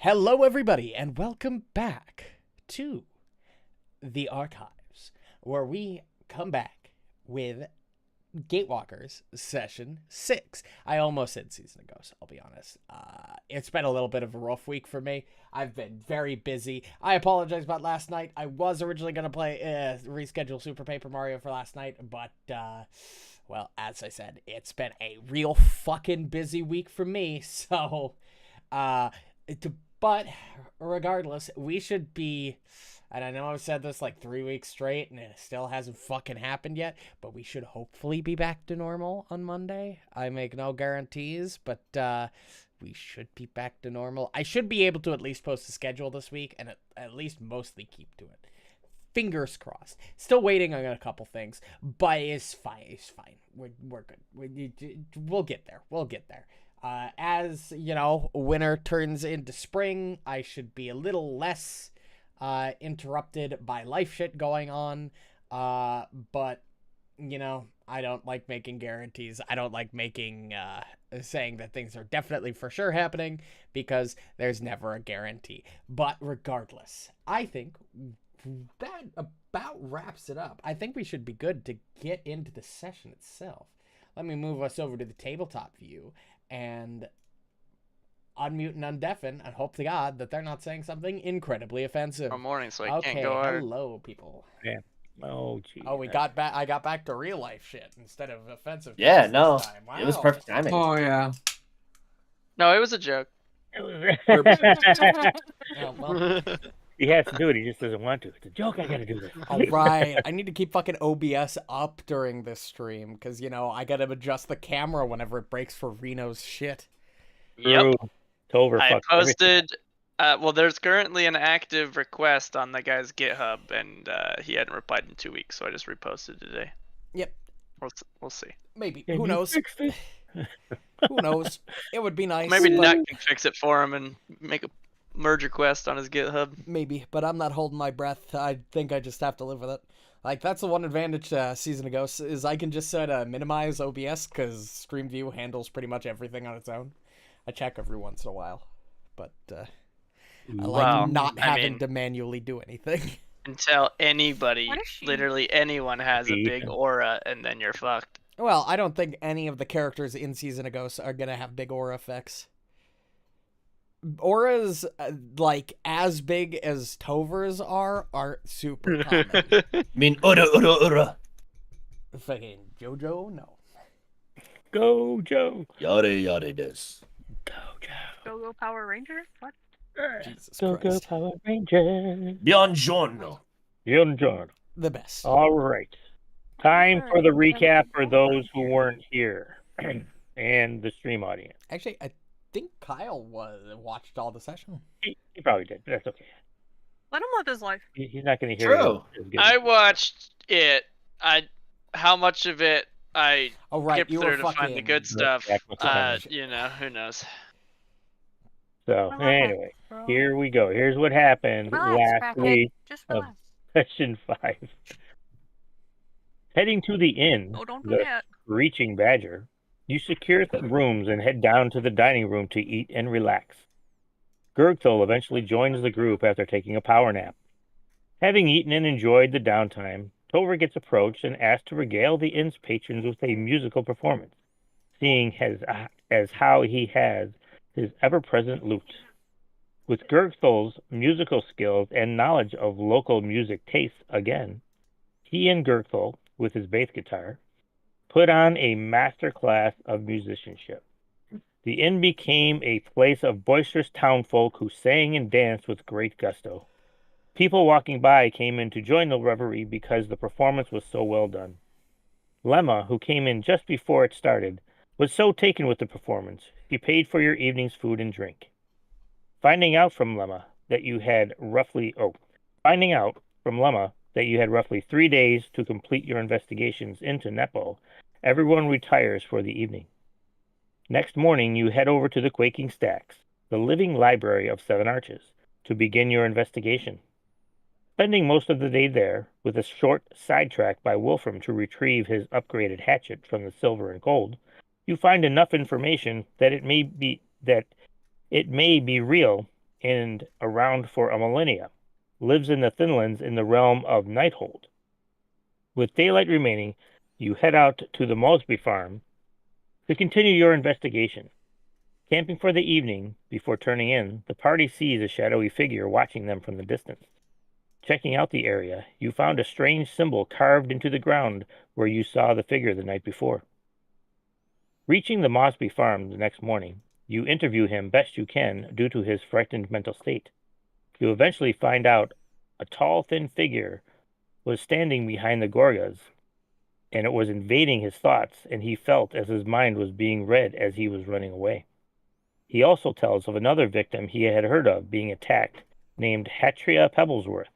Hello, everybody, and welcome back to the Archives, where we come back with Gatewalkers Session 6. I almost said Season of Ghosts, I'll be honest. It's been a little bit of a rough week for me. I've been very busy. I apologize about last night. I was originally going to reschedule Super Paper Mario for last night, but, well, as I said, it's been a real fucking busy week for me, so, but regardless, we should be, and I know I've said this like 3 weeks straight and it still hasn't fucking happened yet, but we should hopefully be back to normal on Monday. I make no guarantees, but we should be back to normal. I should be able to at least post a schedule this week and at least mostly keep to it. Fingers crossed. Still waiting on a couple things, but it's fine. It's fine. We're good. We'll get there. We'll get there. As, you know, winter turns into spring, I should be a little less interrupted by life shit going on. But, you know, I don't like making guarantees. I don't like saying that things are definitely for sure happening because there's never a guarantee. But regardless, I think that about wraps it up. I think we should be good to get into the session itself. Let me move us over to the tabletop view and unmute and undeafen and hope to God that they're not saying something incredibly offensive. Morning, so I can't go hard. Hello, people. Yeah. Oh, gee. Oh, I got back to real life shit instead of offensive. Yeah, no, this time. Wow. it was perfect timing. Oh yeah. No, it was a joke. Oh, well. He has to do it. He just doesn't want to. It's a joke. I gotta do this. All right. I need to keep fucking OBS up during this stream because, you know, I gotta adjust the camera whenever it breaks for Reno's shit. Yep. Tover I fucked posted. Well, there's currently an active request on the guy's GitHub, and he hadn't replied in 2 weeks, so I just reposted today. Yep. We'll see. Maybe. Can Who you knows? fix this? Who knows? It would be nice. Maybe but... Nut can fix it for him and make a merge request on his GitHub. Maybe, but I'm not holding my breath. I think I just have to live with it. Like, that's the one advantage Season of Ghosts is I can just set minimize OBS because Stream View handles pretty much everything on its own. I check every once in a while, but I like not having to manually do anything. Until anybody, literally anyone, has a big aura, and then you're fucked. Well, I don't think any of the characters in Season of Ghosts are gonna have big aura effects. Auras, like, as big as Tover's aren't super common. I mean, ura. Fucking Jojo, no. Go, Joe. Yada des. Go Power Rangers? What? Jesus Go Christ. Power Rangers. Buongiorno. Buongiorno. The best. All right. Time for the recap for those who weren't here and the stream audience. Actually, I think Kyle watched all the session. He probably did, but that's okay. Let him live his life. He's not going to hear True. it. I watched it. How much of it I Skipped through were to find the good stuff. You know, who knows. So, anyway, here we go. Here's what happened last week of Session 5. Heading to the inn, don't the forget. Reaching Badger, you secure the rooms and head down to the dining room to eat and relax. Gurgthil eventually joins the group after taking a power nap. Having eaten and enjoyed the downtime, Tover gets approached and asked to regale the inn's patrons with a musical performance, seeing as how he has his ever-present lute. With Gurgthil's musical skills and knowledge of local music tastes again, he and Gurgthil, with his bass guitar, put on a master class of musicianship. The inn became a place of boisterous townfolk who sang and danced with great gusto. People walking by came in to join the revelry because the performance was so well done. Lemma, who came in just before it started, was so taken with the performance, he paid for your evening's food and drink. Finding out from Lemma that you had roughly 3 days to complete your investigations into Nepo, everyone retires for the evening. Next morning, you head over to the Quaking Stacks, the living library of Seven Arches, to begin your investigation. Spending most of the day there, with a short sidetrack by Wilfram to retrieve his upgraded hatchet from the silver and gold, you find enough information that it may be real and around for a millennia. Lives in the Thinlands in the realm of Nighthold. With daylight remaining, you head out to the Mosby farm to continue your investigation. Camping for the evening, before turning in, the party sees a shadowy figure watching them from the distance. Checking out the area, you found a strange symbol carved into the ground where you saw the figure the night before. Reaching the Mosby farm the next morning, you interview him best you can due to his frightened mental state. You eventually find out a tall, thin figure was standing behind the Gorgas, and it was invading his thoughts, and he felt as his mind was being read as he was running away. He also tells of another victim he had heard of being attacked, named Hatria Pebblesworth.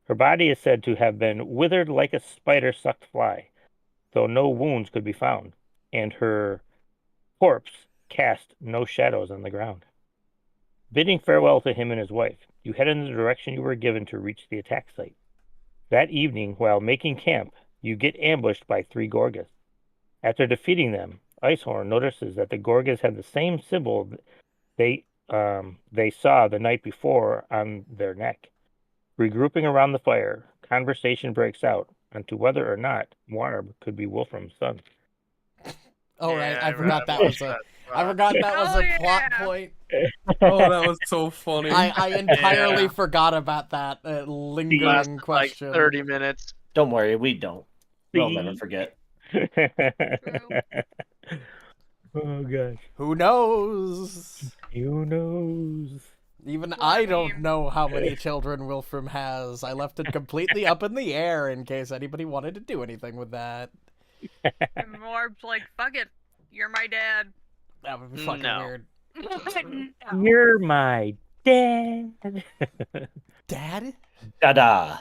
Her body is said to have been withered like a spider-sucked fly, though no wounds could be found, and her corpse cast no shadows on the ground. Bidding farewell to him and his wife, you head in the direction you were given to reach the attack site. That evening, while making camp, you get ambushed by 3 Gorgas. After defeating them, Icehorm notices that the Gorgas have the same symbol they saw the night before on their neck. Regrouping around the fire, conversation breaks out onto whether or not Muarb could be Wilfram's son. Oh right, Yeah, I forgot that was a. I forgot that was Oh, a plot yeah. point. Oh, that was so funny. I entirely Yeah. forgot about that lingering Lasted like question. 30 minutes. Don't worry, we don't. We'll never See? forget. Oh gosh. Who knows? Who knows? Even Well, I I don't mean- know how many children Wilfram has. I left it completely up in the air in case anybody wanted to do anything with that. And Morb's like, fuck it. You're my dad. That would be fucking No. weird. No. You're my dad. Dad? Da-da.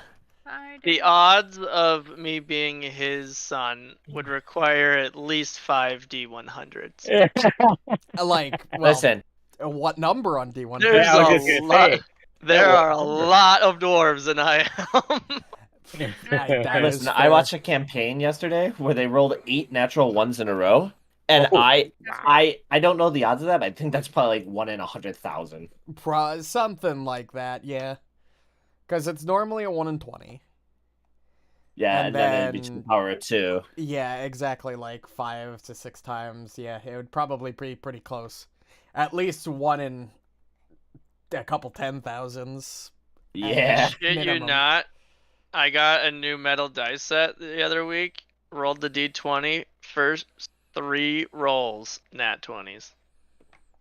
I The did. odds of me being his son would require at least 5 D100s. Like, well, Listen, what number on D1? There's I was a just gonna lot. say. There Yeah, are a what number? lot of dwarves in I That is listen. I fair. watched a campaign yesterday where they rolled 8 natural ones in a row, and Oh. I don't know the odds of that, but I think that's probably like 1 in 100,000. Something like that, yeah. Because it's normally a 1 in 20. Yeah, And and then it'd be then- 2 power 2. Yeah, exactly, like 5 to 6 times. Yeah, it would probably be pretty close. At least 1 in a couple 10,000s. Yeah. Shit you Minimum. not. I got a new metal dice set the other week. Rolled the D20. First 3 rolls, nat 20s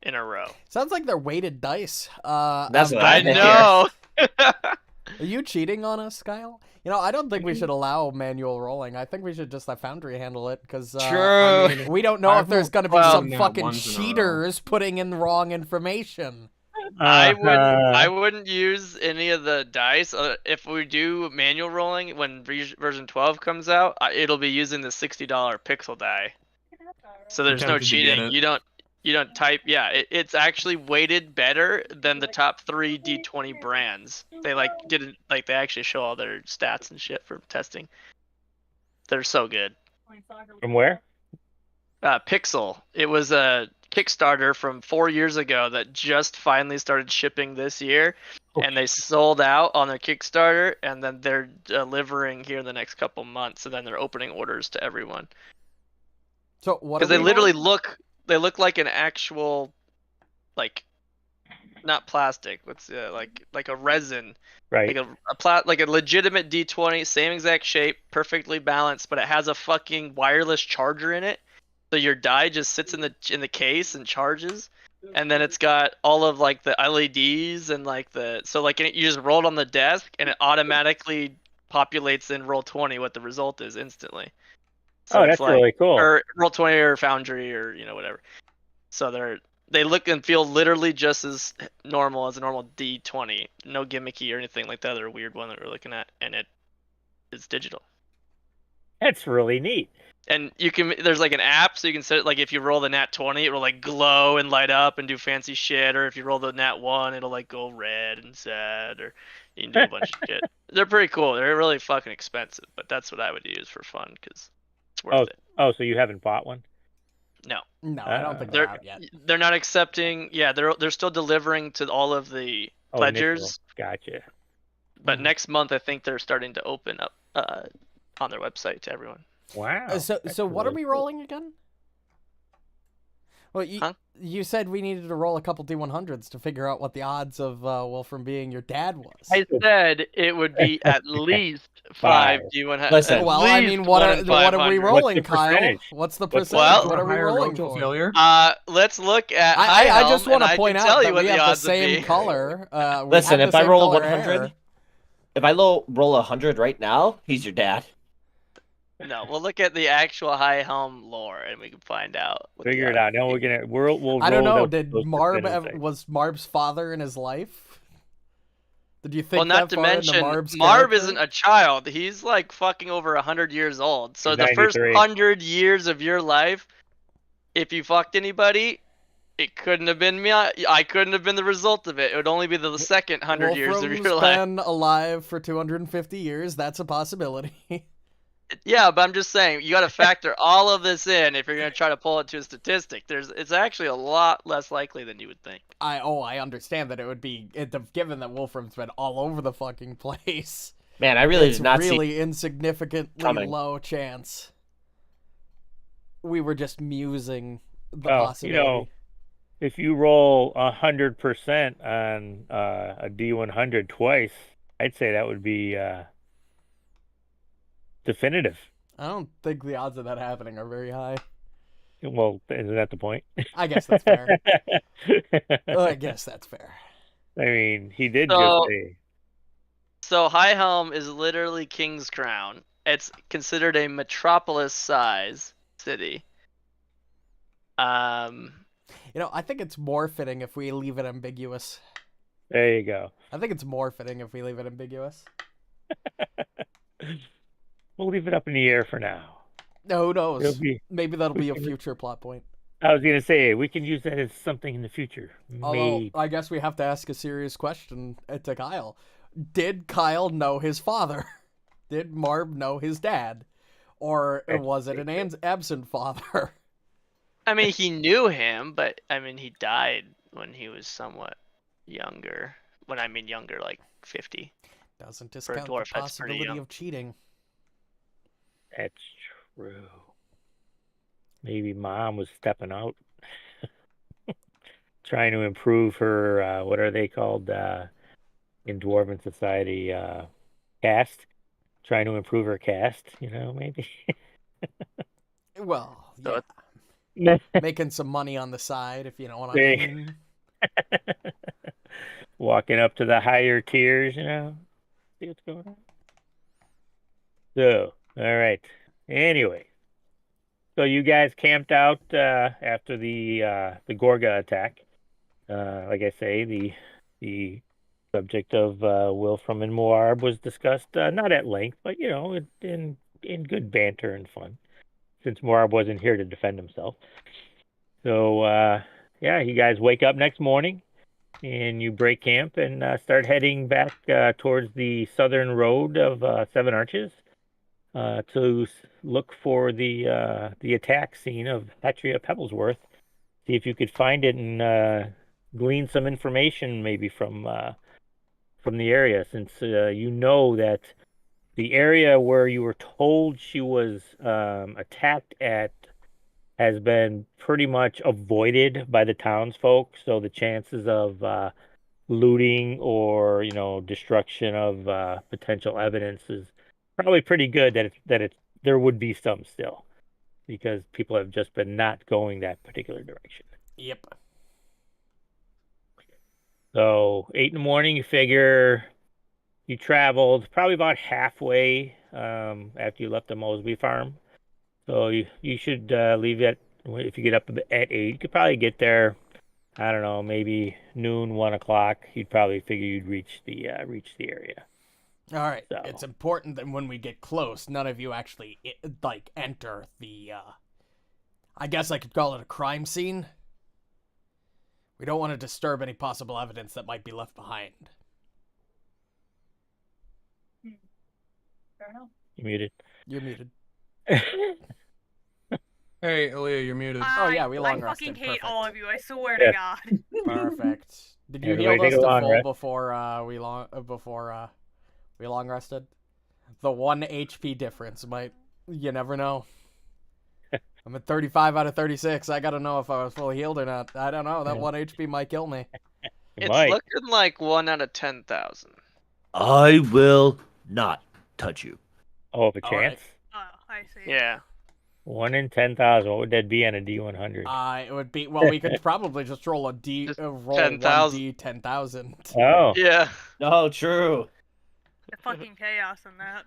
in a row. Sounds like they're weighted dice. That's what I I think. know. Are you cheating on us, Kyle? You know, I don't think we should allow manual rolling. I think we should just let Foundry handle it, because True. we don't know if there's going to be Well, some nat fucking ones in a row. cheaters putting in wrong information. I Uh-huh. wouldn't use any of the dice. If we do manual rolling when version 12 comes out, it'll be using the $60 pixel die. So there's no Tempted to get cheating. it. You don't type. Yeah, it's actually weighted better than the top 3 D20 brands. They they actually show all their stats and shit for testing. They're so good. From where? Pixel. It was a Kickstarter from 4 years ago that just finally started shipping this year, and they sold out on their Kickstarter, and then they're delivering here in the next couple months, and then they're opening orders to everyone. So what? Because they literally look like an actual, like, not plastic. What's like a resin, Right. like a legitimate D20, same exact shape, perfectly balanced, but it has a fucking wireless charger in it. So your die just sits in the case and charges, and then it's got all of like the LEDs and like you just roll it on the desk and it automatically populates in Roll20 what the result is instantly. So Oh, it's that's like, really cool. or Roll20 or Foundry or whatever. So they look and feel literally just as normal as a normal D20, no gimmicky or anything like the other weird one that we're looking at, and it's digital. That's really neat. And there's like an app, so you can set it like if you roll the nat 20, it will like glow and light up and do fancy shit, or if you roll the nat 1, it'll like go red and sad, or you can do a bunch of shit. They're pretty cool. They're really fucking expensive, but that's what I would use for fun because it's worth it. Oh, so you haven't bought one? No, No, I don't think they're they're out yet. they're not accepting. Yeah, they're still delivering to all of the Oh, initial. pledgers. Gotcha. But Mhm. next month, I think they're starting to open up on their website to everyone. Wow. So that's what are really we cool. rolling again? Well, Huh? you said we needed to roll a couple D100s to figure out what the odds of Wilfram being your dad was. I said it would be at least 5 Five. D100. Listen. At Well, I least mean, what 1 are in we 500. rolling, the Kyle? percentage? What's the What's the- percentage? Well, what are we higher rolling roto for? failure? Let's look at I just want to point out tell you that what we the have the odds would same be. color. We Listen, have the if I same roll color 100, hair. if I roll 100 right now, he's your dad. No, we'll look at the actual high helm lore and we can find out. What the Figure it odds out. Then would be. we'll I don't roll know. those- Did those Muarb percentages. was Muarb's father in his life? Did you think Well, not that to far into mention, Muarb's Muarb character? isn't a child. He's like fucking over 100 years old. So He's the first 93. 100 years of your life, if you fucked anybody, it couldn't have been me. I couldn't have been the result of it. It would only be the second 100 years of Wolfram's your life. been alive for 250 years. That's a possibility. Yeah, but I'm just saying you got to factor all of this in if you're gonna try to pull it to a statistic. It's actually a lot less likely than you would think. I understand that it would be given that Wolfram's been all over the fucking place. Man, I really It's did not really insignificantly coming. low chance. We were just musing the Well, possibility. If you roll 100% on a D100 twice, I'd say that would be definitive. I don't think the odds of that happening are very high. Well, isn't that the point? I guess that's fair. I guess that's fair. I mean, he did So- just say. So High Helm is literally King's Crown. It's considered a metropolis-size city. I think it's more fitting if we leave it ambiguous. There you go. I think it's more fitting if we leave it ambiguous. We'll leave it up in the air for now. No, who knows? It'll be, Maybe that'll be a future plot point. I was gonna say we can use that as something in the future. Although, Maybe. I guess we have to ask a serious question to Kyle. Did Kyle know his father? Did Muarb know his dad? Or was it an absent father? I mean, he knew him, but I mean, he died when he was somewhat younger. When I mean younger, like 50. Doesn't For a discount dwarf, the that's pretty possibility young. of cheating. That's true. Maybe mom was stepping out, trying to improve her. What are they called in dwarven society? Caste. Trying to improve her caste. Maybe. Well, So yeah. Making some money on the side, if you know what I There- mean. Walking up to the higher tiers, see what's going on. So, all right. Anyway, so you guys camped out after the Gorga attack. Like I say, the subject of Wilfram and Muarb was discussed not at length, but in good banter and fun, since Muarb wasn't here to defend himself. So yeah, you guys wake up next morning and you break camp and start heading back towards the southern road of Seven Arches to look for the attack scene of Hatria Pebblesworth. See if you could find it and glean some information maybe from the area, since you know that the area where you were told she was attacked at has been pretty much avoided by the townsfolk, so the chances of looting or destruction of potential evidence is probably pretty good that there would be some still, because people have just been not going that particular direction. Yep. So 8 in the morning, you figure you traveled probably about halfway after you left the Mosby farm. So you should leave it, if you get up at 8, you could probably get there, I don't know, maybe noon, 1 o'clock. You'd probably figure you'd reach the area. All right. So- It's important that when we get close, none of you actually enter the. I guess I could call it a crime scene. We don't want to disturb any possible evidence that might be left behind. You muted. You're muted. Hey, Aaliyah, you're muted. Oh, yeah, we long I fucking rested. hate Perfect. all of you. I swear Yeah. to God. Perfect. Did you Everybody heal take us a to long full rest. before we long rested? The 1 HP difference might. You never know. I'm at 35 out of 36. I gotta know if I was fully healed or not. I don't know. That 1 HP might kill me. It It's might. looking like 1 out of 10,000. I will not touch you. Oh, of a All right. chance? Oh, I see. Yeah. 1 in 10,000. What would that be on a D100? It would be. Well, we could probably just roll a D. Just Roll 10,000. 1D 10,000. Oh, Yeah. No, true. The fucking chaos in that.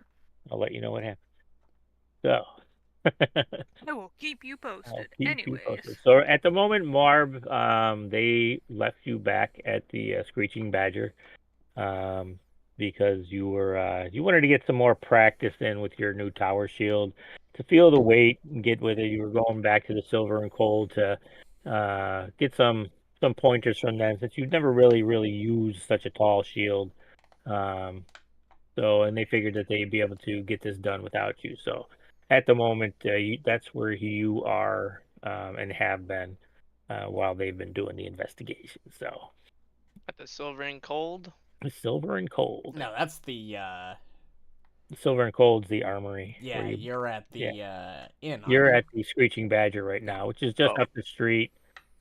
I'll let you know what happens. So. I will keep you I'll posted. keep you Anyways. posted. So at the moment, Muarb, they left you back at the Screeching Badger, because you wanted to get some more practice in with your new tower shield, to feel the weight and get with it. You were going back to the Silver and Cold to get some pointers from them, since you've never really used such a tall shield. And they figured that they'd be able to get this done without you. So at the moment, that's where you are, and have been, while they've been doing the investigation. So At the Silver and Cold. the Silver and Cold. No, that's the. Silver and Cold's the armory. Yeah, where you're at the inn. you're aren't at the Screeching Badger right now, which is just Oh. up the street,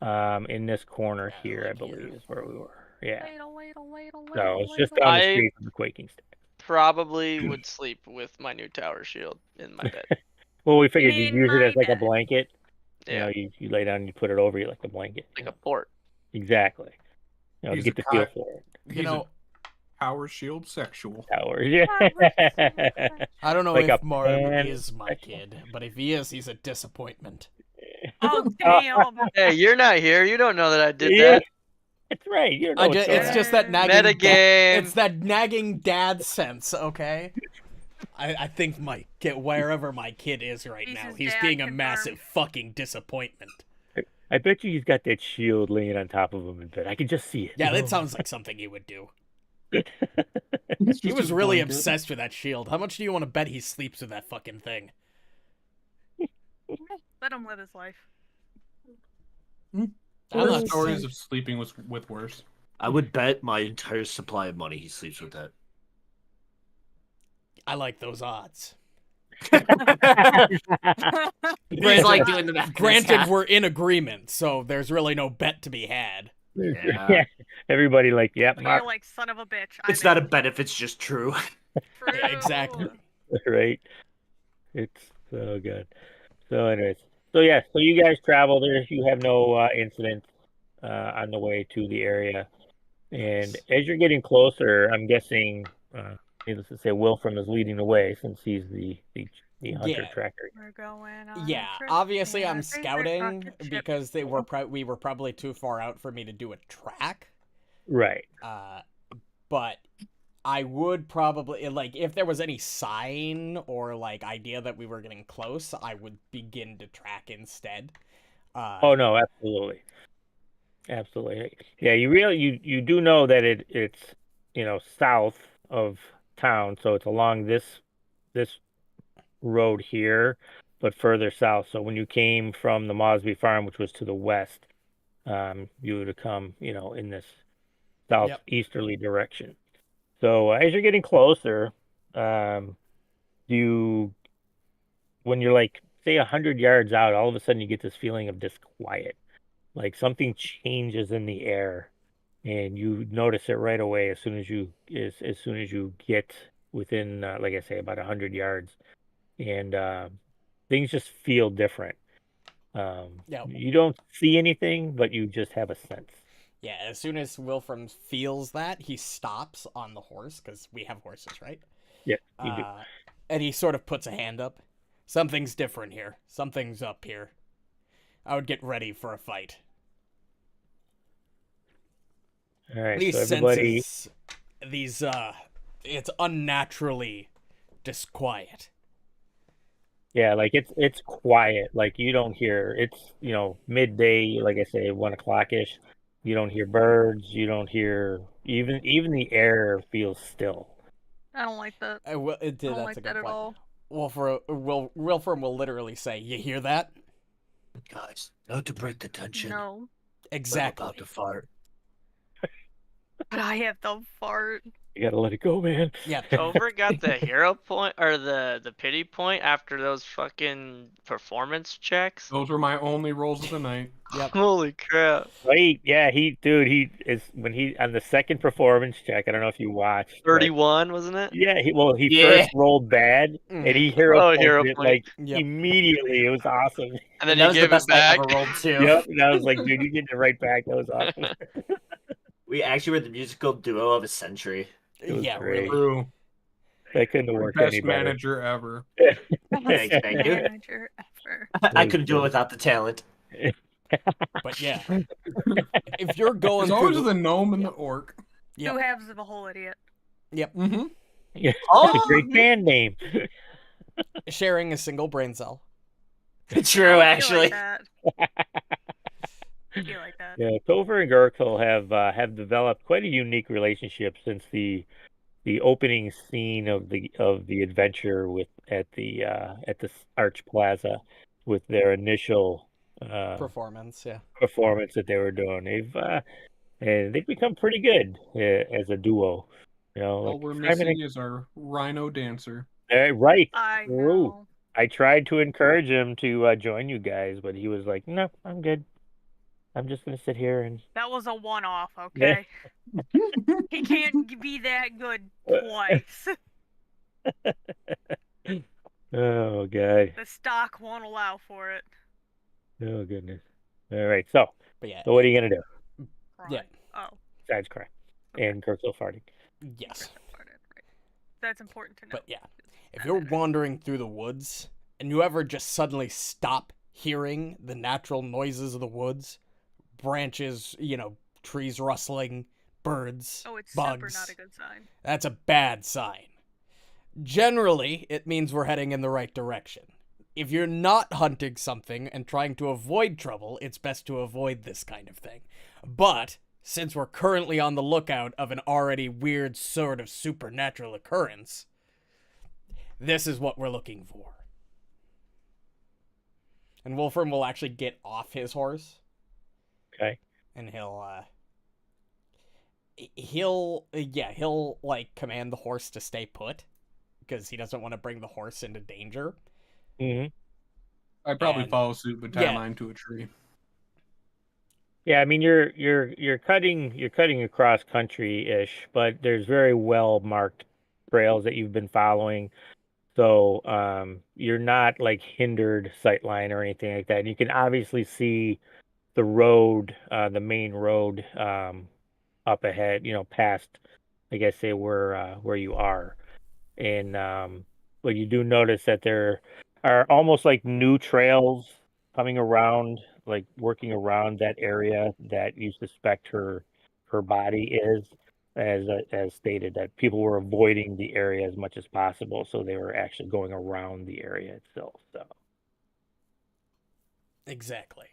in this corner Yeah, here, I like believe, here. is where we were. Yeah. Ladle. So it's just down the I- street from the Quaking Stick. Probably would sleep with my new tower shield in my bed. Well, we figured you'd In use it my as like a bed. blanket. Yeah. You lay down and you put it over you like a blanket. Like a port. Exactly. To He's get a the feel cock. for it. You know, Power shield sexual. Towers, yeah. I don't know Like if a Marv pan is my kid, but if he is, he's a disappointment. Oh, damn. Hey, you're not here. You don't know that I did Yeah. that. That's right. You know what's It's going just that nagging. Metagame. It's that nagging dad sense, okay? I think wherever my kid is right He's now, his he's dad, being a confirmed. massive fucking disappointment. I bet you he's got that shield laying on top of him in bed. I can just see it. Yeah, that sounds like something he would do. It's He just was his really blanket. obsessed with that shield. How much do you want to bet he sleeps with that fucking thing? Let him live his life. I'm There's not stories saying- of sleeping with worse. I would bet my entire supply of money he sleeps with that. I like those odds. He's like doing the math. in his Granted, hat. we're in agreement, so there's really no bet to be had. Yeah. Everybody like, yep, But you're like, son of a bitch. It's not a bet if it's just true. True. Exactly. right? It's so good. So anyways, so you guys travel there. You have no incidents on the way to the area, and as you're getting closer, I'm guessing, needless to say, Wilfram is leading the way, since he's the hunter Yeah. tracker. We're going on Yeah, a trip obviously in I'm a favorite scouting rocket ship. because we were probably too far out for me to do a track. Right. But I would probably, like, if there was any sign or like idea that we were getting close, I would begin to track instead. Oh no, absolutely. Yeah, you do know that it's south of town, so it's along this road here, but further south. So when you came from the Mosby farm, which was to the west, you would have come, in this southeasterly direction. So as you're getting closer, when you're like, say, 100 yards out, all of a sudden you get this feeling of disquiet, like something changes in the air, and you notice it right away as soon as you get within, like I say, about 100 yards, and things just feel different. You don't see anything, but you just have a sense. Yeah, as soon as Wilfram feels that, he stops on the horse, because we have horses, right? Yeah, you do. And he sort of puts a hand up. Something's different here. Something's up here. I would get ready for a fight. All right, These so everybody, senses, it's unnaturally disquiet. yeah, like it's quiet. Like you don't hear. It's midday, like I say, 1:00-ish. You don't hear birds. You don't hear even the air feels still. I don't like that. I will, I don't that's like a good that at point. all. Wilfram will literally say, "You hear that?" Guys, not to break the tension. No, but I'm Exactly. about to fart. but I have to fart. You gotta let it go, man. Yeah. Tover got the hero point or the pity point after those fucking performance checks. Those were my only rolls of the night. Yep. Holy crap! Right? Yeah, he is when he on the second performance check. I don't know if you watched. but- 31, wasn't it? Yeah, he Yeah. first rolled bad, and he hero Oh, pointed hero it point. like Yep. immediately. It was awesome. And then that you was the gave best it I back. ever rolled too. Yep, and I was like, dude, you get it right back. That was awesome. We actually were the musical duo of a century. It was Yeah, great. really. True. That couldn't have worked any Best better. manager ever. Thank you. Manager ever. I couldn't do it without the talent. But yeah, if you're going There's through always the gnome and the orc. Yep. Two halves of a whole idiot. Mm-hmm. Yeah, Oh, that's a great band name. sharing a single brain cell. True, I actually. feel like that. Yeah, Tover and Gurgthil have developed quite a unique relationship since the opening scene of the adventure at the Arch Plaza with their initial Performance, yeah. performance that they were doing. They've become pretty good as a duo. You know, All we're Simon missing is our rhino dancer. right. I True. know. I tried to encourage him to join you guys, but he was like, "No, I'm good. I'm just gonna sit here and." That was a one-off, okay? He can't be that good twice. Oh god. The stock won't allow for it. Oh goodness. All right. So But yeah, what are you gonna do Yeah. Oh, besides cry and Gurgthil farting? yes. right. That's important to know. But yeah, if you're wandering through the woods and you ever just suddenly stop hearing the natural noises of the woods, branches, trees rustling, birds, Oh, it's bugs, super not a good sign. that's a bad sign. Generally, it means we're heading in the right direction. If you're not hunting something and trying to avoid trouble, it's best to avoid this kind of thing. But since we're currently on the lookout of an already weird sort of supernatural occurrence, this is what we're looking for. And Wilfram will actually get off his horse. Okay. And he'll like command the horse to stay put because he doesn't want to bring the horse into danger. Mm-hmm. I'd probably And- follow suit, but tie yeah. mine to a tree. Yeah, I mean you're cutting across country ish, but there's very well marked trails that you've been following. So you're not like hindered sightline or anything like that. And you can obviously see the road, the main road up ahead, past I guess say where you are. And but you do notice that there are almost like new trails coming around, like working around that area that you suspect her body is, as stated, that people were avoiding the area as much as possible, so they were actually going around the area itself. So Exactly.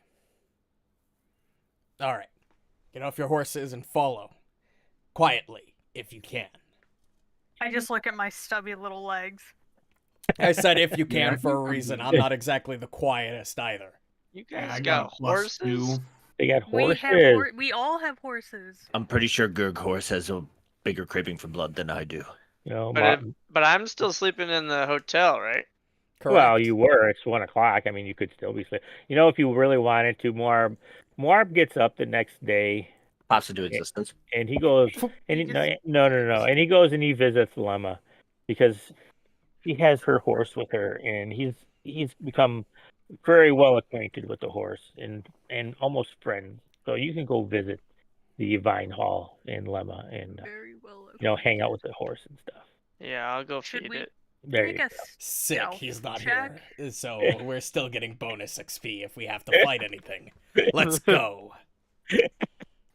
All right. Get off your horses and follow. Quietly, if you can. I just look at my stubby little legs. I said if you can Yeah, for a I'm reason. good. I'm not exactly the quietest either. You Yeah, guys I got +2. horses? they got horses. We all have horses. I'm pretty sure Gurghorse has a bigger craving for blood than I do. But I'm still sleeping in the hotel, right? Correct. Well, you were. It's 1:00. I mean, you could still be sleeping. If you really wanted to, Muarb gets up the next day Pops into existence. and he goes, and no, and he goes and he visits Lemma because he has her horse with her, and he's become very well acquainted with the horse and almost friends. So you can go visit the Vine Hall in Lemma and Very well. hang out with the horse and stuff. Yeah, I'll go Should feed we it. There you make go. a Sick, stealth he's not check? here. So we're still getting bonus XP if we have to fight anything. Let's go.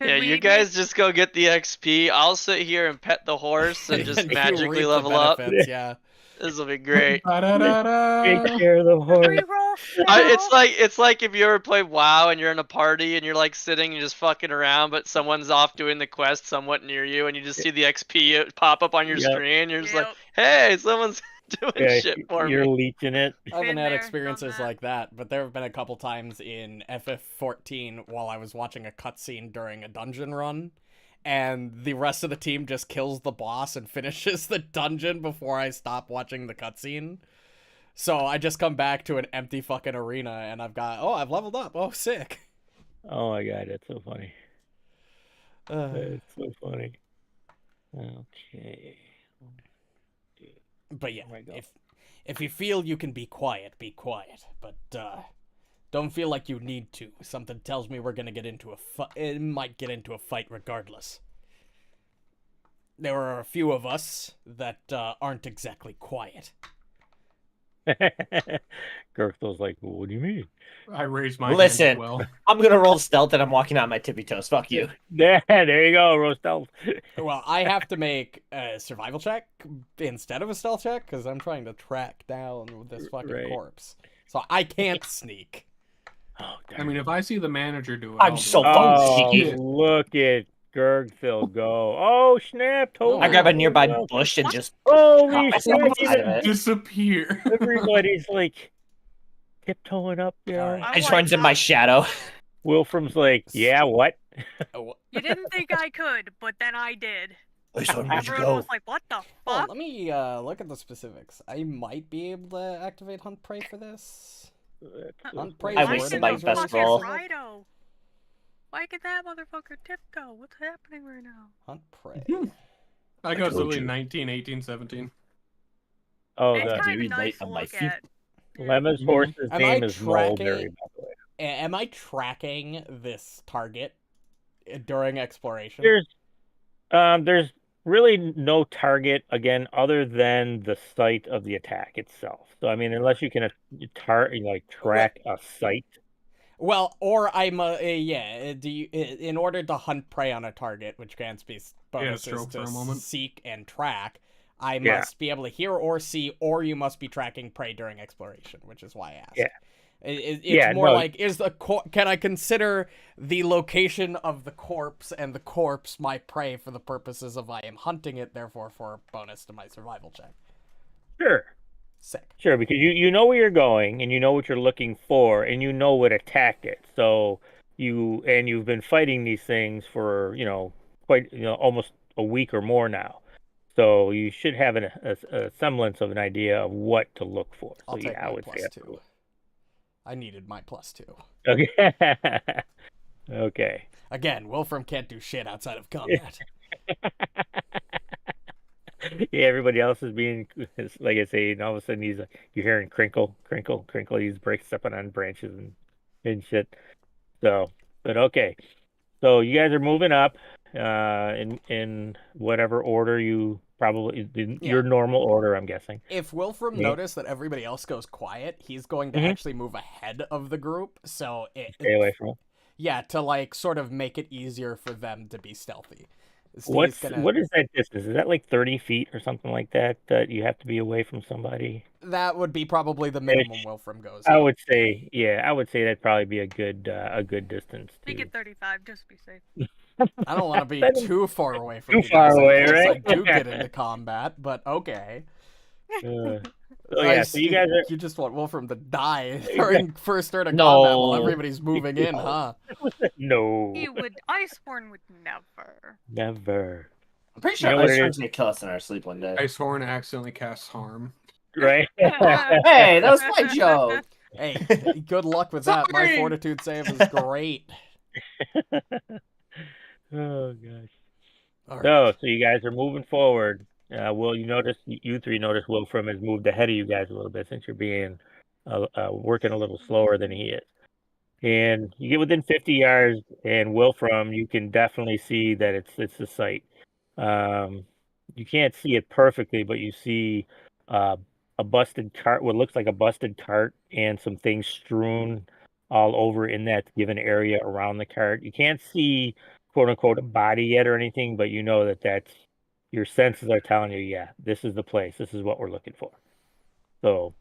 Yeah, you guys just go get the XP. I'll sit here and pet the horse and just And you magically reap the level up. benefits, Yeah. This will be great. Take Ba-da-da-da. care of the horse. Reroll It's like if you ever play WoW and you're in a party and you're like sitting and just fucking around, but someone's off doing the quest somewhat near you, and you just see the XP pop up on your Yep. screen. You're just like, Yep. hey, someone's doing shit for you're me. leeching it. I haven't Been had there, experiences done that. like that, but there have been a couple times in FF14 while I was watching a cutscene during a dungeon run, and the rest of the team just kills the boss and finishes the dungeon before I stop watching the cutscene. So I just come back to an empty fucking arena, and I've leveled up. Oh, sick. Oh my god, that's so funny. Uh, That's so funny. Okay. but yeah, Oh my God. if you feel you can be quiet, but don't feel like you need to. Something tells me we're gonna get into a fight. It might get into a fight regardless. There are a few of us that aren't exactly quiet. Gurgthil's like, what do you mean? I raised my hand Listen, as well. I'm gonna roll stealth and I'm walking on my tippy toes. Fuck you. There you go, Rostel. Well, I have to make a survival check instead of a stealth check because I'm trying to track down this fucking Right. corpse. So I can't sneak. Oh, I mean, if I see the manager do it, I'm I'll do so it. fucking oh, cheeky. look at Gurgthil go. Oh, snap. Tover. I grab a nearby Oh, bush and just Holy Got myself shit. inside of it. Disappear. Everybody's like tiptoeing up there. All right. I just runs in my shadow. Wilfram's like, yeah, what? Oh, You didn't think I could, but then I did. Icehorm, where'd you Everyone go? was like, "What the well, fuck?" let me look at the specifics. I might be able to activate Hunt Prey for this. Hunt Prey I is wasted worded my as really best roll. specific. Rido. Why could that motherfucker tiptoe? What's happening right now? Hunt Prey. I go told silly you. 19, 18, 17. Oh, It's the kind very of nice light to on my look feet. at. Lemma's horse's Am name I is tracking- Mulberry, by the way. Am I tracking this target during exploration? There's really no target again other than the site of the attack itself. So I mean, unless you can track a site. Well, or I'm do you in order to hunt prey on a target, which grants me bonuses stroke for to a moment. seek and track, I Yeah. must be able to hear or see, or you must be tracking prey during exploration, which is why I asked. Yeah. It's Yeah, more no. like can I consider the location of the corpse and the corpse my prey for the purposes of I am hunting it, therefore for a bonus to my survival check. Sure, because you know where you're going and you know what you're looking for and you know what attacked it. So you've been fighting these things for quite almost a week or more now. So you should have a semblance of an idea of what to look for. So I'll take I my would say plus that's 2. cool. I needed my plus 2. Okay. Okay. Again, Wilfram can't do shit outside of combat. Yeah, everybody else is being, like I say, and all of a sudden you're hearing crinkle, crinkle, crinkle. He's stepping on branches and shit. So, but okay. So you guys are moving up in whatever order you probably, your normal order, I'm guessing. If Wilfram Yeah. noticed that everybody else goes quiet, he's going to Mhm. actually move ahead of the group. So Stay away from it. yeah, to like sort of make it easier for them to be stealthy. What is that distance? Is that like 30 feet or something like that you have to be away from somebody? That would be probably the minimum Wilfram goes. I would say that'd probably be a good distance. Make to- it 35, just to be safe. I don't want to be too far away from Too you far guys in away, case right? I do get into combat, but okay. Oh yeah, so you guys are. You just want Wilfram to die during first turn of No. combat while everybody's moving in, huh? No, He would. Iceborn would never. never. I'm pretty sure You know what it Icehorm's is? gonna kill us in our sleep one day. Icehorn accidentally casts harm. Right? Hey, that was my joke. Hey, good luck with that. My Sorry. fortitude save is great. Oh gosh. All right. So you guys are moving forward. You three notice Wilfram has moved ahead of you guys a little bit since you're being working a little slower than he is. And you get within 50 yards, and Wilfram, you can definitely see that it's the site. You can't see it perfectly, but you see a busted cart, what looks like a busted cart, and some things strewn all over in that given area around the cart. You can't see, quote unquote, a body yet or anything, but you know that's your senses are telling you, yeah, this is the place. This is what we're looking for. So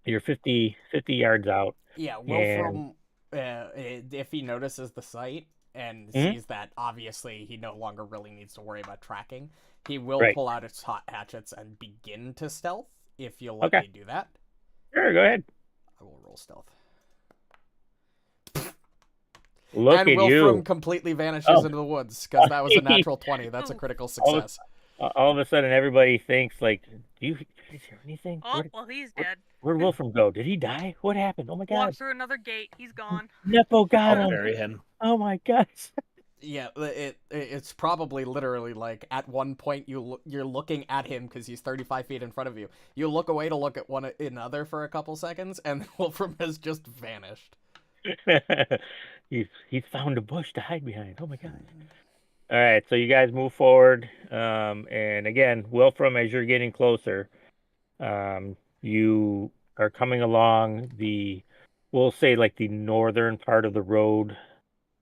you're 50 yards out. Yeah, Wilfram, if he notices the site, and Mhm. sees that obviously he no longer really needs to worry about tracking, he will Right. pull out his hot hatchets and begin to stealth. If you'll let Okay. me do that, Sure, go ahead. I will roll stealth. Look and at Wilfram you. completely vanishes Oh. into the woods because that was a natural 20. That's a critical success. All of a sudden, everybody thinks, like, do you guys hear anything? Oh, well, he's dead. Where'd Wilfram go? Did he die? What happened? Oh my god. Walked through another gate. He's gone. Nepo got I'll him. bury him. Oh my god. Yeah, it's probably literally like at one point you're looking at him because he's 35 feet in front of you. You look away to look at one another for a couple seconds, and Wolfram has just vanished. He's found a bush to hide behind. Oh my god. All right, so you guys move forward, and again, Wilfram, as you're getting closer, you are coming along we'll say like the northern part of the road,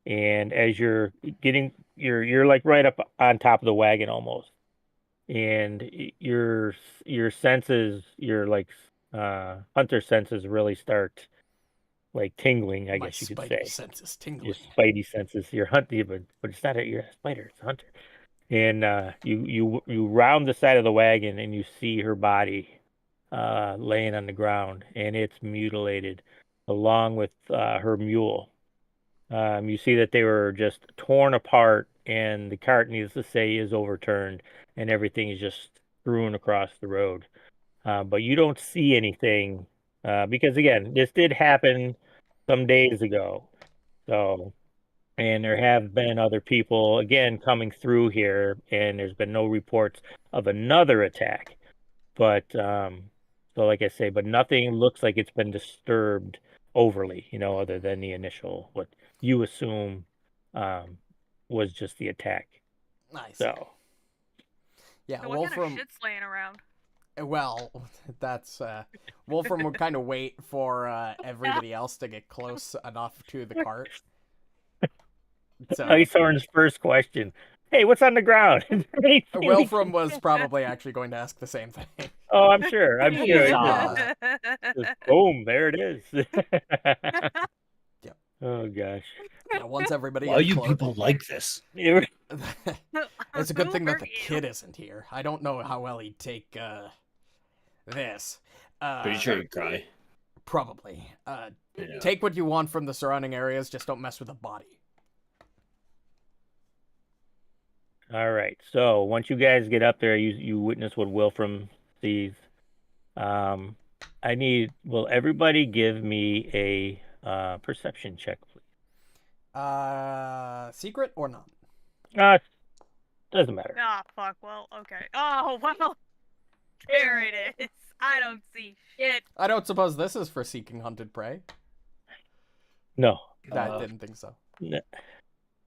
and as you're getting, you're like right up on top of the wagon almost, and your senses, your like hunter senses really start like tingling, I guess you could say. My senses tingling. Your spidey senses, you're hunting, but it's not you're a spider, it's a hunter. And you round the side of the wagon and you see her body laying on the ground, and it's mutilated, along with her mule. You see that they were just torn apart, and the cart, needless to say, is overturned, and everything is just strewn across the road. But you don't see anything because, again, this did happen some days ago. So, and there have been other people, again, coming through here, and there's been no reports of another attack. But, so like I say, but nothing looks like it's been disturbed overly, other than the initial, what you assume was just the attack. Nice. So, yeah, So what kind of shit's laying around? Well, that's Wolfram would kind of wait for everybody else to get close enough to the cart. So Icehorn's first question: "Hey, what's on the ground?" Wilfram was probably actually going to ask the same thing. Oh, I'm sure. Huzzah. Just boom, there it is. Oh gosh. Yeah, once everybody Why are gets you close, people like this? it's a good thing that the Who are kid isn't here. I don't know how well he'd take this. Pretty sure you cry. Probably. Yeah. Take what you want from the surrounding areas, just don't mess with the body. All right. So once you guys get up there, you witness what Wilfram sees. Will everybody give me a perception check, please? Secret or not? Doesn't matter. Ah, fuck. Well, okay. Oh, well. There it is. I don't see shit. I don't suppose this is for seeking hunted prey. No. I didn't think so. No.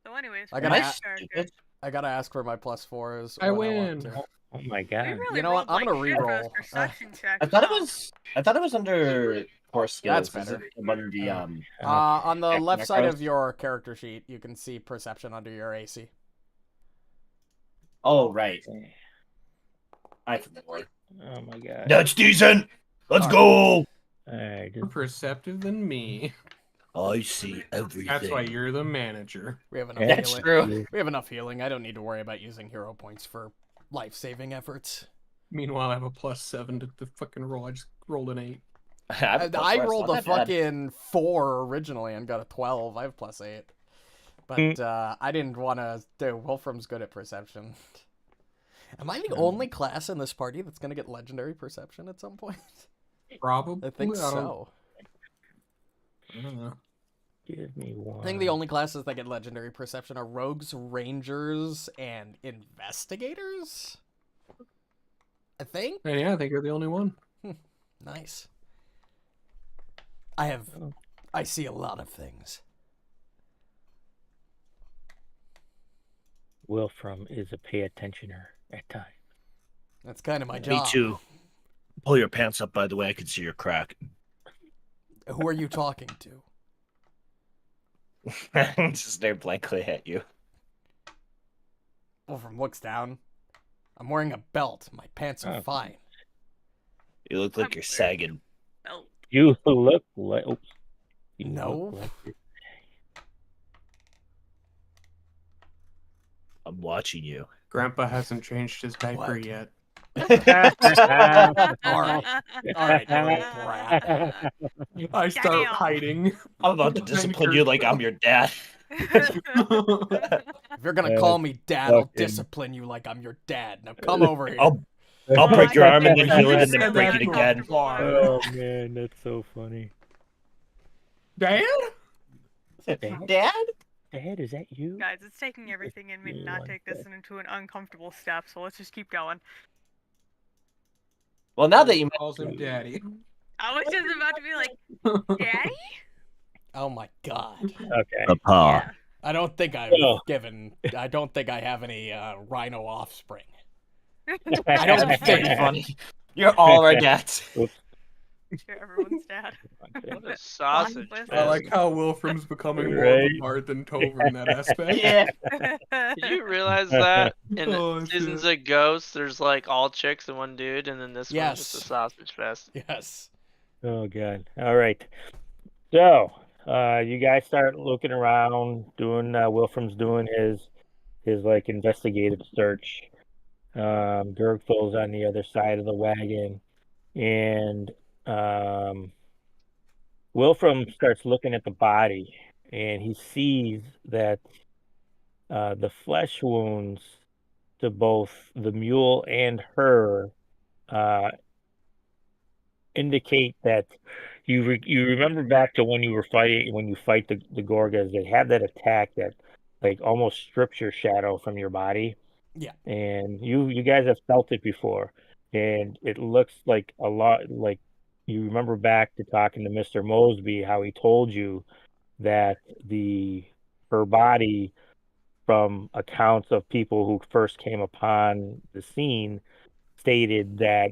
So anyways, I for gotta my ask- character, I gotta ask for my +4s. I when win. want to. Oh my we god. really You know what? rolled I'm gonna like shit for those re-roll. perception checks. I thought it huh? was under core skills. That's Is it better. under the On the left side macros? of your character sheet, you can see perception under your AC. Oh right. I forgot. Oh my god. That's decent. Let's All go. All right. More perceptive than me. I see everything. That's why you're the manager. We have enough That's healing. true. We have enough healing. I don't need to worry about using hero points for life-saving efforts. Meanwhile, I have a +7 to the fucking roll. I just rolled an 8. I rolled a Not bad. fucking 4 originally and got a 12. I have +8. But I didn't want to do. Wolfram's good at perception. Am I the only class in this party that's going to get legendary perception at some point? Probably. I think don't- so. I don't know. Give me one. I think the only classes that get legendary perception are rogues, rangers, and investigators. I think. And yeah, I think you're the only one. Nice. I see a lot of things. Wilfram is a pay attentioner at times. That's kind of my Me job. too. Pull your pants up, by the way. I can see your crack. Who are you talking to? Just stare blankly at you. Wolfram looks down. I'm wearing a belt. My pants are Oh. fine. You look like you're sagging. Oh, You look like. Oops. You No. look like you're- I'm watching you. Grandpa hasn't changed his diaper What? yet. All right. All right, you little brat. I start Damn. hiding. I'm about to discipline you like I'm your dad. If you're gonna call me dad, I'll fucking- discipline you like I'm your dad. Now come over here. I'll Oh, break your I arm and know. then heal it and Said then break that it to again. a father. Oh man, that's so funny. Dad? Dad? Dad, is that you? Guys, it's taking everything in me to not take this into an uncomfortable step, so let's just keep going. Well, now that you calls him daddy. I was just about to be like, Daddy? Oh my god. Okay. Yeah. I don't think I've Oh. I don't think I have any rhino offspring. I don't don't think- funny. You're all our dads. You're everyone's dad. What a sausage. Listen. I like how Wilfram's becoming more of Right. a bard than Tover in that aspect. Yeah. Did you realize that in Oh, Seasons shit. of Ghosts, there's like all chicks and one dude, and then this one's just a Yes. sausage fest? Yes. Oh god. All right. So, you guys start looking around, doing Wilfram's doing his like investigative search. Gurgthil's on the other side of the wagon, and Wilfram starts looking at the body, and he sees that the flesh wounds to both the mule and her indicate that you remember back to when you fight the Gorgas. They have that attack that like almost strips your shadow from your body. Yeah. And you guys have felt it before, and it looks like a lot like you remember back to talking to Mr. Mosby, how he told you that her body, from accounts of people who first came upon the scene, stated that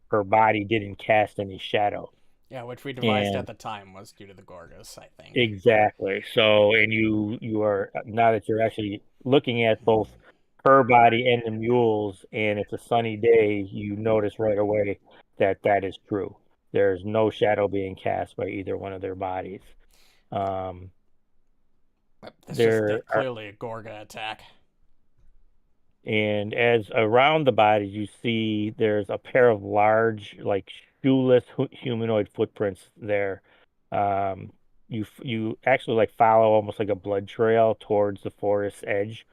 her body didn't cast any shadow. Yeah, which we devised And- at the time was due to the Gorgas, I think. Exactly. So, and you are, now that you're actually looking at both her body and the mules, and it's a sunny day, you notice right away that that is true. There's no shadow being cast by either one of their bodies. This there is are- clearly a Gorga attack. And as around the bodies, you see there's a pair of large, like shoeless humanoid footprints there. You actually like follow almost like a blood trail towards the forest edge,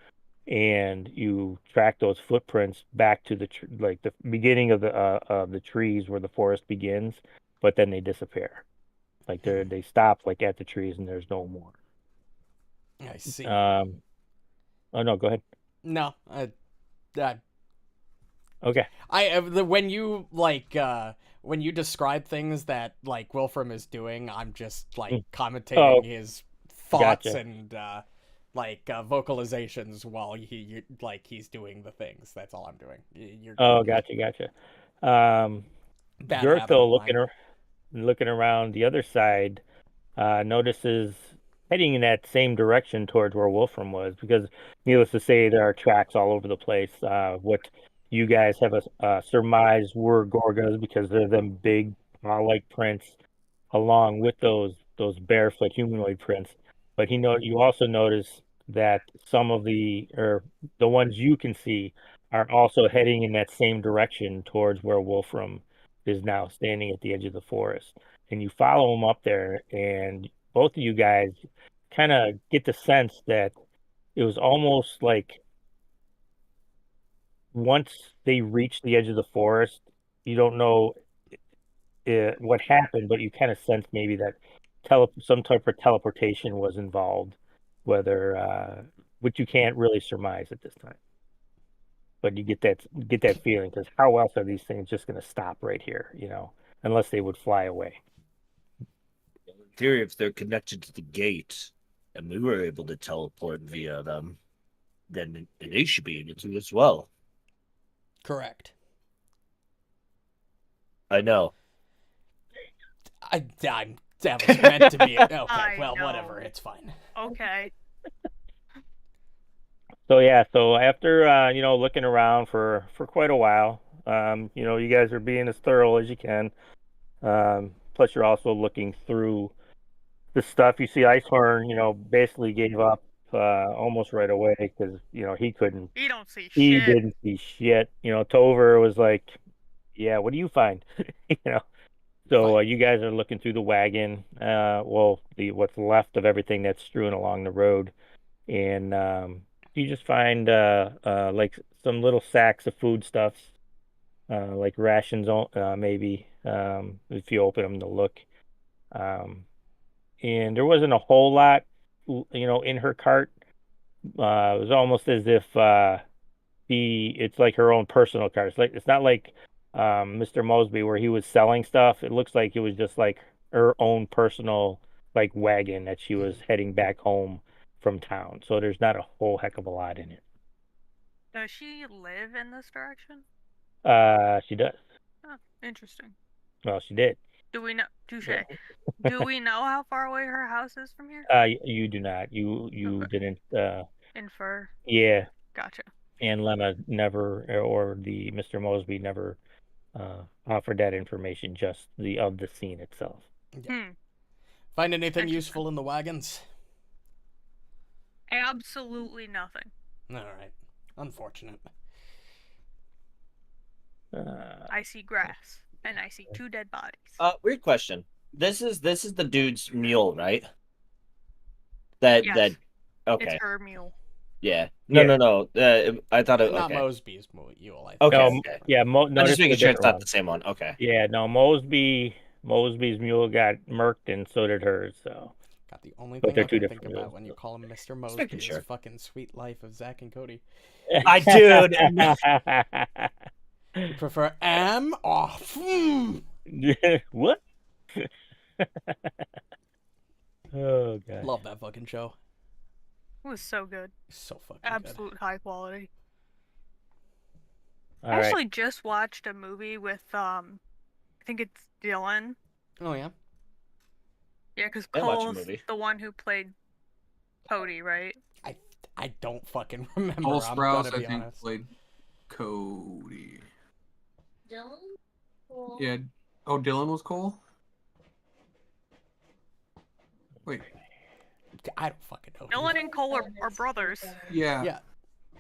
and you track those footprints back to the like the beginning of the trees where the forest begins, but then they disappear. Like they stop like at the trees and there's no more. I see. Oh no, go ahead. No, Okay. when you when you describe things that like Wilfram is doing, I'm just like commentating his thoughts Gotcha. and vocalizations while he's doing the things. That's all I'm doing. You're Gotcha. bad habit of Gurgthil mine. looking around the other side, notices heading in that same direction towards where Wolfram was, because needless to say, there are tracks all over the place. What you guys have surmised were Gorgas, because they're them big paw-like prints, along with those barefoot humanoid prints. But you also notice that some of the ones you can see are also heading in that same direction towards where Wolfram is now standing at the edge of the forest. And you follow him up there, and both of you guys kind of get the sense that it was almost like once they reached the edge of the forest, you don't know what happened, but you kind of sense maybe that some type of teleportation was involved, which you can't really surmise at this time. But you get that feeling, because how else are these things just going to stop right here, unless they would fly away? In theory, if they're connected to the gate and we were able to teleport via them, then they should be able to as well. Correct. I know. That was meant to be. Okay, I well, know. whatever. It's fine. Okay. So yeah, so after looking around for quite a while, you guys are being as thorough as you can. Plus, you're also looking through the stuff. You see, Icehorm, basically gave up almost right away because he couldn't. You don't see He shit. didn't see shit. Tover was like, "Yeah, what do you find?" So you guys are looking through the wagon. What's left of everything that's strewn along the road, and you just find like some little sacks of foodstuffs, like rations, maybe if you open them to look. And there wasn't a whole lot, in her cart. It was almost as if it's like her own personal cart. It's not like Mr. Mosby where he was selling stuff. It looks like it was just like her own personal like wagon that she was heading back home from town. So there's not a whole heck of a lot in it. Does she live in this direction? She does. Oh, interesting. Well, she did. Do we know? Touche. Do we know how far away her house is from here? You do not. You Okay. didn't. Infer. Yeah. Gotcha. And Lemma never, or the Mr. Mosby never offered that information, just of the scene itself. Find anything useful in the wagons? Absolutely nothing. All right. Unfortunate. I see grass, and I see 2 dead bodies. Weird question. This is the dude's mule, right? That Yes. that. Okay. It's her mule. Yeah. No. I thought it. Not Okay. Mosby's mule, I think. Okay. No, okay. yeah, no, I'm this just is a making sure it's different not one. the same one. Okay. Yeah, no, Mosby's mule got murked, and so did hers. So God, the only But thing they're I two can think different about mules. when you call him Mr. Mosby making is sure. fucking Sweet Life of Zach and Cody. I dude. You prefer am or What? Oh god. Love that fucking show. It was so good. So fucking Absolute high quality. All I right. actually just watched a movie with I think it's Dylan. good. Oh yeah. Yeah, because I watched a Cole's movie. the one who played Cody, right? I don't fucking remember. Cole I'm Sprouse, gonna I be think, honest. played Cody. Dylan? Cool. Yeah. Oh, Dylan was Cole? Wait. I don't fucking know. Dylan and Cole are brothers. Yeah. Yeah.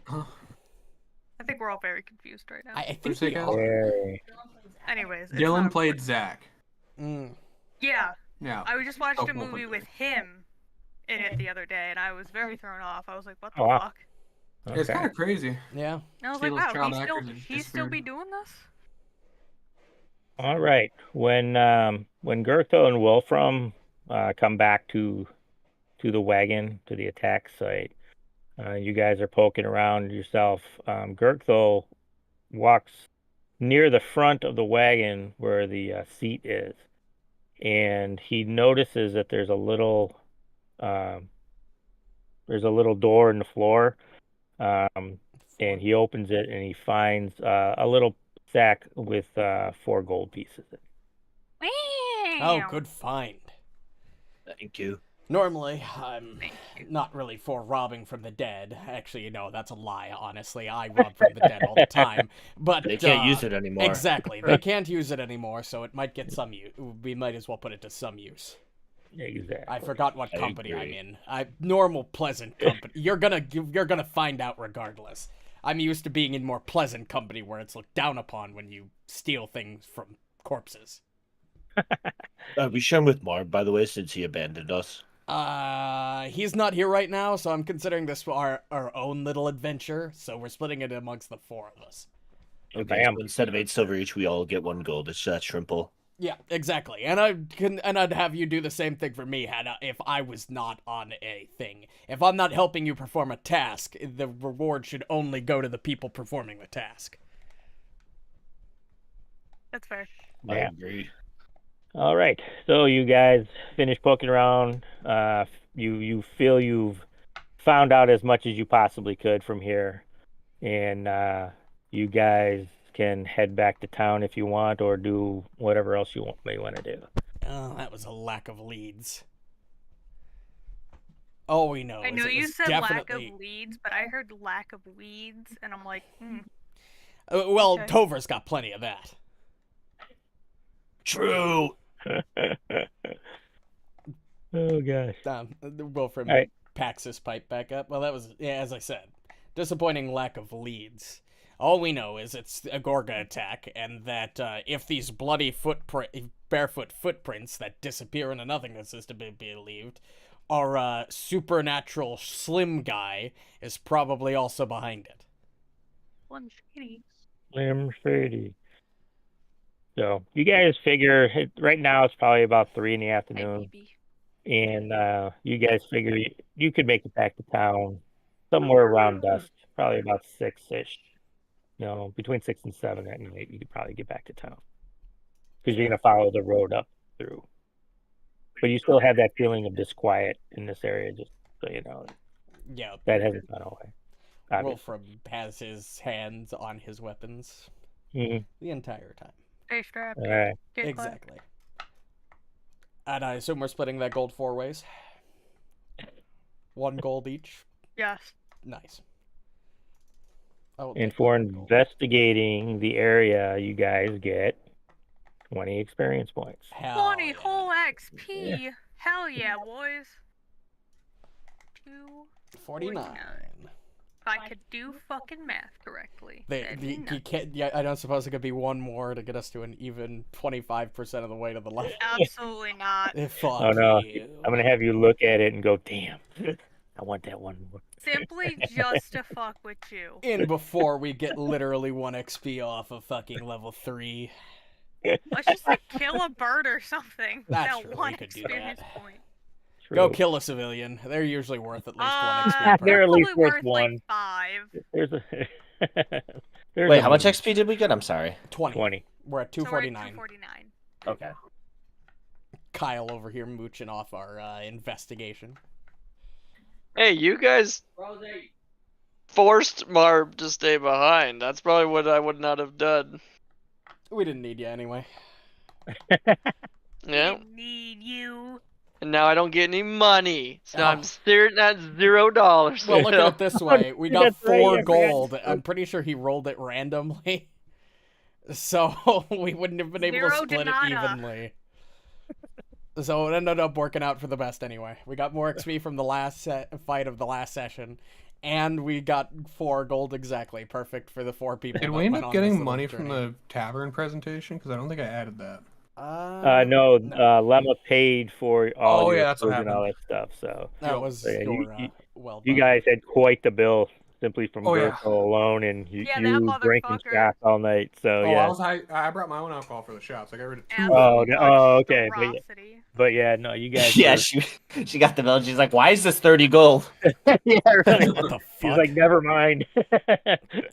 I think we're all very confused right now. I think Who's we that guy? are. Yay. Anyways, it's Dylan not played important. Zach. Mm. Yeah, Yeah. I just watched Oh, a cool. movie with him in it the other day, and I was very thrown off. I was like, "What the Oh, wow. fuck?" It's kind of crazy. Yeah. And I was See like, those "Wow, child he's still actors that he's still be disappeared. doing this?" All right. When Gurgthil and Wilfram come back to the wagon, to the attack site, you guys are poking around yourself. Gurgthil walks near the front of the wagon where the seat is, and he notices that there's a little door in the floor, and he opens it and he finds a little sack with 4 gold pieces. Oh, good find. Thank you. Normally, I'm not really for robbing from the dead. Actually, that's a lie, honestly. I rob from the dead all the time. But They can't use it anymore. Exactly. They can't use it anymore, so it might get some use. We might as well put it to some use. Exactly. I forgot what I company I'm agree. in. Normal, pleasant company. You're gonna find out regardless. I'm used to being in more pleasant company where it's looked down upon when you steal things from corpses. We share with Muarb, by the way, since he abandoned us. He's not here right now, so I'm considering this our own little adventure. So we're splitting it amongst the 4 of us. Okay, Bam. so instead of 8 silver each, we all get 1 gold. It's that simple. Yeah, exactly. And I'd have you do the same thing for me if I was not on a thing. If I'm not helping you perform a task, the reward should only go to the people performing the task. That's fair. I Yeah. agree. All right. So you guys finish poking around. You feel you've found out as much as you possibly could from here, and you guys can head back to town if you want, or do whatever else you may want to do. Oh, that was a lack of leads. All we know I is know it you was said lack definitely... of leads, but I heard lack of weeds, and I'm like, well, Okay. Tover's got plenty of that. True. Oh gosh. Wilfram All right. packs his pipe back up. Well, that was, yeah, as I said, disappointing lack of leads. All we know is it's a Gorga attack, and that if these bloody barefoot footprints that disappear into nothingness is to be believed, our supernatural slim guy is probably also behind it. Slim Shady. Slim Shady. So you guys figure right now it's probably about 3 in the Hey, afternoon, baby. and you guys figure you could make it back to town somewhere around dusk, probably about 6-ish. Between 6 and 7 at night, you could probably get back to town because you're gonna follow the road up through. But you still have that feeling of disquiet in this area, just so you know. Yeah. That hasn't gone away. obviously. Wolfram has his hands on his weapons Mhm. the entire time. Stay strapped. All right. Get close. Exactly. And I assume we're splitting that gold 4 ways. 1 gold each. Yes. Nice. Oh, And for investigating the area, you guys get 20 experience points. hell 20 yeah. whole XP. Hell yeah, boys. 249. 49. If I could do fucking math correctly. that'd be You nice. can't. Yeah, I don't suppose it could be 1 more to get us to an even 25% of the way to the left. Absolutely not. Fuck Oh no, you. I'm gonna have you look at it and go, damn, I want that one more. Simply just to fuck with you. In before we get literally 1 XP off of fucking level 3. Let's just like kill a bird or something. That's That true, we one could do experience that. point. Go True. kill a civilian. They're usually worth at least 1 Uh, XP per. They're at least probably worth worth 1. like 5. There's a there's Wait, a how much one. XP did we get? I'm sorry. 20. 20. We're at So we're at 249. 249. Okay. Kyle over here mooching off our investigation. Hey, you guys forced Muarb to stay behind. That's probably what I would not have done. We didn't need you anyway. Yeah. We need you. And now I don't get any money. So Oh. I'm staring at $0. Well, look at it this way. We got That's right, 4 I forgot. gold. I'm pretty sure he rolled it randomly. So we wouldn't have been able to Zero split it Donata. evenly. So it ended up working out for the best anyway. We got more XP from the last fight of the last session. And we got 4 gold exactly. Perfect for the 4 people. Did that we end went up on this getting little money from journey. the tavern presentation? Because I don't think I added that. No, Lemma paid for all Oh, your yeah, that's what food and all happened. that stuff. So That was So, yeah, your, you- well you done. guys had quite the bill simply from Oh, yeah. Gurgthil alone, and you, Yeah, that you drinking motherfucker. shots all night. So Oh, yeah. I brought my own alcohol for the shots. I got rid of 2. Oh, Absolute okay, but yeah. monstrosity. But yeah, no, you guys. Yeah, were- she got the bill. She's like, "Why is this 30 gold?" yeah, right. What the He's fuck? like, never mind. I'm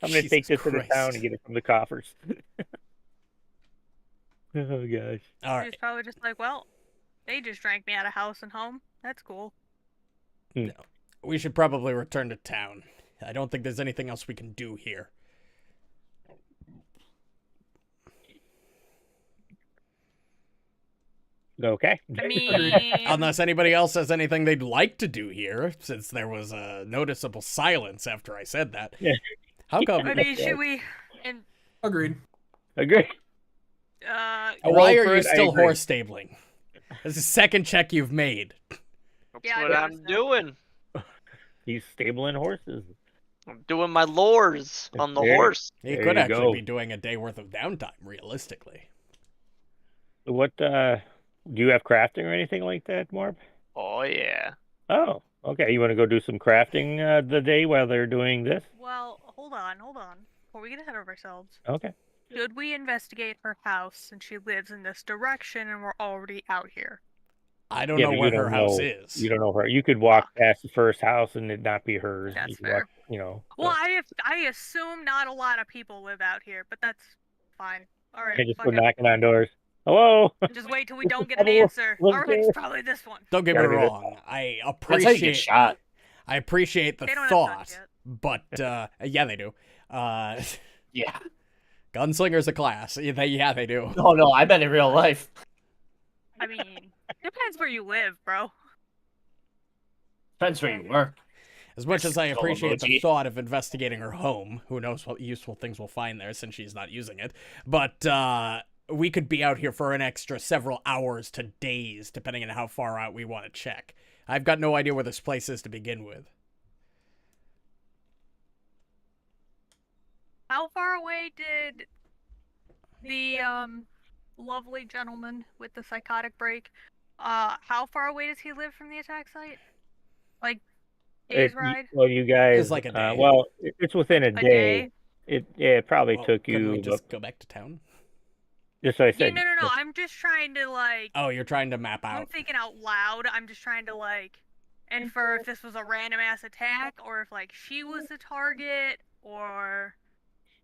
gonna take Jesus this to the town Christ. and get it from the coffers. Oh gosh. All She's right. probably just like, well, they just drank me out of house and home. That's cool. We should probably return to town. I don't think there's anything else we can do here. Okay. I mean, Unless anybody else has anything they'd like to do here, since there was a noticeable silence after I said that. Yeah. How come? I mean, should we? And Agreed. Agree. Why roll are for you it, I still agree. horse stabling? This is the second check you've made. That's Yeah, I what I'm noticed that. doing. He's stabling horses. I'm doing my lures on the There- horse. You There could you actually go. be doing a day worth of downtime, realistically. What do you have crafting or anything like that, Muarb? Oh yeah. Oh, okay. You want to go do some crafting the day while they're doing this? well, hold on. Before we get ahead of ourselves, Okay. should we investigate her house since she lives in this direction and we're already out here? I don't Yeah, know but where you her don't house know- is. You don't know her. You could walk past the first house and it not be hers. That's You could fair. walk, you know. Well, so- I assume not a lot of people live out here, but that's fine. All right, and just fuck go it. knocking on doors. Hello. Just wait till we don't get an Hello, answer. look All right, there. it's probably this one. Don't get me Gotta be this- wrong. I That's how you get appreciate shot. I appreciate the They don't have guns thought, yet. but yeah, they do. Yeah. Gunslinger's a class. Yeah, they do. Oh no, I bet in real life. I mean, depends where you live, bro. Depends where you work. As much as I Skull appreciate the emoji. thought of investigating her home, who knows what useful things we'll find there since she's not using it. But we could be out here for an extra several hours to days, depending on how far out we want to check. I've got no idea where this place is to begin with. How far away did the lovely gentleman with the psychotic break, how far away does he live from the attack site? Like, days ride? Well, you guys. It's like a day. Well, it's within a A day. day? It probably Well, took couldn't we you. just go back to town? Just like I Yeah, said. no. I'm just trying to, like... Oh, you're trying to map I'm out. thinking out loud. I'm just trying to, like, infer if this was a random-ass attack, or if, like, she was the target, or...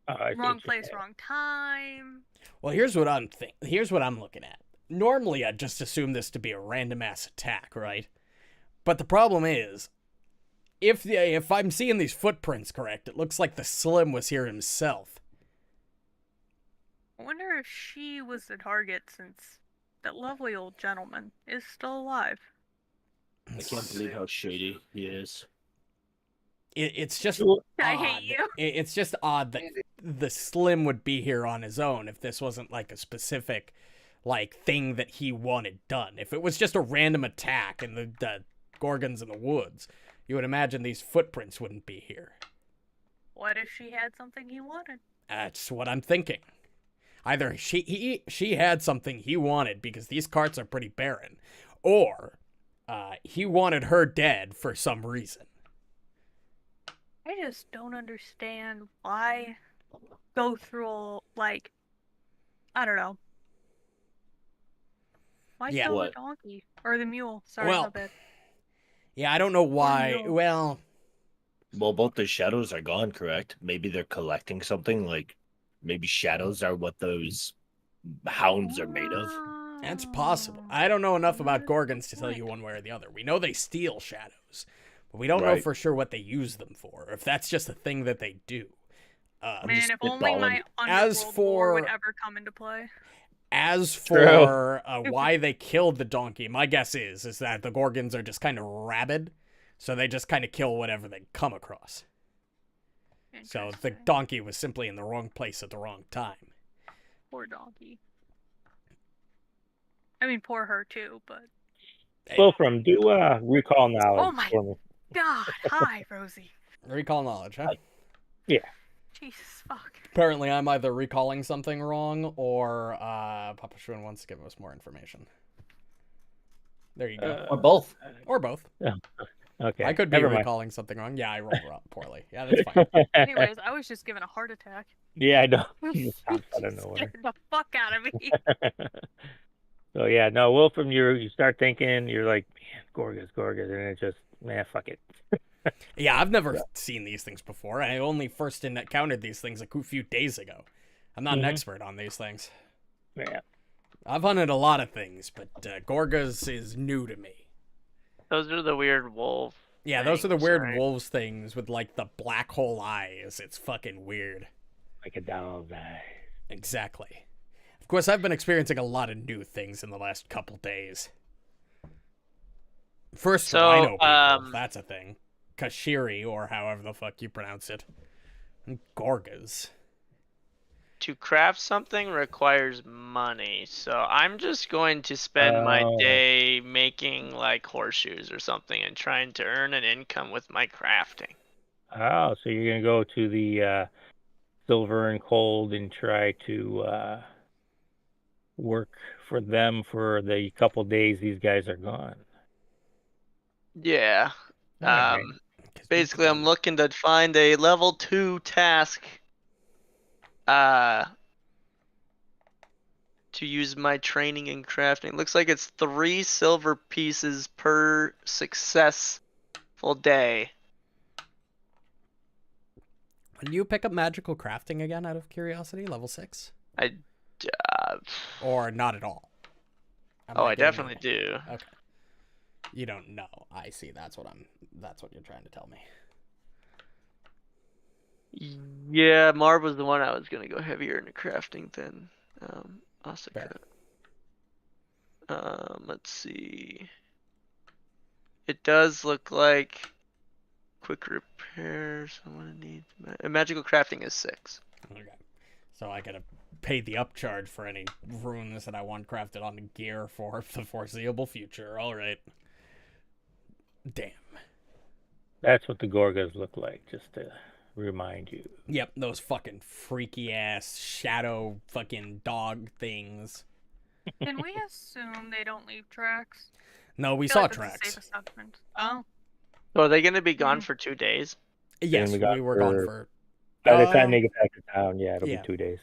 I see wrong what you're place, saying. wrong time. Well, here's what I'm looking at. Normally, I'd just assume this to be a random ass attack, right? But the problem is, if I'm seeing these footprints correct, it looks like the Slim was here himself. I wonder if she was the target, since that lovely old gentleman is still alive. I can't believe how shady he is. It's just I odd. hate you. It's just odd that the Slim would be here on his own if this wasn't like a specific like thing that he wanted done. If it was just a random attack and the Gorgons in the woods, you would imagine these footprints wouldn't be here. What if she had something he wanted? That's what I'm thinking. Either she had something he wanted because these carts are pretty barren, or he wanted her dead for some reason. I just don't understand why go through, like, I don't know. Why Yeah. sell the What? donkey? Or the mule. Sorry Well, about that. Yeah, I don't know why. no. Well, Well, both the shadows are gone, correct? Maybe they're collecting something, like maybe shadows are what those hounds are made of. that's possible. I don't know enough about Good Gorgons to tell point. you one way or the other. We know they steal shadows, but we don't know Right. for sure what they use them for, or if that's just a thing that they do. Man, just if only my spitballing. As underworld lore would for- ever come into play. As True. for why they killed the donkey, my guess is that the Gorgons are just kind of rabid, so they just kind of kill whatever they come across. So the Interesting. donkey was simply in the wrong place at the wrong time. Poor donkey. I mean, poor her too, but... Wilfram, do recall knowledge Oh my- for me. God, hi, Rosie. Recall knowledge, huh? Jesus, fuck. Apparently, I'm either recalling something wrong or Papa Shun wants to give us more information. There you go. Or both. Or both. Okay. I could be never mind. recalling something wrong. Yeah, I rolled poorly. Yeah, that's fine. Anyways, I was just given a heart attack. Yeah, I know. You just popped out of nowhere. Scared the fuck out of me. So yeah, no, Wilfram, you start thinking, you're like, man, Gorgas, and it just, man, fuck it. Yeah, I've never seen these things before. I only first encountered these things a few days ago. I'm not an Mhm. expert on these things. Yeah. I've hunted a lot of things, but Gorgas is new to me. Those are the weird wolf. Yeah, those are the things, weird right? wolves things with like the black hole eyes. It's fucking weird. Like a dog's eye. Exactly. Of course, I've been experiencing a lot of new things in the last couple days. First, So, rhino people, that's a thing. Kashiri, or however the fuck you pronounce it. And Gorgas. To craft something requires money, so I'm just going to spend my Oh. day making like horseshoes or something and trying to earn an income with my crafting. Oh, so you're gonna go to the Silver and Cold and try to work for them for the couple days these guys are gone. Yeah. Alright. Basically, I'm looking to find a level 2 task to use my training in crafting. Looks like it's 3 silver pieces per successful day. When you pick up magical crafting again, out of curiosity, level 6? Or not at all? I definitely do. Okay. You don't know. I see. That's what you're trying to tell me. Yeah, Muarb was the one I was gonna go heavier into crafting than Asuka. Let's see. It does look like quick repairs. Someone needs magical crafting is 6. Okay. So I gotta pay the upcharge for any runes that I want crafted on gear for the foreseeable future. All right. Damn. That's what the Gorgas look like, just to remind you. Yep, those fucking freaky ass shadow fucking dog things. Can we assume they don't leave tracks? No, we I feel saw like that's a tracks. safe assessment. Oh. So are they going to be gone Mhm. for 2 days? Yes, we got we were gone for- for. By the time they get back to town, it'll yeah. be 2 days.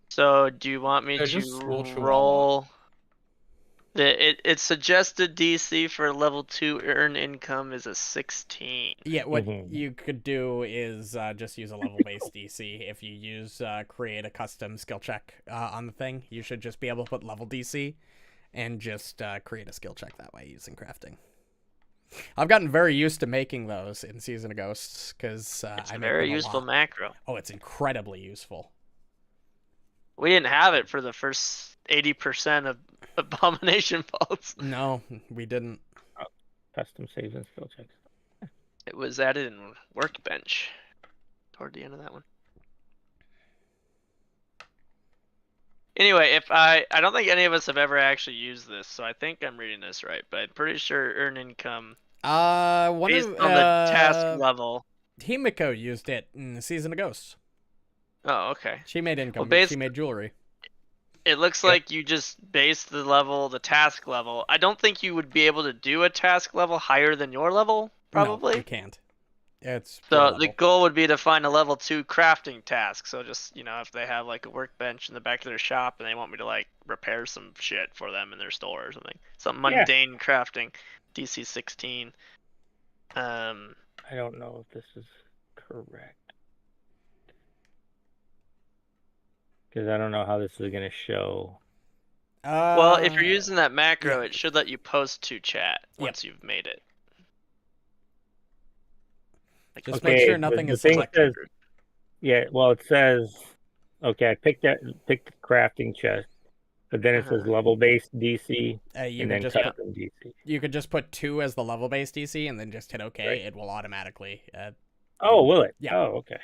So do you want me Yeah, just to roll Chihuahua. roll? It suggested DC for level 2 earn income is a 16. Yeah, what Mhm. you could do is just use a level-based DC. If you use create a custom skill check on the thing, you should just be able to put level DC and just create a skill check that way using crafting. I've gotten very used to making those in Season of Ghosts because It's I a make very them a useful lot. macro. Oh, it's incredibly useful. We didn't have it for the first 80% of Abomination Vaults. No, we didn't. Custom saves and skill checks. It was added in Workbench toward the end of that one. Anyway, if I don't think any of us have ever actually used this, so I think I'm reading this right, but I'm pretty sure earn income One based of on the task level. Himiko used it in the Season of Ghosts. Oh, okay. She made income. Well, She made jewelry. It looks like you just base the task level. I don't think you would be able to do a task level higher than your level, probably. No, you can't. It's So the goal would be to find a level 2 crafting task. So just, if they have like a workbench in the back of their shop and they want me to like repair some shit for them in their store or something. Some mundane crafting, DC 16. I don't know if this is correct. Because I don't know how this is going to show. Well, if you're using that macro, it should let you post to chat once you've made it. Just make sure nothing is selected. It says, okay, I picked the crafting chest, but then it says level-based DC, and then custom DC. You could just put 2 as the level-based DC, and then just hit OK. Right. It will automatically. Will it? Yeah. Oh, okay.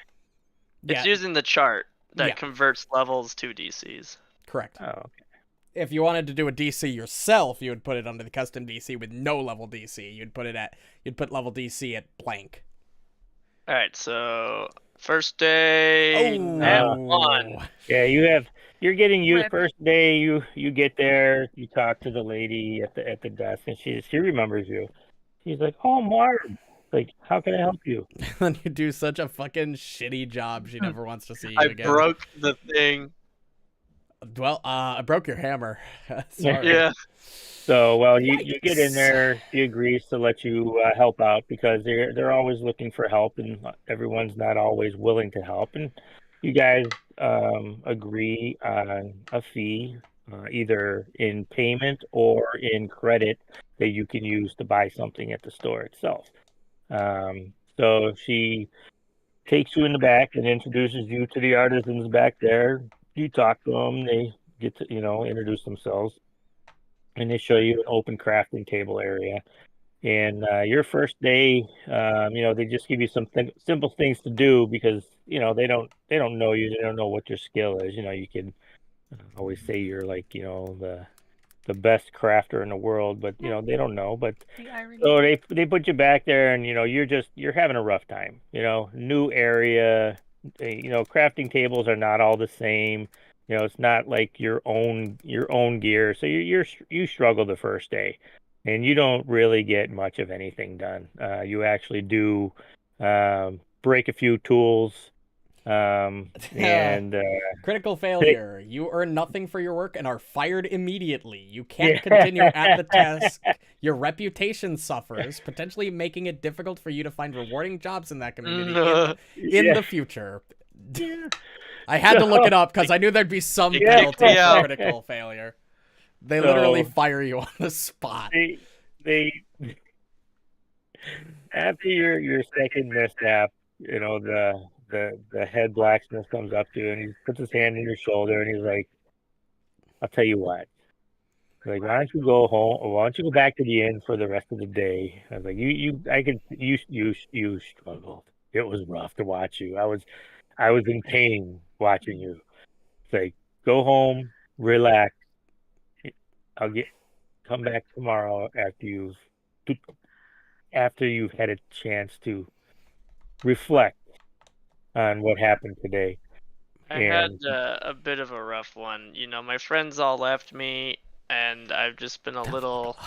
It's using the chart that converts levels to DCs. Correct. Oh, okay. If you wanted to do a DC yourself, you would put it under the custom DC with no level DC. You'd put level DC at blank. All right, so first day, nat 1. Yeah, you're getting used. First day, you get there, you talk to the lady at the desk, and she remembers you. She's like, "Oh, Muarb, like, how can I help you?" And you do such a fucking shitty job. She never wants to see you again. I broke the thing. Well, I broke your hammer. Sorry. Yeah. So, you get in there. She agrees to let you help out because they're always looking for help, and everyone's not always willing to help. And you guys agree on a fee, either in payment or in credit that you can use to buy something at the store itself. So she takes you in the back and introduces you to the artisans back there. You talk to them. They get to introduce themselves. And they show you an open crafting table area. And your first day, they just give you some simple things to do because they don't know you. They don't know what your skill is. You can always say you're like the best crafter in the world, but they don't know. But so they put you back there, and you're having a rough time. New area. Crafting tables are not all the same. It's not like your own gear. So you struggle the first day, and you don't really get much of anything done. You actually do break a few tools, and critical failure. You earn nothing for your work and are fired immediately. You can't continue at the task. Your reputation suffers, potentially making it difficult for you to find rewarding jobs in that community in the future. I had to look it up because I knew thered be some penalty for critical failure. They literally fire you on the spot. They after your second mishap, the head blacksmith comes up to you and he puts his hand on your shoulder and he's like, "I'll tell you what. Like, why don't you go home? Or why don't you go back to the inn for the rest of the day?" I was like, you struggled. It was rough to watch you. I was in pain watching you. It's like, go home, relax. I'll come back tomorrow after you've after you've had a chance to reflect on what happened today. I had a bit of a rough one. You know, my friends all left me, and I've just been a little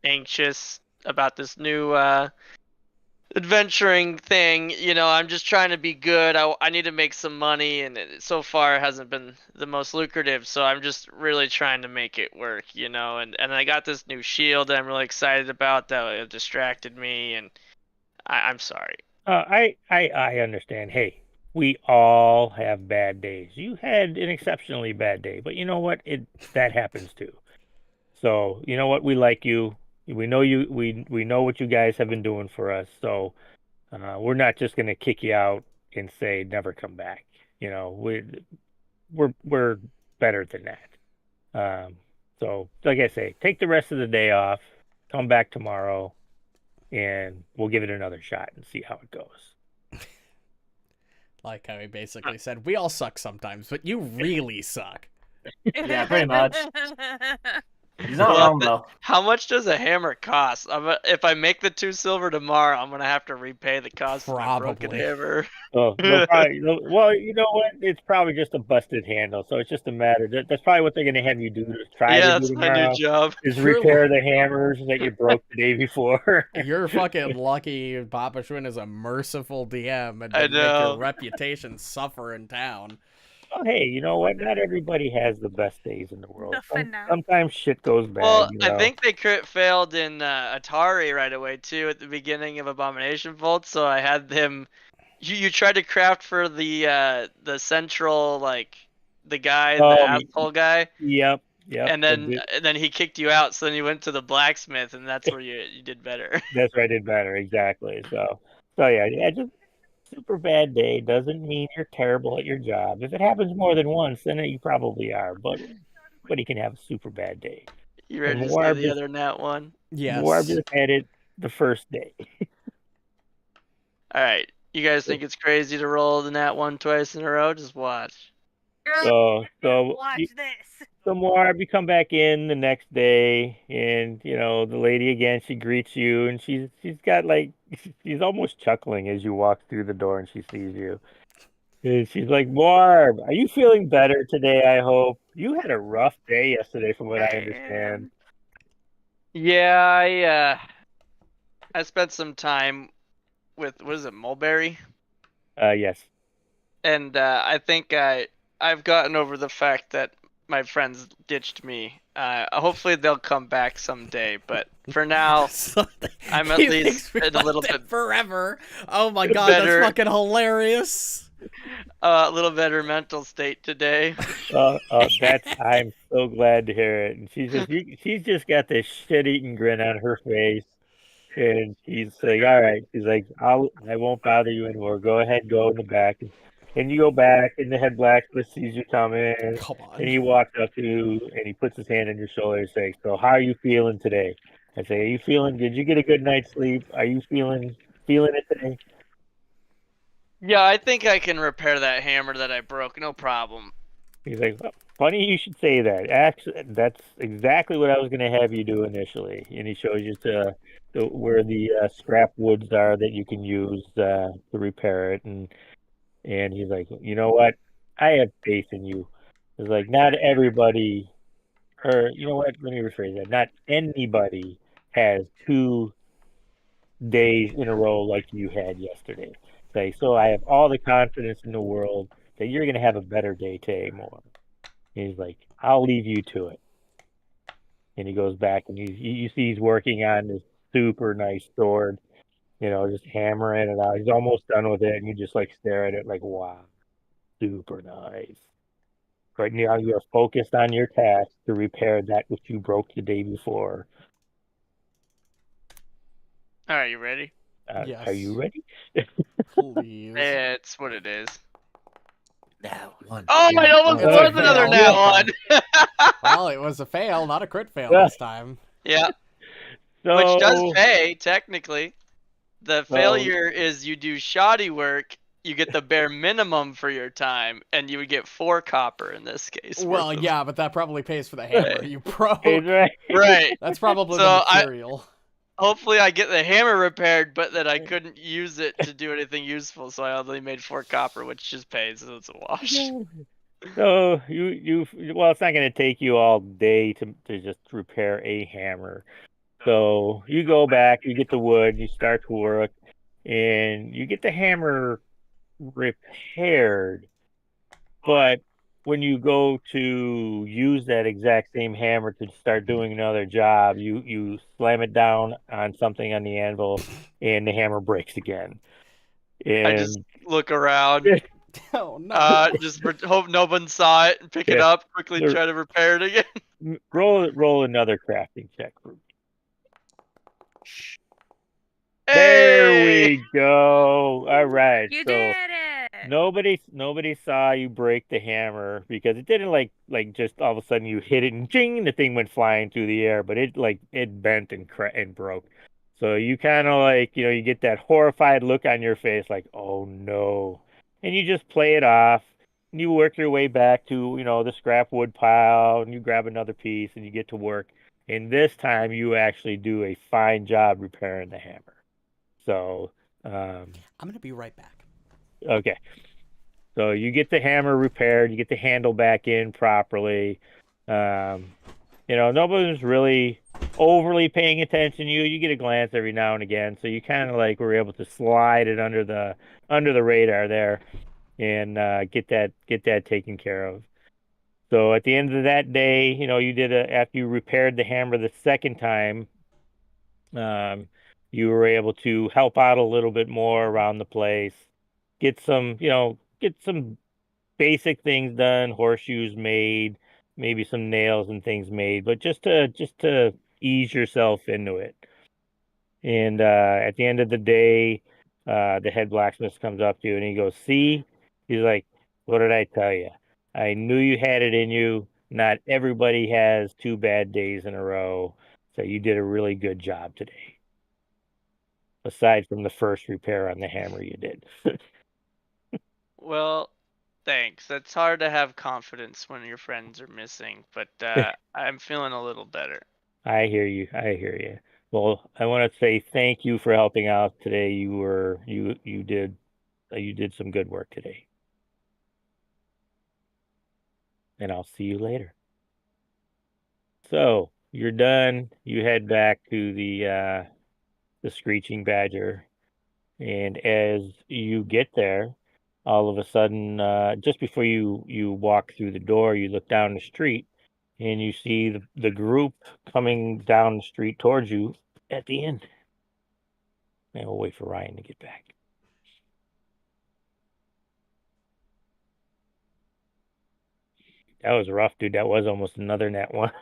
anxious about this new adventuring thing. You know, I'm just trying to be good. I need to make some money, and so far it hasn't been the most lucrative. So I'm just really trying to make it work. You know, and I got this new shield that I'm really excited about that it distracted me, and I'm sorry. I understand. Hey, we all have bad days. You had an exceptionally bad day, but you know what? That happens too. So you know what? We like you. We know you. We know what you guys have been doing for us. So we're not just gonna kick you out and say never come back. You know, we're better than that. So like I say, take the rest of the day off. Come back tomorrow, and we'll give it another shot and see how it goes. Like how he basically said, we all suck sometimes, but you really suck. Yeah, pretty much. He's not wrong though. How much does a hammer cost? If I make the 2 silver tomorrow, I'm gonna have to repay the cost of my broken Probably. hammer. Oh, well, you know what? It's probably just a busted handle, so it's just a matter. That's probably what they're going to have you do to try Yeah, to do that's my tomorrow. new job. Is repair the hammers that you broke the day before. You're fucking lucky Papa Schwinn is a merciful DM and I didn't make your know. reputation suffer in town. Well, hey, you know what? Not everybody has the best days in the world. Nothing now. Sometimes shit goes bad. Well, you I know? think they crit failed in Atari right away too at the beginning of Abomination Vault. So I had them. You tried to craft for the central the guy, the asshole guy. Yep. And then he kicked you out. So then you went to the blacksmith, and that's where you did better. That's where I did better, exactly. So yeah, just super bad day doesn't mean you're terrible at your job. If it happens more than once, then you probably are. But he can have a super bad day. You ready to Muarb see the other nat one? Yes. Muarb just had it the first day. All right. You guys think it's crazy to roll the nat one twice in a row? Just watch. So Watch this. So Muarb, you come back in the next day, and you know the lady again. She greets you, and she's got she's almost chuckling as you walk through the door, and she sees you. And she's like, "Muarb, are you feeling better today? I hope you had a rough day yesterday, from what I understand." Yeah, I spent some time with what is it, Mulberry? Yes. And I think I've gotten over the fact that my friends ditched me. Hopefully they'll come back someday, but for now, I'm at least a little bit forever. Oh my god, better. that's fucking hilarious. A little better mental state today. I'm so glad to hear it. And she's just got this shit-eating grin on her face, and she's like, "All right." She's like, I won't bother you anymore. Go ahead, go in the back." And you go back, and the head blacksmith sees you coming, and he walks up to you, and he puts his hand on your shoulder and says, "So, how are you feeling today?" I say, "Are you feeling? Did you get a good night's sleep? Are you feeling it today?" Yeah, I think I can repair that hammer that I broke. No problem. He's like, well, "Funny you should say that. Actually, that's exactly what I was going to have you do initially." And he shows you to where the scrap woods are that you can use to repair it, and he's like, "You know what? I have faith in you." It's like, not everybody, or you know what? Let me rephrase that. Not anybody has 2 days in a row like you had yesterday. Like, so I have all the confidence in the world that you're going to have a better day today, more. And he's like, "I'll leave you to it." And he goes back, and you see he's working on this super nice sword. You know, just hammering it out. He's almost done with it, and you just stare at it like, wow, super nice. Right now, you are focused on your task to repair that which you broke the day before. All right, you ready? Yes. Are you ready? Please. It's what it is. Nat one. Oh, I almost It's a was another fail. nat one. Well, it was a fail, not a crit fail this time. Yeah, So, which does pay technically. The failure is you do shoddy work, you get the bare minimum for your time, and you would get 4 copper in this case. Well, yeah, but that probably pays for the hammer you broke. right. Right. That's probably So the material. Hopefully I get the hammer repaired, but then I couldn't use it to do anything useful, so I only made 4 copper, which just pays, so it's a wash. So well, it's not going to take you all day to just repair a hammer. So you go back, you get the wood, you start to work, and you get the hammer repaired. But when you go to use that exact same hammer to start doing another job, you slam it down on something on the anvil, and the hammer breaks again. I just And look around, Oh no. just hope no one saw it and pick it Yeah. up, quickly There- try to repair it again. roll another crafting check for me. There Hey! we go. All right. You So did it. nobody saw you break the hammer because it didn't like just all of a sudden you hit it and jing, the thing went flying through the air, but it bent and broke. So you kind of like, you get that horrified look on your face like, "Oh no." And you just play it off. And you work your way back to, the scrap wood pile, and you grab another piece and you get to work. And this time you actually do a fine job repairing the hammer. So, I'm gonna be right back. okay. So you get the hammer repaired, you get the handle back in properly. Nobody's really overly paying attention to you. You get a glance every now and again, so you kind of like were able to slide it under the radar there, and get that taken care of. So at the end of that day, after you repaired the hammer the second time, you were able to help out a little bit more around the place, get some basic things done, horseshoes made, maybe some nails and things made, but just to ease yourself into it. And at the end of the day, the head blacksmith comes up to you and he goes, "See," he's like, "What did I tell you? I knew you had it in you. Not everybody has 2 bad days in a row, so you did a really good job today. Aside from the first repair on the hammer you did." Well, thanks. It's hard to have confidence when your friends are missing, but I'm feeling a little better. I hear you. I hear you. Well, I want to say thank you for helping out today. You did some good work today. And I'll see you later. So, you're done. You head back to the Screeching Badger, and as you get there, all of a sudden, just before you walk through the door, you look down the street and you see the group coming down the street towards you at the end. And we'll wait for Ryan to get back. That was rough, dude. That was almost another net one.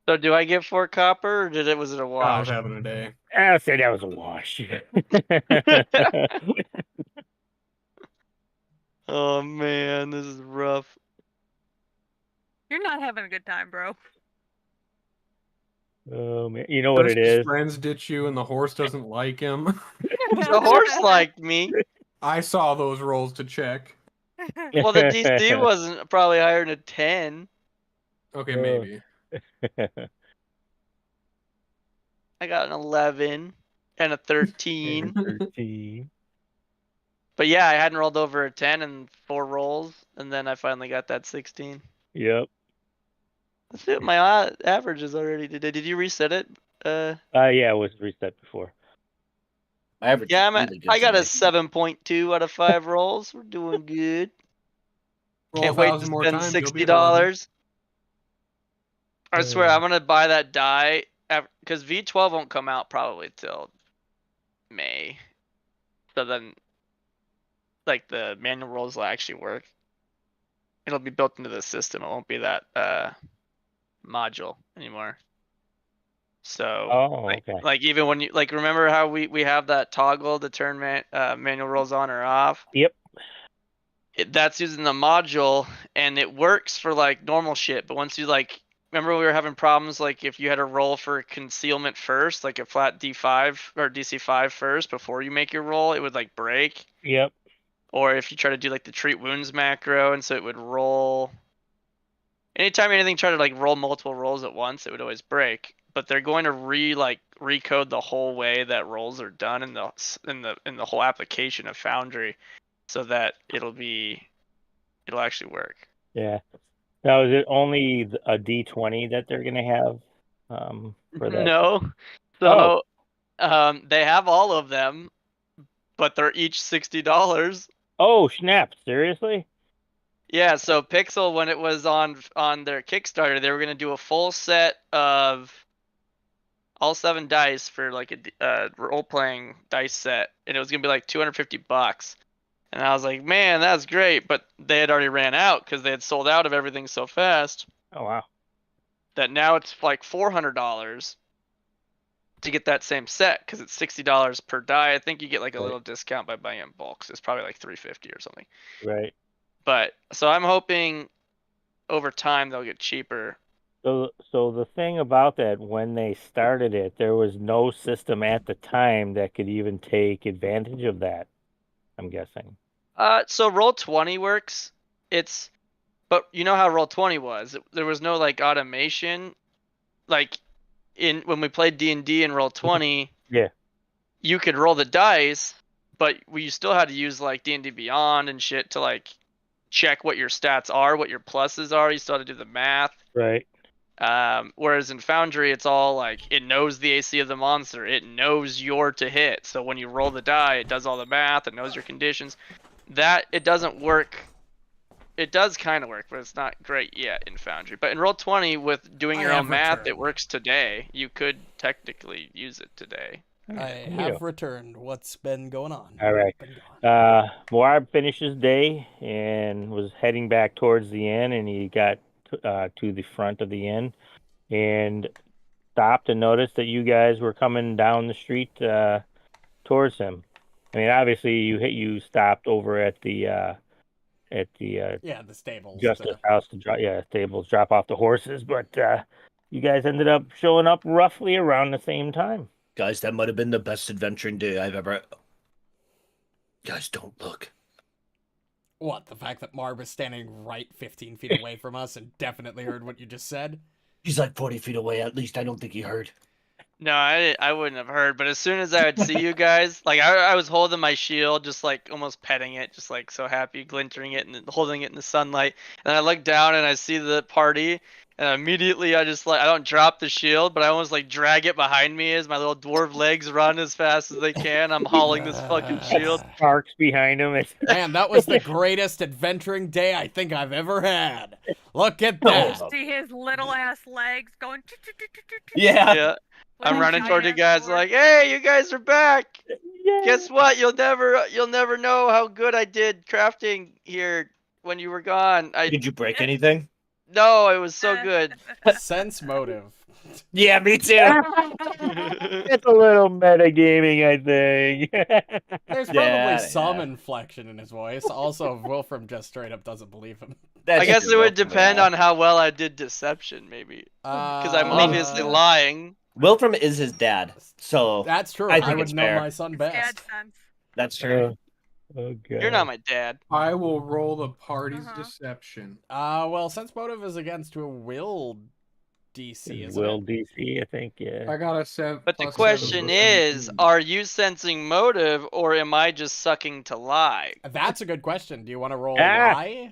So do I get 4 copper, or was it a I wash? was having a day. I'll say that was a wash. Oh man, this is rough. You're not having a good time, bro. Oh man, you know what First it his is? friends ditch you, and the horse doesn't like him. The horse liked me. I saw those rolls to check. Well, the DC wasn't probably higher than a 10. Okay, maybe. I got an 11 and a 13. 13. But yeah, I hadn't rolled over a 10 in 4 rolls, and then I finally got that 16. Yep. Let's see what my average is already. Did you reset it? Yeah, it was reset before. My average Yeah, is really good I got a today. 7.2 out of 5 rolls. We're doing good. Roll Can't wait to 1,000 more spend times, you'll be at 11. $60. I swear, I'm gonna buy that die because V12 won't come out probably till May. So then, like, the manual rolls will actually work. It'll be built into the system. It won't be that module anymore. So, like even when you remember how we have that toggle to turn manual rolls on or off? Yep. That's using the module, and it works for like normal shit. But once you remember we were having problems like if you had to roll for concealment first, like a flat D5 or DC5 first before you make your roll, it would like break. Yep. Or if you try to do like the treat wounds macro, and so it would roll. Anytime anything tried to like roll multiple rolls at once, it would always break. but they're going to recode the whole way that rolls are done in the whole application of Foundry, so that it'll actually work. Yeah. Now, is it only a D20 that they're gonna have for that? No, so they have all of them, but they're each $60. Oh snap! Seriously? Yeah, so Pixel, when it was on their Kickstarter, they were gonna do a full set of all 7 dice for like a role-playing dice set, and it was gonna be like $250. And I was like, man, that's great, but they had already ran out because they had sold out of everything so fast Oh wow. that now it's like $400 to get that same set because it's $60 per die. I think you get like a Right. little discount by buying in bulk. So it's probably like $350 or something. Right. But so I'm hoping over time they'll get cheaper. So the thing about that, when they started it, there was no system at the time that could even take advantage of that, I'm guessing. So Roll20 works. But you know how Roll20 was. There was no like automation. Like when we played D&D in Roll20, Yeah. you could roll the dice, but you still had to use like D&D Beyond and shit to like check what your stats are, what your pluses are. You still had to do the math. Right. Whereas in Foundry, it's all like it knows the AC of the monster. It knows your to hit. So when you roll the die, it does all the math. It knows your conditions. That it doesn't work. It does kind of work, but it's not great yet in Foundry. But in Roll20, with doing your own math, it works today. You could technically use it today. I have returned. What's been going on? All right. Muarb finished his day and was heading back towards the inn, and he got to the front of the inn and stopped and noticed that you guys were coming down the street towards him. I mean, obviously you stopped over at the the stables. Justice House to stables, drop off the horses, but you guys ended up showing up roughly around the same time. Guys, that might have been the best adventuring day I've ever. Guys, don't look. What, the fact that Muarb is standing right 15 feet away from us and definitely heard what you just said? He's like 40 feet away. At least I don't think he heard. No, I wouldn't have heard. But as soon as I would see you guys, like I was holding my shield, just like almost petting it, just like so happy, glintering it and holding it in the sunlight. And I look down and I see the party, and immediately I just like I don't drop the shield, but I almost like drag it behind me as my little dwarf legs run as fast as they can. I'm hauling this fucking shield. Sparks behind him. Man, that was the greatest adventuring day I think I've ever had. Look at that. See his little ass legs going. Yeah. I'm running toward you guys like, hey, you guys are back. Yeah. Guess what? You'll never know how good I did crafting here when you were gone. Did you break anything? No, it was so good. Sense motive. Yeah, me too. It's a little metagaming, I think. There's probably some inflection in his voice. Also, Wilfram just straight up doesn't believe him. I guess it would depend on how well I did deception, maybe. Because I'm obviously lying. Wilfram is his dad, so that's true. I think would it's know fair. my son best. That's true. Okay. You're not my dad. I will roll the party's deception. Well, sense motive is against to a will DC, isn't Will it? DC, I think, yeah. I got a 7. But the plus question 7 is, 17. are you sensing motive, or am I just sucking to lie? That's a good question. Do you want to roll Ah. lie?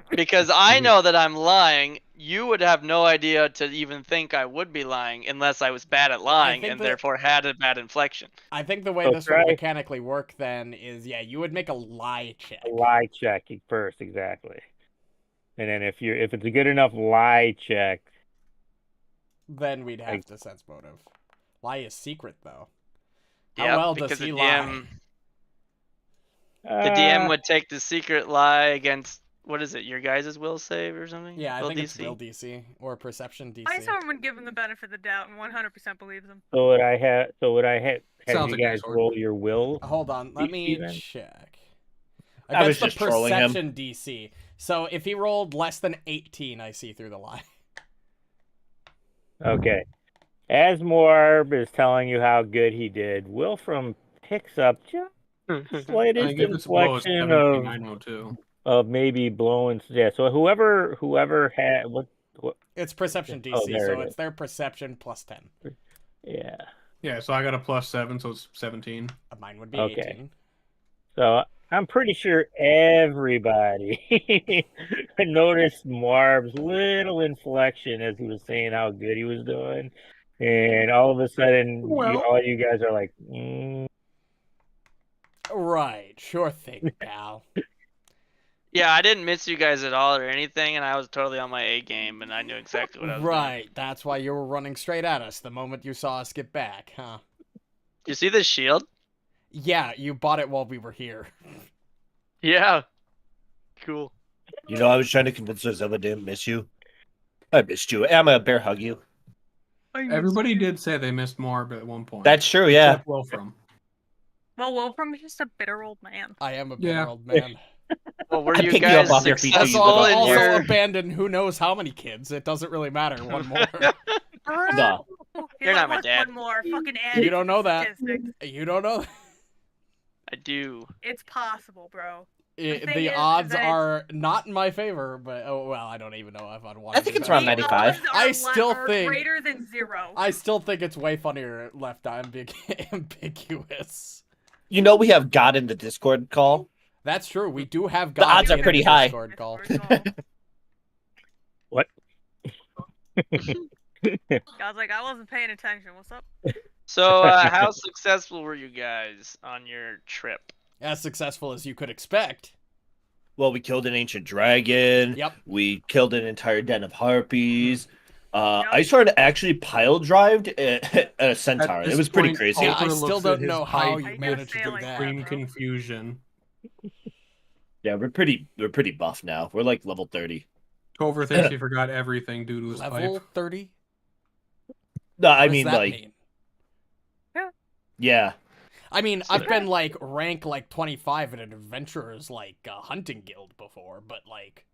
Because I know that I'm lying. You would have no idea to even think I would be lying unless I was bad at lying and therefore had a bad inflection. I think the way this would mechanically work then is, you would make a lie check. A lie check first, exactly. And then if it's a good enough lie check, then we'd have to sense motive. Lie is secret, though. How Yeah, well because does he the lie? The DM would take the secret lie against, what is it, your guys' will save or something? Yeah, I will think DC? it's will DC or perception DC. Icehorm would give him the benefit of the doubt and 100% believes him. So would I have Sounds you like guys Icehorm. roll your will? Hold on, let me then? check. I was Against just the trolling him. perception DC. So if he rolled less than 18, I see through the lie. Okay. As Muarb is telling you how good he did, Wilfram picks up just I slightest give this blow a inflection 17, I know too. of maybe blowing. Yeah. So whoever had what It's perception DC, Oh, there so it it's their perception plus 10. Yeah. Yeah, so I got a +7, so it's 17. Mine would be Okay. 18. So I'm pretty sure everybody noticed Muarb's little inflection as he was saying how good he was doing, and all of a sudden, all you guys are like, Right, sure thing, pal. Yeah, I didn't miss you guys at all or anything, and I was totally on my A game, and I knew exactly what I was doing. Right, that's why you were running straight at us the moment you saw us get back, huh? You see this shield? Yeah, you bought it while we were here. Yeah. Cool. You know, I was trying to convince us I didn't miss you. I missed you. I'm a bear hug you. Everybody did say they missed Muarb at one point. That's true, yeah. Except Wilfram. Well, Wilfram is just a bitter old man. I am a bitter old man. Well, were I'd you pick you guys up off your feet. Also, successful I've in also your... abandoned who knows how many kids. It doesn't really matter. One more. No. You're not my what's dad. One more. Fucking add You don't know that. statistics. You don't know. I do. It's possible, bro. The thing is odds that are not in my favor, but I don't even know if I'd want. I think it's around The 95. odds I are still are think- greater than 0. I still think it's way funnier left ambiguous. You know we have God in the Discord call. That's true. We do have. The odds God are in pretty the high. Discord call. What? I was like, I wasn't paying attention. What's up? So, how successful were you guys on your trip? As successful as you could expect. Well, we killed an ancient dragon. Yep. We killed an entire den of harpies. Yep. Icehorm actually pile drived a centaur. At It this was pretty point, crazy. Yeah, I Tover still looks don't at his know how height you I managed to feel do like that. Extreme bro. confusion. Yeah, we're pretty buff now. We're like level 30. Tover thinks he forgot everything due to his Level pipe. 30. No, I What mean does that like mean? yeah. I mean, I've been like rank like 25 in an adventurer's like hunting guild before, but like,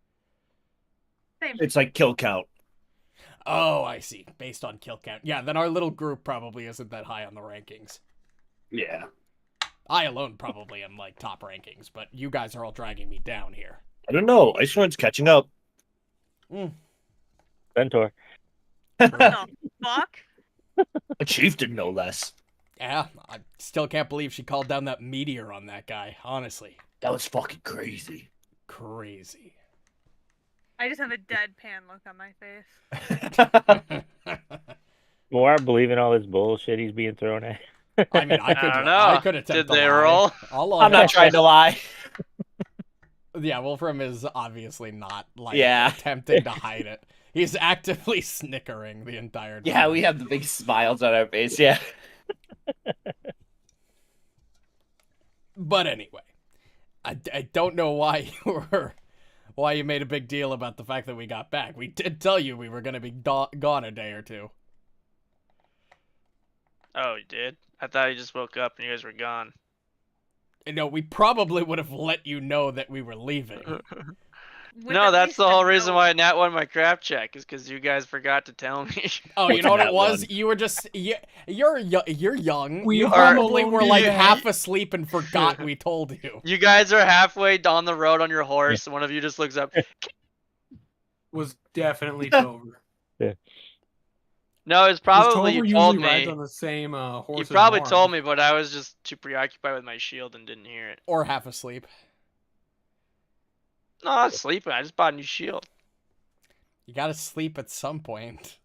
Same. It's like kill count. oh, I see. Based on kill count. Yeah, then our little group probably isn't that high on the rankings. Yeah. I alone probably am like top rankings, but you guys are all dragging me down here. I don't know. Icehorm's catching up. Centaur. What the fuck? A chieftain, no less. Yeah, I still can't believe she called down that meteor on that guy. Honestly, That was fucking crazy. crazy. I just have a deadpan look on my face. Muarb believing all this bullshit he's being thrown at. I mean, I don't know. I could attempt Did to they lie. roll? I'll I'm not trying to lie. Yeah, Wolfram is obviously not like Yeah. attempting to hide it. He's actively snickering the entire time. Yeah, we have the big smiles on our face. Yeah. But anyway, I don't know why you made a big deal about the fact that we got back. We did tell you we were going to be gone a day or two. Oh, you did? I thought you just woke up and you guys were gone. You know, we probably would have let you know that we were leaving. With No, at that's least the a whole reason note. why I nat won my craft check, is because you guys forgot to tell me. Oh, you know what it That was? one. You were just you're young. We You are probably were like alone. half asleep and forgot we told you. You guys are halfway down the road on your horse, and one of you just looks up. Was definitely Tover. No, it's 'Cause probably Tover you told usually rides me. on the same horse. You as probably Muarb. told me, but I was just too preoccupied with my shield and didn't hear it. Or half asleep. No, I was sleeping. I just bought a new shield. You gotta sleep at some point.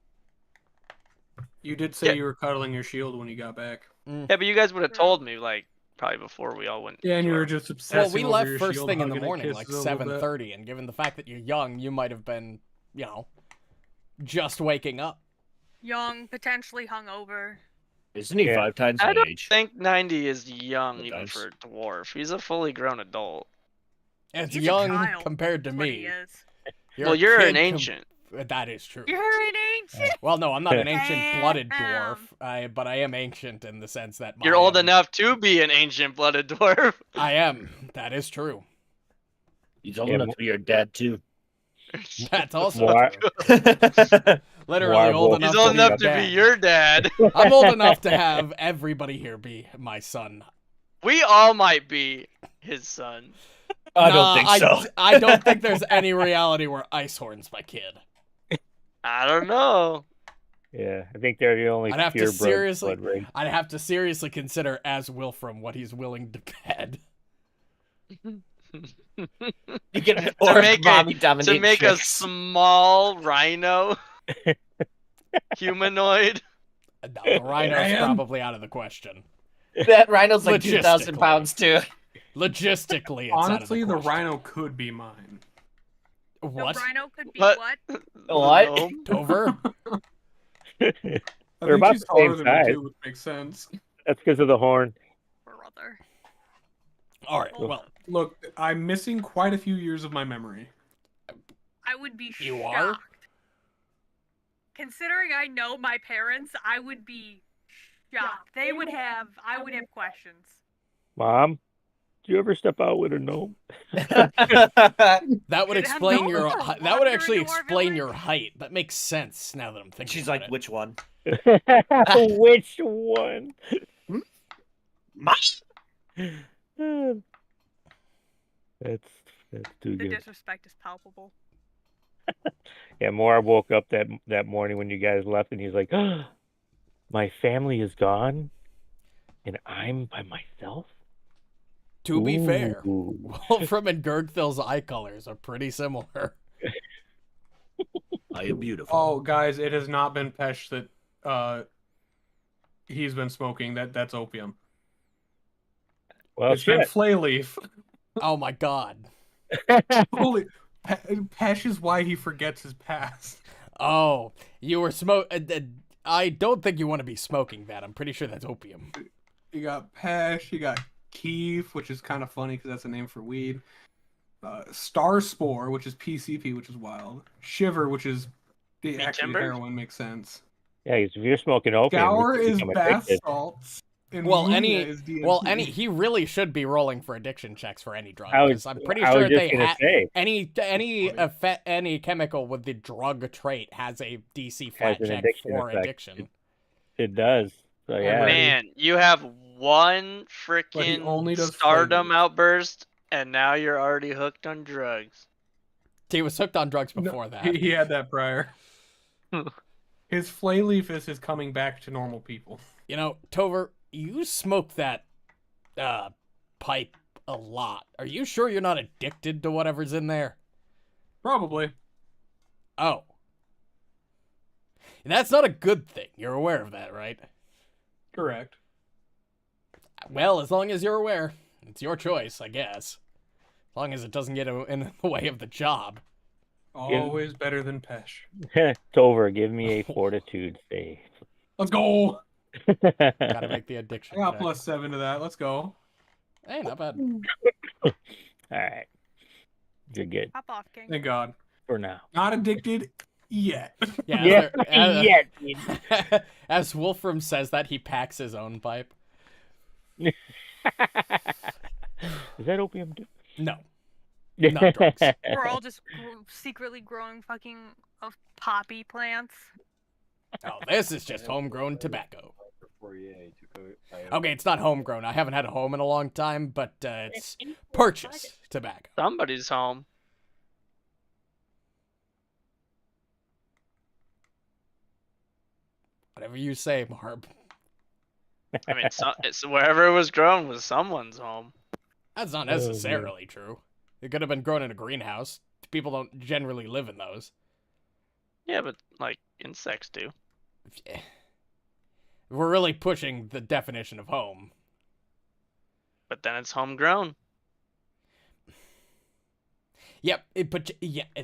You did say Yeah. you were cuddling your shield when you got back. Yeah, but you guys would have told me, like, probably before we all went. Yeah, and you to were our- just Well, obsessing we over left your first shield, thing in the hugging it, morning, like kisses a little bit. 7:30, and given the fact that you're young, you might have been, you know, just waking up. Young, potentially hungover. Isn't he Yeah. 5 times I my don't age? think 90 is young even Sometimes. for a dwarf. He's a fully grown adult. It's He's a young child, compared to That's what he me. is. You're Well, a you're kid an ancient. That is true. You're an ancient. Well, no, I'm not an ancient-blooded Damn. dwarf, but I am ancient in the sense that You're my, old enough to be an ancient blooded dwarf. I am. That is true. He's old Yeah, enough to be your dad too. That's also Muarb, literally Muarb old will- enough He's old to enough be to your be dad. your dad. I'm old enough to have everybody here be my son. We all might be his son. I Nah, don't think so. I don't think there's any reality where Icehorn's my kid. I don't know. Yeah, I think they're the only I'd have to purebred seriously, blood race. I'd have to seriously consider as Wilfram what he's willing to bet. You get an To make origami dominate to make a chicks. small rhino humanoid. No, the rhino's Man. probably out of the question. That rhino's like 2,000 Logistically. pounds too. Logistically, it's Honestly, out the of the question. rhino could be mine. What? The rhino could be What? what? What? No. Tover? I They're think about she's the same taller than me size. too, which makes sense. That's because of the horn. Brother. All right. Well, Look, I'm missing quite a few years of my memory. I would be You shocked. are? Considering I know my parents, I would be shocked. I would have questions. Mom, did you ever step out with a gnome? that would Did it have explain your. gnomes or That would wander actually into our explain your village? height. That makes sense now that I'm thinking. She's about like, it. which one? Which one? Much? That's too The good. disrespect is palpable. Yeah, Muarb woke up that morning when you guys left, and he's like, oh, "My family is gone, and I'm by myself." To be fair, Ooh. Wilfram and Gurgthil's eye colors are pretty similar. I am beautiful. Oh, guys, it has not been Pesh that he's been smoking. That's opium. Well, It's been shit. flay leaf. Oh my god. Holy, Pesh is why he forgets his past. Oh, you were I don't think you want to be smoking that. I'm pretty sure that's opium. You got Pesh, you got Keef, which is kind of funny because that's a name for weed. Star Spore, which is PCP, which is wild. Shiver, which is the Meat actually timber? heroin, makes sense. Yeah, if you're smoking opium, Gower you is become bath addicted. salts. And Well, Mumia is DMT. Well, he really should be rolling for addiction checks for any drug. I was, 'Cause I'm pretty I sure was just they gonna say any chemical with the drug trait has a DC Has flat an check addiction for effect. addiction. it does. So yeah, Right. Man, you have one But he only freaking does stardom flavors. outburst, and now you're already hooked on drugs. He was hooked on drugs No, before that. He had that prior. His flay leaf is his coming back to normal people. You know, Tover, you smoke that pipe a lot. Are you sure you're not addicted to whatever's in there? Probably. Oh. That's not a good thing. You're aware of that, right? Correct. Well, as long as you're aware. It's your choice, I guess. As long as it doesn't get in the way of the job. Always better than Pesh. Tover, give me a fortitude save. Let's go. Gotta make the addiction I got check. +7 to that. Let's go. Hey, not bad. All right, you're good Pop off, King. Thank God. for now. Not addicted yet. Yeah. Yeah. As Wolfram says that, he packs his own pipe. Is that opium? Too? No. Not drugs. We're all just secretly growing fucking poppy plants. Oh, this is just homegrown tobacco. Okay, it's not homegrown. I haven't had a home in a long time, but it's purchase tobacco. Somebody's home. Whatever you say, Muarb. I mean, it's wherever it was grown was someone's home. That's not Oh, man. necessarily true. It could have been grown in a greenhouse. People don't generally live in those. Yeah, but like insects do. We're really pushing the definition of home. But then it's homegrown. Yep, but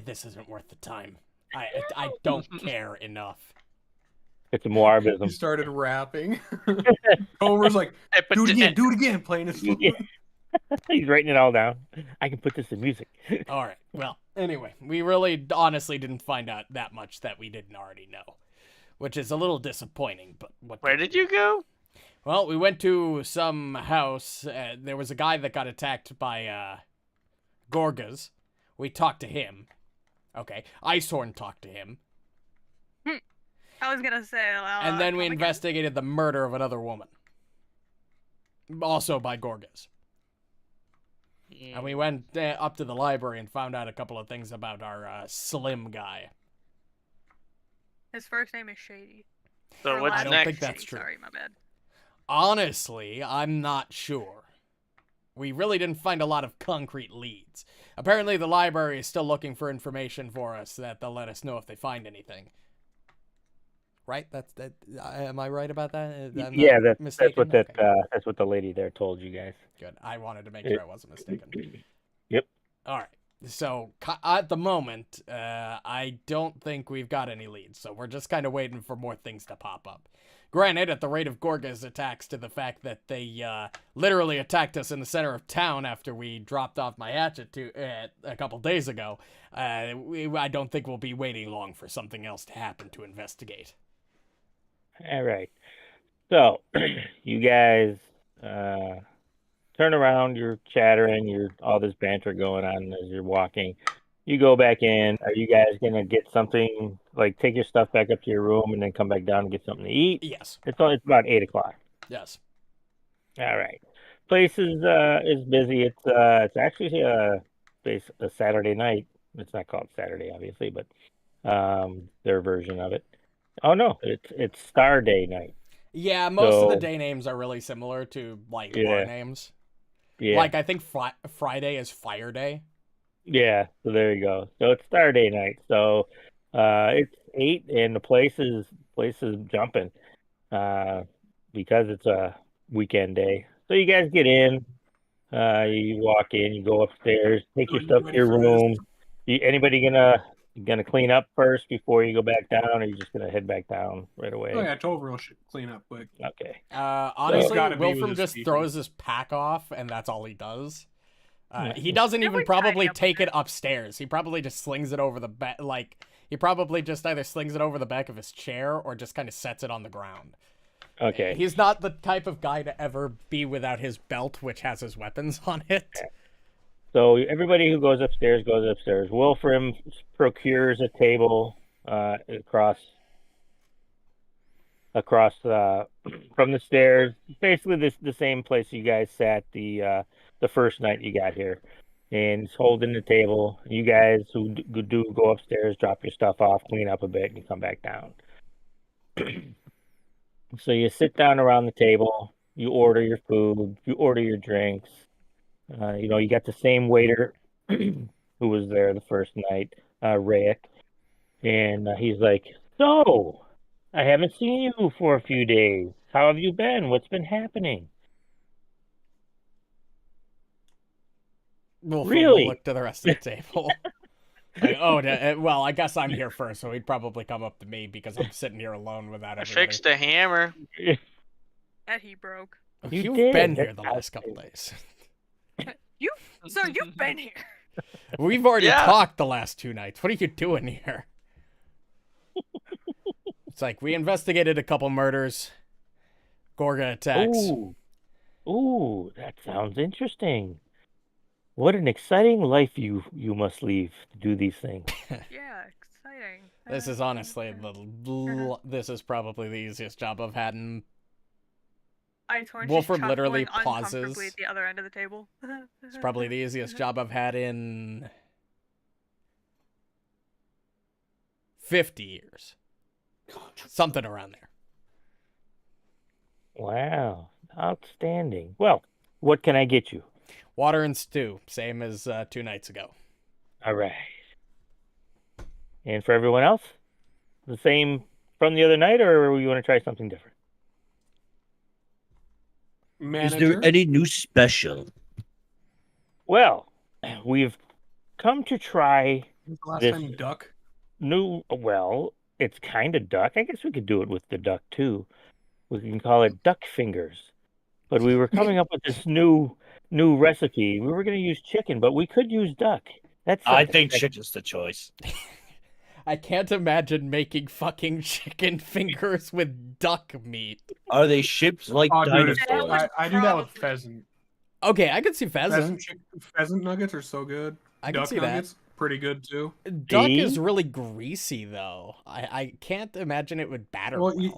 this isn't worth the time. I don't care enough. It's a He Moarbism. started rapping. Homer's like, Hey, but do it di- again, playing his flute. Yeah. He's writing it all down. I can put this in music. All right. Well, anyway, we really honestly didn't find out that much that we didn't already know, which is a little disappointing. But Where did you go? Well, we went to some house. There was a guy that got attacked by Gorgas. We talked to him. Okay, Icehorm talked to him, I was gonna say. and then we come again. investigated the murder of another woman, also by Gorgas. And we went up to the library and found out a couple of things about our slim guy. His first name is Shady. So Or what's last I don't name next? think is that's Shady, true. Sorry, my bad. Honestly, I'm not sure. We really didn't find a lot of concrete leads. Apparently, the library is still looking for information for us that they'll let us know if they find anything. Right? Am I right about that? I'm Yeah, not that's mistaken? what that Okay, that's what the lady there told you guys. good. I wanted to make sure I wasn't mistaken. Yep. All right. So at the moment, I don't think we've got any leads. So we're just kind of waiting for more things to pop up. Granted, at the rate of Gorga's attacks, to the fact that they literally attacked us in the center of town after we dropped off my hatchet a couple days ago, I don't think we'll be waiting long for something else to happen to investigate. All right. So, you guys turn around. You're chattering. You're all this banter going on as you're walking. You go back in. Are you guys gonna get something, like take your stuff back up to your room and then come back down and get something to eat? Yes. It's about 8:00. Yes. All right. Place is busy. It's actually a Saturday night. It's not called Saturday, obviously, but their version of it. Oh no, it's Star Day night. Yeah, most of the So- day names are really similar to like Yeah. bar names. Yeah. Like I think Friday is Fire Day. Yeah, so there you go. So it's Star Day night. So it's 8 and the place is jumping because it's a weekend day. So you guys get in, you walk in, you go upstairs, take your Are you stuff to ready your for this? room. Anybody gonna clean up first before you go back down, or are you just gonna head back down right away? Oh yeah, Tover will clean up quick. Okay. Honestly, gotta be with Wilfram his just people. throws his pack off, and that's all he does. Yeah. He doesn't even Every probably tiny take it upstairs. He probably just slings it over the back. Like he probably just either slings it over the back of his chair or just kind of sets it on the ground. Okay. He's not the type of guy to ever be without his belt, which has his weapons on it. So everybody who goes upstairs goes upstairs. Wilfram procures a table across from the stairs. Basically, the same place you guys sat the first night you got here, and he's holding the table. You guys who do go upstairs, drop your stuff off, clean up a bit, and you come back down. So you sit down around the table. You order your food. You order your drinks. You got the same waiter who was there the first night, Rayek, and he's like, "So, I haven't seen you for a few days. How have you been? What's been happening?" Wilfram Really? will look to the rest of the table. Like, well, I guess I'm here first, so he'd probably come up to me because I'm sitting here alone without I everybody. fixed a hammer. That he broke. You You've did. been here That's the last couple days. Sir, you've been here. We've already Yeah. talked the last 2 nights. What are you doing here? It's like we investigated a couple murders, Gorga attacks. Ooh, that sounds interesting. What an exciting life you must leave to do these things. Yeah, exciting. This is honestly this is probably the easiest job I've had in. Icehorn Wilfram literally pauses. uncomfortably at the other end of the table. It's probably the easiest job I've had in 50 years. Something around there. Wow, outstanding. Well, what can I get you? Water and stew, same as 2 nights ago. All right. And for everyone else, the same from the other night, or you want to try something different? Is Manager. there any new special? Well, we've come to try When's the last this- time duck? well, it's kind of duck. I guess we could do it with the duck too. We can call it duck fingers. But we were coming up with this new recipe. We were going to use chicken, but we could use duck. That's I think chicken's the choice. I can't imagine making fucking chicken fingers with duck meat. Are they shaped like Oh, dude, dinosaurs? I do that with Probably. pheasant. Okay, I could see pheasant. Pheasant nuggets are so good. I can Duck see nuggets, pretty good too. that. Duck See? is really greasy though. I can't imagine it would batter. Well, well.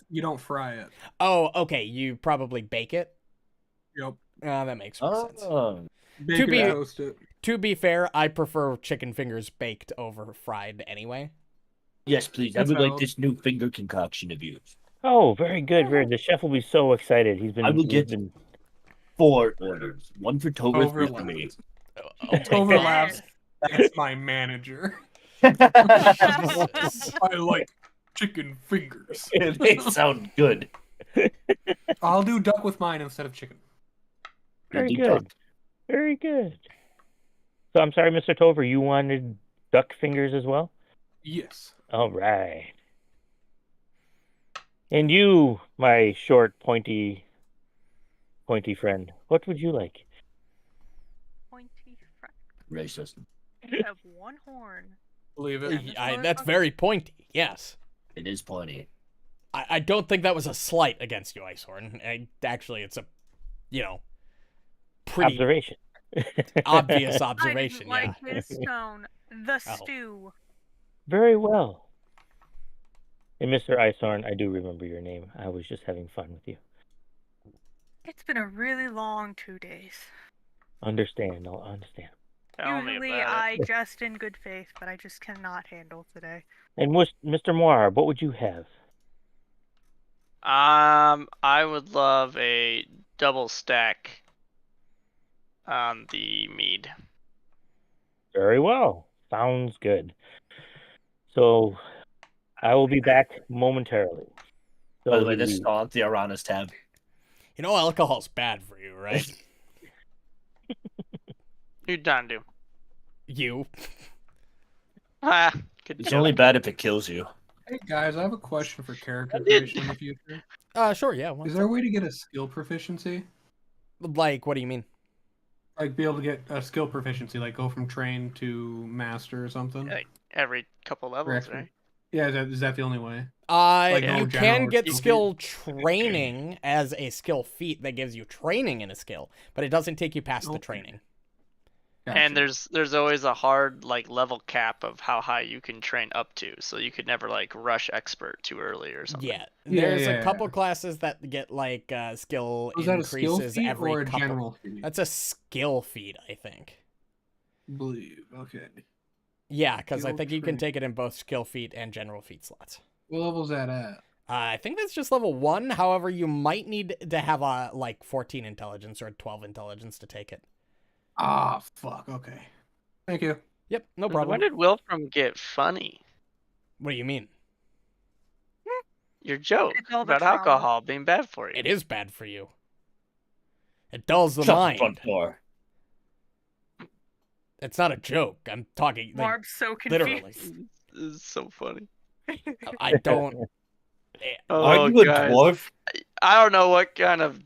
you don't fry it. Oh, okay. You probably bake it. Yep. That makes more sense. Oh, Bake it be- and toast it. To be fair, I prefer chicken fingers baked over fried anyway. Yes, please. I That's would like valid. this new finger concoction of yours. Oh, very good. Very. The chef will be so excited. I will get been 4 orders. 1 for Tover, 3 for me. Overlaps. Oh my Overlaps. God. That's my manager. Jesus. I like chicken fingers. They sound good. I'll do duck with mine instead of chicken. very Indeed, good. Very good. So I'm sorry, Mr. Tover, you wanted duck fingers as well? Yes. All right. And you, my short, pointy friend, what would you like? Pointy front. Racist. Have one horn. Believe it. That's very pointy. Yes. It is pointy. I don't think that was a slight against you, Icehorn. Actually, it's a, pretty Observation. obvious I observation. didn't like Yeah. his tone. The Oh. stew. Very well. And Mr. Icehorn, I do remember your name. I was just having fun with you. It's been a really long 2 days. I'll understand. Tell me Usually about I jest in good faith, but I just cannot handle today. And Mr. Muarb, what would you have? I would love a double stack on the mead. Very well. Sounds good. So I will be back momentarily. So By the way, this is on the Aranas tab. Alcohol's bad for you, right? You done do. You. Ah, good It's joke. only bad if it kills you. Hey guys, I have a question for character creation in the future. Sure, yeah. Is there a way to get a skill proficiency? Like, what do you mean? Like be able to get a skill proficiency, like go from train to master or something? Like every couple levels, Correct. right? Yeah, is that the only way? You no can general get skill skill training as a skill feat that gives you training in a skill, but it doesn't take you past the Okay. training. And Gotcha. there's always a hard level cap of how high you can train up to, so you could never rush expert too early or something. Yeah, Yeah, there's yeah, a couple yeah. classes that get skill Was that a skill increases feat every or a couple. general feat? That's a skill feat, I think. Believe. Okay. Yeah, because I Skill think you can tree. take it in both skill feat and general feat slots. What level's that at? I think that's just level 1. However, you might need to have a 14 intelligence or 12 intelligence to take it. Ah, fuck. Okay. Thank you. Yep, no When problem. did Wilfram get funny? What do you mean? Your joke It's all the about trauma. alcohol being bad for you. It is bad for you. It dulls the Shut the mind. front door. It's not a joke. I'm talking Marb's so literally. confused. This is so funny. I don't. Oh, Are you a guys. dwarf? I don't know what kind of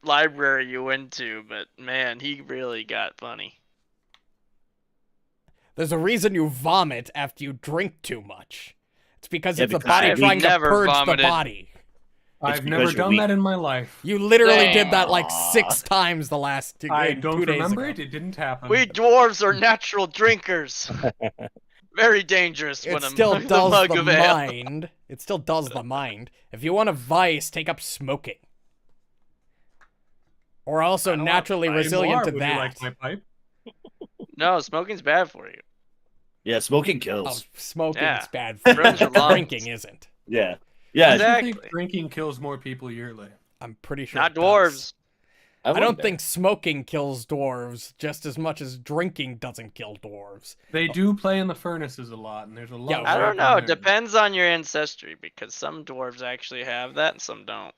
library you went to, but man, he really got funny. There's a reason you vomit after you drink too much. It's because Yeah, it's the because body I've trying to never purge vomited. the body. I've because never you're done weak. that in my life. You literally Dang. did that 6 times the last 2 I days. don't 2 days remember ago. it. It didn't happen. We dwarves are natural drinkers. Very dangerous It when still a dulls mug the of ale. mind. It still dulls the mind. If you want a vice, take up smoking. Or also I don't want naturally vice. resilient Marb, to would you that. like my pipe? No, smoking's bad for you. Yeah, smoking Oh, kills. smoking's Yeah. bad for you. Ruins your lungs. Drinking isn't. Yeah. Yeah. I Exactly. think drinking kills more people yearly. I'm pretty sure Not it does. dwarves. I don't wonder. think smoking kills dwarves just as much as drinking doesn't kill dwarves. They do play in the furnaces a lot, and there's a lot. Yeah, of I work don't know. in It there. depends on your ancestry because some dwarves actually have that and some don't.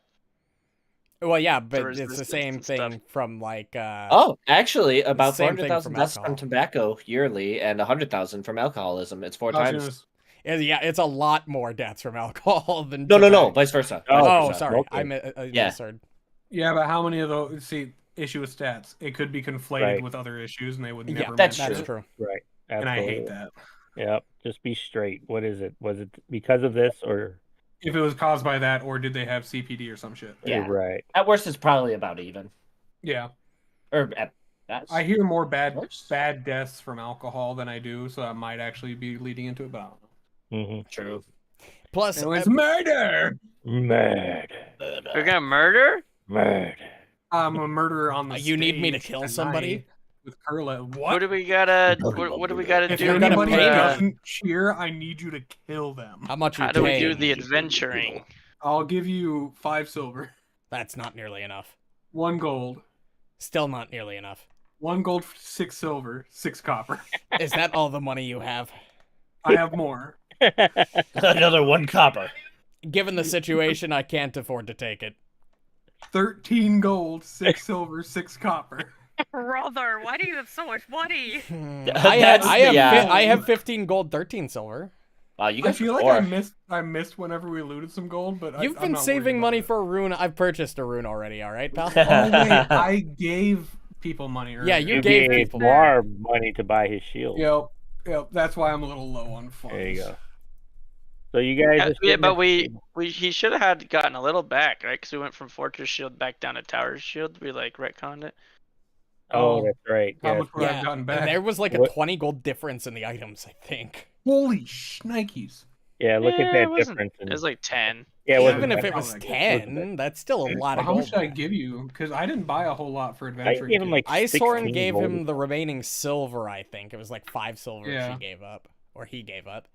Well, yeah, but it's the resistance same and stuff. thing from Oh, actually, about Same thing 400,000 from deaths alcohol. from tobacco yearly and 100,000 from alcoholism. It's 4 I was times. Yeah, it's a lot more deaths from alcohol than No, tobacco. vice versa. Oh, Oh, versa. sorry, I Smoking. Yeah. misheard. Yeah, but how many of those? See, issue with stats. It could be conflated Right. with other issues, and they would Yeah, never. that's mention that's it. true. Right. And I hate Absolutely. that. Yep. Just be straight. What is it? Was it because of this or? If it was caused by that, or did they have CPD or some shit? Yeah. Right. At worst, it's probably about even. Yeah, Or at best. I hear more bad Worse. deaths from alcohol than I do, so that might actually be leading into it. But I don't know. Mm-hmm. True. Plus, It was murder. Murder. You're gonna murder? Murder. I'm a murderer on the you need me to stage kill tonight. somebody? with Kurleth. What What? do we gotta? What do we gotta If do? you're gonna anybody pay me- doesn't cheer, I need you to kill them. How much are How you do we paying do the me? adventuring? I'll give you 5 silver, That's not nearly enough. 1 gold, Still not nearly enough. 1 gold, 6 silver, 6 copper. Is that all the money you have? I have more. Another 1 copper. Given the situation, I can't afford to take it. 13 gold, 6 silver, 6 copper. Brother, why do you have so much money? I have 15 gold, 13 silver. You I guys feel like are. I missed whenever we looted some gold, but You've I'm been not worried saving about money it. for a rune. I've purchased a rune already, alright, pal? Oh wait, I gave people money earlier. Yeah, You gave gave people- Muarb money to buy his shield. Yep. That's why I'm a little low on funds. There you go. So you guys. are Yeah, sitting but at- he should have had gotten a little back, right? Because we went from Fortress Shield back down to Tower Shield. We like retconned it. Oh, that's right. How Yeah. much would I've gotten back? There was like a What- 20 gold difference in the items, I think. Holy shnikes. Yeah, look Yeah, at it that wasn't- difference. It was like 10. Yeah, it Even wasn't if bad. it was Wasn't 10, that's still a lot of How gold. much did I give you? Because I didn't buy a whole lot for I adventuring. gave him like Icehorm 16 gave gold. him the remaining silver, I think. It was like 5 silver Yeah. she gave up. Or he gave up.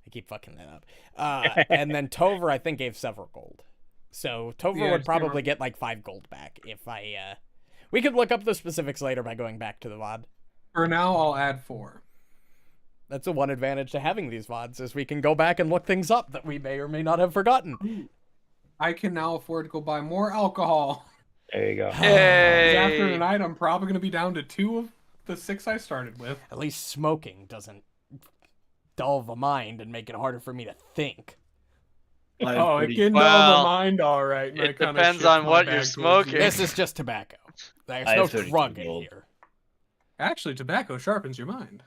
I keep fucking that up. And then Tover, I think, gave several gold. So Tover Yeah, I would just can't probably remember. get like 5 gold back if I... We could look up the specifics later by going back to the VOD. For now, I'll add 4. That's the one advantage to having these VODs, is we can go back and look things up that we may or may not have forgotten. I can now afford to go buy more alcohol. There you go. 'Cause Hey. after tonight, I'm probably going to be down to 2 of the 6 I started with. At least smoking doesn't dull the mind and make it harder for me to think. Oh, it can dull Well, the mind all right. and I it kinda depends shift on my what bag you're towards smoking. you. This is just tobacco. There's I no have 32 drug in gold. here. Actually, tobacco sharpens your mind.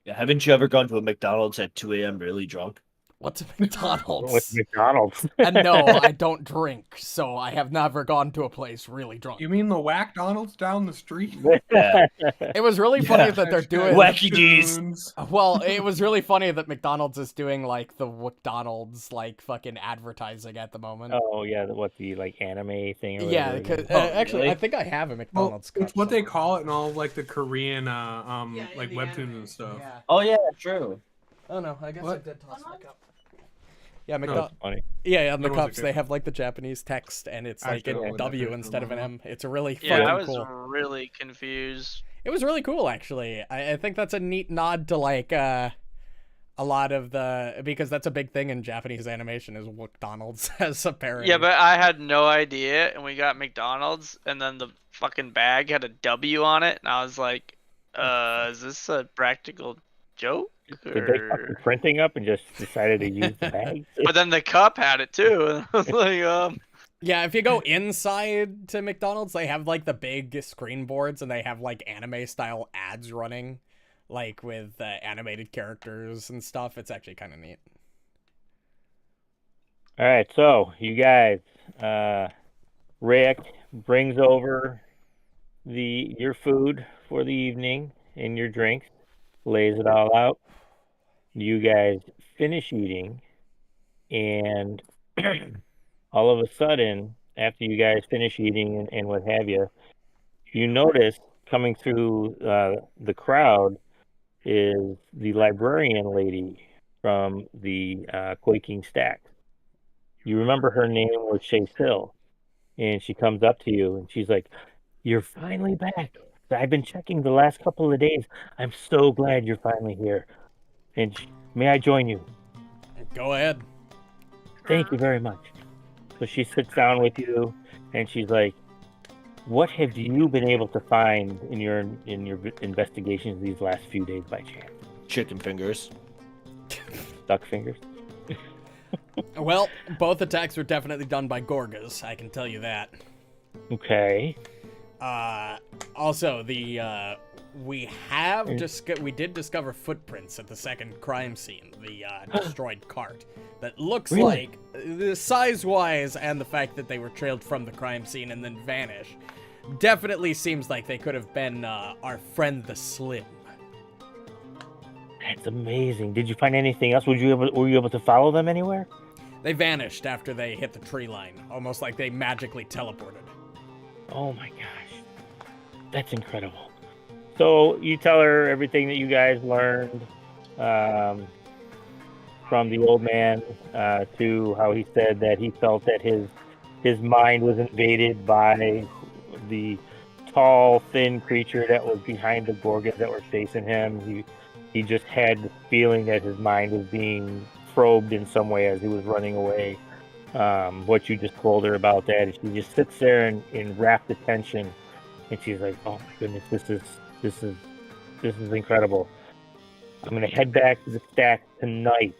Haven't you ever gone to a McDonald's at 2 a.m. really drunk? What's a McDonald's? With McDonald's. And no, I don't drink, so I have never gone to a place really drunk. You mean the Whack Donald's down the street? Yeah. It was really funny Yeah. that they're doing. Wacky D's. Tunes. Well, it was really funny that McDonald's is doing like the McDonald's like fucking advertising at the moment. Oh yeah, the like anime thing. Or Yeah, whatever. because Oh, actually, really? I think I have a Well, McDonald's. it's cup what they somewhere. call it in all of, like the Korean like in the webtoons anime, and stuff. Yeah. Oh yeah, true. Oh no, I guess What? I did toss my cup. Yeah, Oh, McDonald's. it's funny. Yeah, on the That was a cups good they one. have like the Japanese text, and it's like Actually, a that W was instead of an one. M. It's a really Yeah, fucking I was cool. really confused. It was really cool, actually. I think that's a neat nod to like a lot of the, because that's a big thing in Japanese animation is McDonald's as a parody. Yeah, but I had no idea, and we got McDonald's, and then the fucking bag had a W on it, and I was like, is this a practical joke? Did they fuck the Or... printing up and just decided to use the bag? But then the cup had it too, and I was like, Yeah, if you go inside to McDonald's, they have like the big screen boards, and they have like anime style ads running, like with animated characters and stuff. It's actually kind of neat. All right, so you guys, Rick brings over your food for the evening and your drinks, lays it all out. You guys finish eating, and all of a sudden, after you guys finish eating and what have you, you notice coming through the crowd is the librarian lady from the Quaking Stacks. You remember her name was Chase Hill, and she comes up to you and she's like, "You're finally back. I've been checking the last couple of days. I'm so glad you're finally here. And may I join you?" Go ahead. "Thank you very much." So she sits down with you and she's like, "What have you been able to find in your investigations these last few days by chance?" Chicken fingers. Duck fingers. Well, both attacks were definitely done by Gorgas, I can tell you that. Okay. Also, we did discover footprints at the second crime scene, the destroyed cart, that looks Really? like, size-wise, and the fact that they were trailed from the crime scene and then vanish, definitely seems like they could have been our friend the Slim. That's amazing. Did you find anything else? Were you able to follow them anywhere? They vanished after they hit the tree line, almost like they magically teleported. Oh my gosh. That's incredible. So you tell her everything that you guys learned from the old man to how he said that he felt that his mind was invaded by the tall, thin creature that was behind the Gorgons that were facing him. He just had the feeling that his mind was being probed in some way as he was running away. What you just told her about that, she just sits there in rapt attention, and she's like, "Oh my goodness, this is incredible. I'm gonna head back to the stack tonight,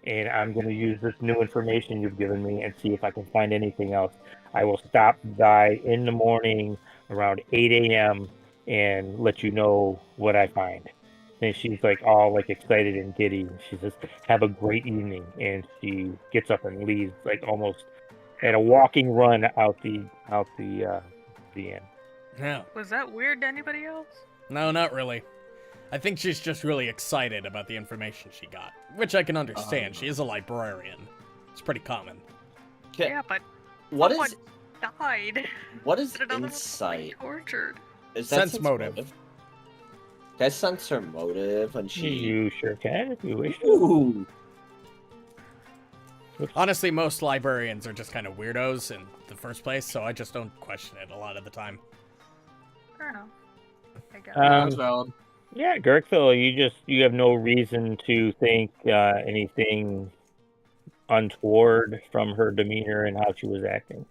and I'm gonna use this new information you've given me and see if I can find anything else. I will stop by in the morning around 8 a.m. and let you know what I find." And she's like all like excited and giddy. She says, "Have a great evening," and she gets up and leaves like almost at a walking run out the inn. No. Was that weird to anybody else? No, not really. I think she's just really excited about the information she got, which I can understand. She is a librarian. It's pretty common. Okay, Yeah, but what someone is died. what is And another one was insight? tortured. Is Sense motive. Can I sense her motive when she? You sure can if you wish. Ooh. Honestly, most librarians are just kind of weirdos in the first place, so I just don't question it a lot of the time. Fair enough. I guess. That's valid. Yeah, Gurgthil, you have no reason to think anything untoward from her demeanor and how she was acting.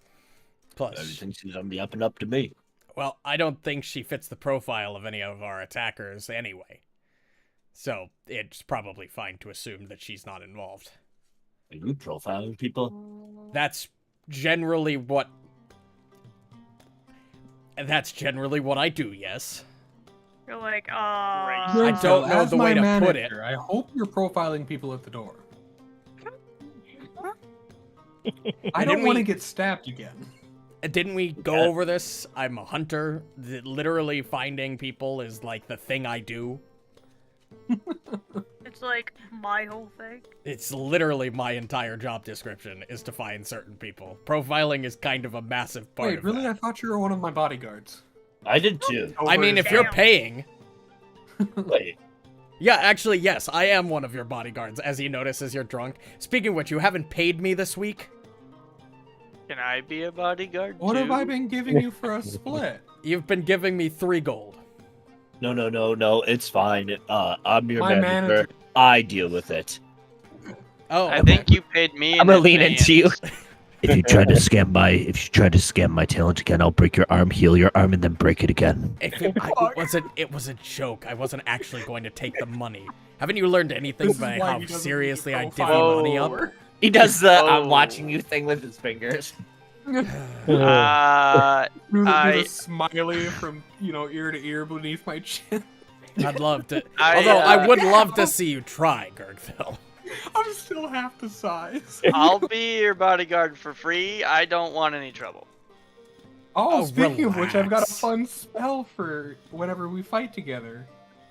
Plus, Everything seems on the up and up to me. well, I don't think she fits the profile of any of our attackers anyway. So it's probably fine to assume that she's not involved. Are you profiling people? That's generally what I do, yes. You're like, I Gurgthil, don't know as the way my to put it. manager, I hope you're profiling people at the door. I don't Didn't want to we- get stabbed again. Didn't we go over this? I'm a hunter. Literally finding people is like the thing I do. It's like my whole thing. It's literally my entire job description is to find certain people. Profiling is kind of a massive part Wait, of really? that. I thought you were one of my bodyguards. I did too. I mean, if you're Damn. paying... Wait, Yeah, actually, yes, I am one of your bodyguards, as you notice as you're drunk. Speaking of which, you haven't paid me this week? Can I be a bodyguard What too? have I been giving you for a split? You've been giving me 3 gold. no, it's fine. I'm your My manager. manager. I deal with it. Oh, I okay. think you paid me. I'm gonna lean into you. If you try to scam my talent again, I'll break your arm, heal your arm, and then break it again. If it was a joke. I wasn't actually going to take the money. Haven't you learned anything This is by why how he doesn't seriously need I to divvy profile money up? more. He does the I'm Oh. watching you thing with his fingers. Do the I- smiley from ear to ear beneath my chin. I'd love to. I, Although I uh, would love to see you try, Gurgthil. I'm still half the size. I'll be your bodyguard for free. I don't want any trouble. Oh, speaking of which, I've got a relax. fun spell for whenever we fight together.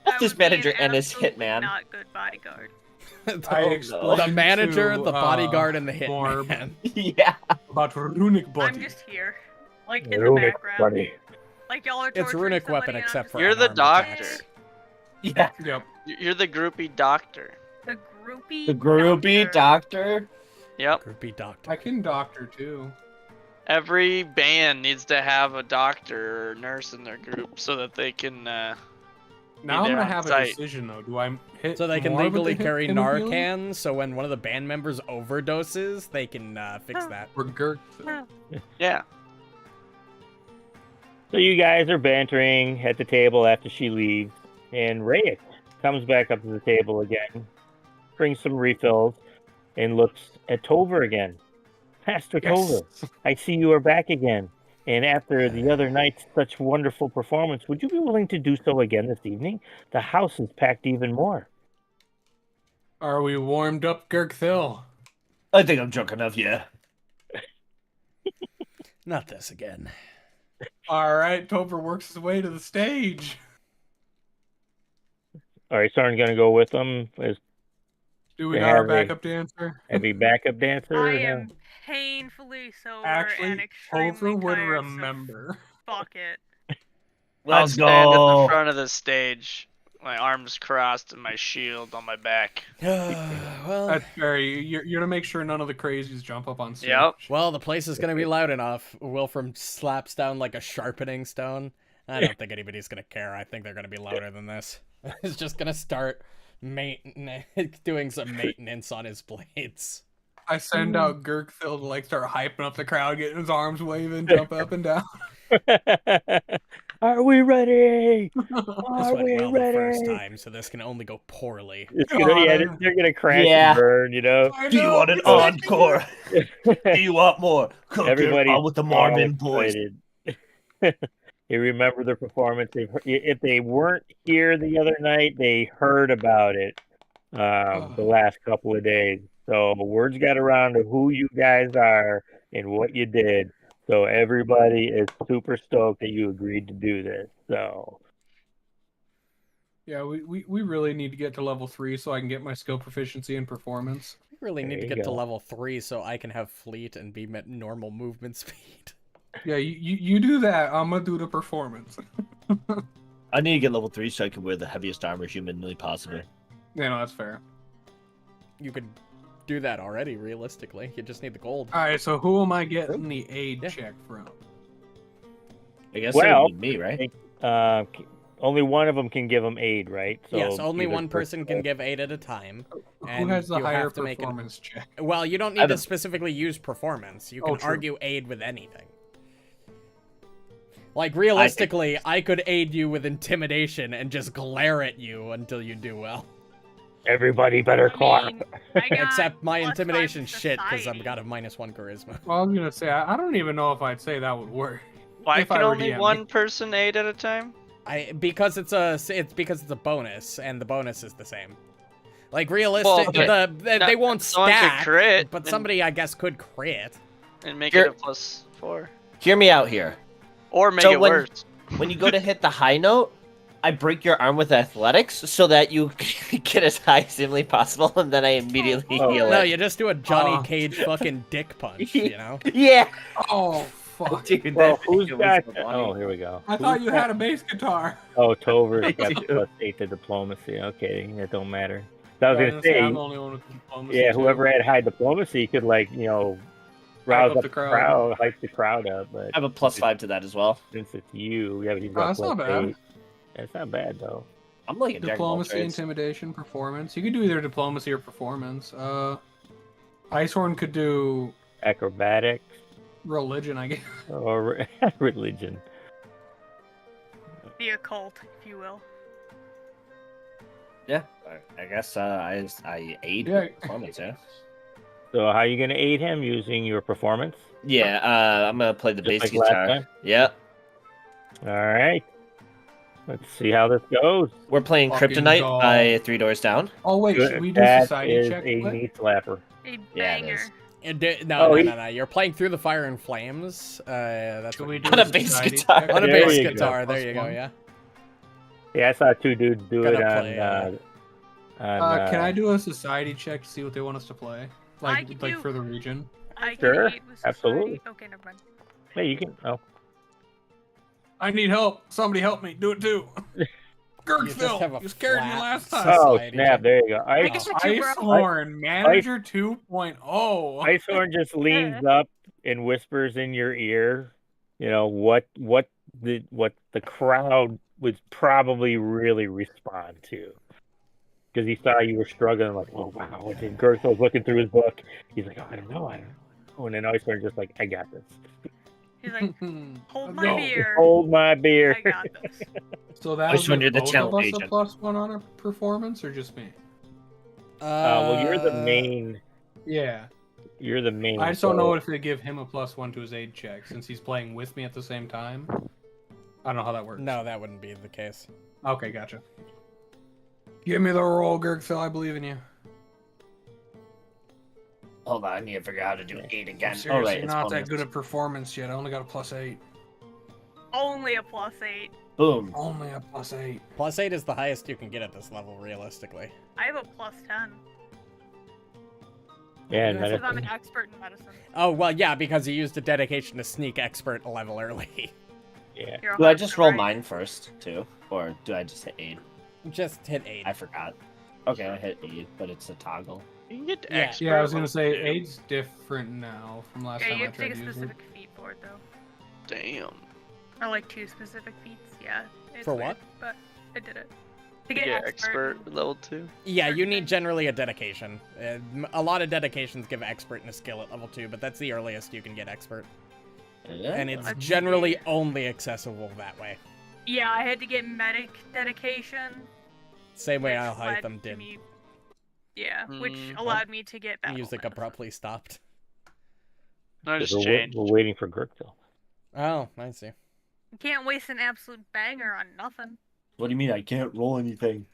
That His would be an manager and his absolutely hitman. Not good bodyguard. I the explained manager, to, the bodyguard, and the Muarb hitman. Yeah. about runic body. I'm just here, like in Runic the background. buddy. Like y'all are It's torturing runic somebody weapon and I'm except just for You're the unarmed doctor. attacks. Yeah. Yep. You're the groupie doctor. the groupie. The groupie doctor. Yep. Groupie doctor. I can doctor too. Every band needs to have a doctor or nurse in their group so that they can. Now Be I'm there gonna on have a site. decision though. Do I hit So they can more with legally the carry hit healing Narcan, so when one of the band members overdoses, they can fix that. or Gurgthil? Yeah. So you guys are bantering at the table after she leaves, and Rayek comes back up to the table again, brings some refills, and looks at Tover again. Master Tover, I see you are back again. And after the other night's such wonderful performance, would you be willing to do so again this evening? The house is packed even more. Are we warmed up, Gurgthil? I think I'm drunk enough, yeah. Not this again. All right, Tover works his way to the stage. All right, Soren's going to go with them as Do we Yeah, got our they- backup dancer? heavy backup dancer. I am painfully sober and Actually, extremely Tover would tired, so remember. Fuck it. I'll Let's stand at the go. front of the stage, my arms crossed and my shield on my back. well, That's fair. You're gonna make sure none of the crazies jump up on stage. Yep. well, the place is gonna be loud enough. Wilfram slaps down like a sharpening stone. I don't think anybody's gonna care. I think they're gonna be louder than this. He's just gonna start doing some maintenance on his blades. I send out Gurgthil to like start hyping up the crowd, getting his arms waving, jump up and down. Are we ready? This Are went we well ready? the first time, so this can only go poorly. It's gonna, they're gonna crash Yeah. and burn, you know. I Do you know, want an it's like- encore? Do you want more? Cook Everybody it with the Marvin boys. They remember the performance. If they weren't here the other night, they heard about it the last couple of days. So words got around of who you guys are and what you did. So everybody is super stoked that you agreed to do this. So Yeah, we really need to get to level 3 so I can get my skill proficiency and performance. I really need There to you get to go. level 3 so I can have fleet and be at normal movement speed. Yeah, you do that. I'm gonna do the performance. I need to get level 3 so I can wear the heaviest armor humanly possible. Yeah, no, that's fair. You could do that already, realistically. You just need the gold. All right, so who am I getting the aid Yeah. check from? I guess Well, it would be me, right? only one of them can give them aid, right? So yes, only either one person can Kurleth- give 8 at a time. Who And has the you higher have to make it- performance check? Well, you don't I need to don't- specifically use performance. You Oh, can true. argue aid with anything. Like, realistically, I could aid you with intimidation and just glare at you until you do well. Everybody better I clap. mean, I got Except my +5 intimidation shit, because I've society. got a -1 charisma. Well, I was gonna say I don't even know if I'd say that would work. Why If I can were only DM. one person aid at a time? Because it's a bonus, and the bonus is the same. Like, realistic, Well, they won't someone could stack, crit but and- somebody, I guess, could crit. And make Here- it a +4. Hear me out here. Or make So it when- worse. When you go to hit the high note, I break your arm with athletics so that you get as high as humanly possible, and then I immediately Oh, heal No, it. you just do a Johnny Oh. Cage fucking dick punch, you know? Yeah. Oh fuck! Dude, Well, that who's video got? was funny. Oh, here we go. I thought you had a bass guitar. Oh, Tover's got do. +8 to diplomacy. Okay, that don't matter. So I was I gonna say, I'm the only one with diplomacy. yeah, too. whoever had high diplomacy could rouse up up the the crowd. crowd, hype the crowd up. But I have a +5 to that as well. since it's you, yeah, but he's Oh, got that's not bad. +8. That's not bad though. I'm like a jack of all Diplomacy, trades. intimidation, performance. You could do either diplomacy or performance. Icehorn could do Acrobatics religion, I guess. or religion. The occult, if you will. Yeah, I guess I aid Yeah. with performance, yeah. So how are you gonna aid him using your performance? Yeah, I'm gonna play the Just bass like last guitar. time? Yeah, All right. Let's see how this goes. we're playing Fucking Kryptonite doll. by 3 Doors Down. Oh wait, should we do That society is check? a What? knee slapper. A Yeah, it banger. is. No, Oh, no. You're playing through the fire and flames. That's Should what we you do On a a bass society guitar. check? on a There bass you go. guitar. There Plus you go. one. Yeah. Yeah, I saw 2 dudes do Gonna it on. play, Can I do a society check to see what they want us to play? I Like can like do- for the region. I Sure, can aid with absolutely. society. Okay, never mind. Hey, you can. Oh, I need help. Somebody help me. Do it too. You just have Gurgthil, a you scared me flat last time. oh Society snap! check. There you go. I guess it's you, bro. Icehorn, Manager 2.0. Icehorn just leans up and whispers in your ear. You know what the crowd would probably really respond to, because he saw you were struggling. Like, oh wow! And then Gurgthil's looking through his book. He's like, oh, I don't know. And then Icehorn just like, I got this. He's like, hold my No. beer. Hold my beer. I got this. So that Icehorn, you're the both of challenge us agent. a +1 on a performance, or just me? Well, you're the main. Yeah. You're the main. I just don't so- know if they give him a +1 to his aid check since he's playing with me at the same time. I don't know how that works. No, that wouldn't be the case. Okay, gotcha. Give me the roll, Gurgthil. I believe in you. Hold on, I need to figure out how to do 8 again. I'm Oh, seriously right, it's not that bonus. good at performance yet. I only got a +8. Only a +8. Boom. Only a +8. +8 is the highest you can get at this level, realistically. I have a +10. Yeah, This Because medicine. I'm an expert in medicine. Oh well, yeah, because you used a dedication to sneak expert level early. Yeah. Hero Do I Hive just to roll right. mine first too, or do I just hit aid? Just hit 8. I forgot. Okay, I hit aid, but it's a toggle. You can get Yeah. expert. Yeah, I was gonna say level 2. eight's different now from last Yeah, time you I have to take tried a to use it. specific feat for it though. Damn. Or like 2 specific feats. Yeah. It's For weird, what? But I did it. To Yeah, get expert level 2. Yeah, you certain need things. generally a dedication. A lot of dedications give expert and a skill at level 2, but that's the earliest you can get expert. And it's Let's generally see. only accessible that way. Yeah, I had to get medic dedication. Same way which I'll hide led them to did. me- Yeah, which Mm. allowed me to get battle Music medicine. abruptly stopped. I just We're changed. waiting for Gurgthil. Oh, I see. You can't waste an absolute banger on nothing. What do you mean I can't roll anything?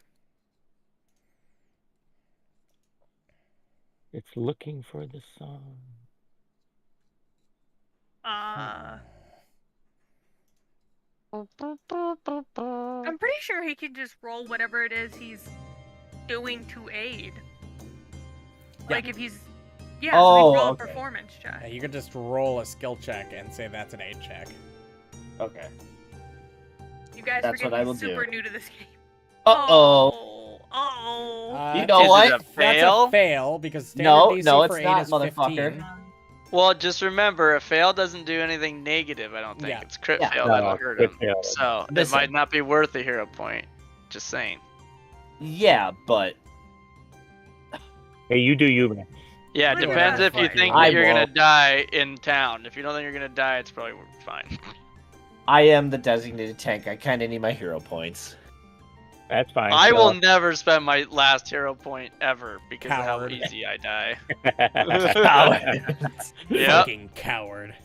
It's looking for the song. I'm pretty sure he can just roll whatever it is he's doing to aid. Yeah. Like if he's so he Oh, roll okay. a performance Yeah, check. you could just roll a skill check and say that's an 8 check. Okay. You guys That's forget what I will he's super do. new to this game. Uh-oh. Oh. You know Is what? it a That's fail? a fail because standard No, DC no, for it's 8 not, is motherfucker. 15. Well, just remember, a fail doesn't do anything negative, I don't think. Yeah. It's crit Yeah. fail No, that'll hurt crit him. fail. So, it Listen. might not be worth a hero point. Just saying. Yeah, but Hey, you do you, man. Yeah, it Look at depends that if you fight. think I that you're gonna won't. die in town. If you don't think you're gonna die, it's probably fine. I am the designated tank. I kind of need my hero points. That's fine. I will So- never spend my last hero point ever because Coward. of how easy I die. Yep. Fucking coward.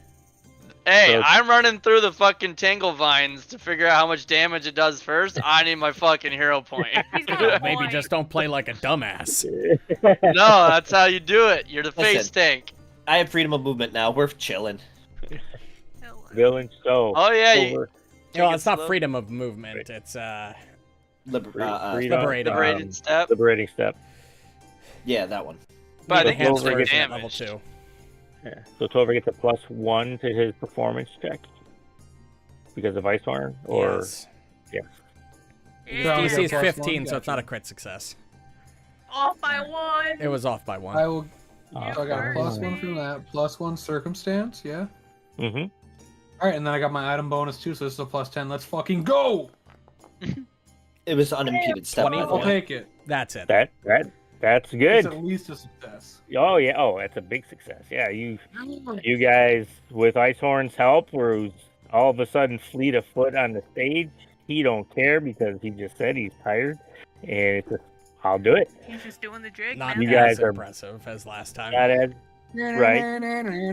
Hey, So- I'm running through the fucking tangle vines to figure out how much damage it does first. I need my fucking hero point. He's got a Maybe point. just don't play like a dumbass. No, that's how you do it. You're the face Listen. tank. I have freedom of movement now. We're chilling. Villain, so. Oh yeah, you over- No, it it's not slow. freedom of movement. It's freedom, liberating. liberated step. liberating step. Yeah, that one. But the it gets Tover enhanced gets version at damaged. level 2. Yeah. So Tover gets a +1 to his performance check because of Icehorm, or Yes. Probably His Yeah. got DC is +1, 15, so it's gotcha. not a crit success. Off by 1. It was off by 1. I will. Oh, So I got a first. +1 from that, +1 circumstance, yeah. Mm-hmm. All right, and then I got my item bonus too, so this is a +10. Let's fucking go! It was unimpeded step. by the I'll way. take it. That's it. That's It's good. at least a success. Oh yeah. Oh, that's a big success. Yeah, you guys with Icehorn's help, were all of a sudden fleet of foot on the stage. He don't care because he just said he's tired, and it's just, I'll do it. He's just doing the jig, Not man. You guys as are- impressive as last time. Not as Right.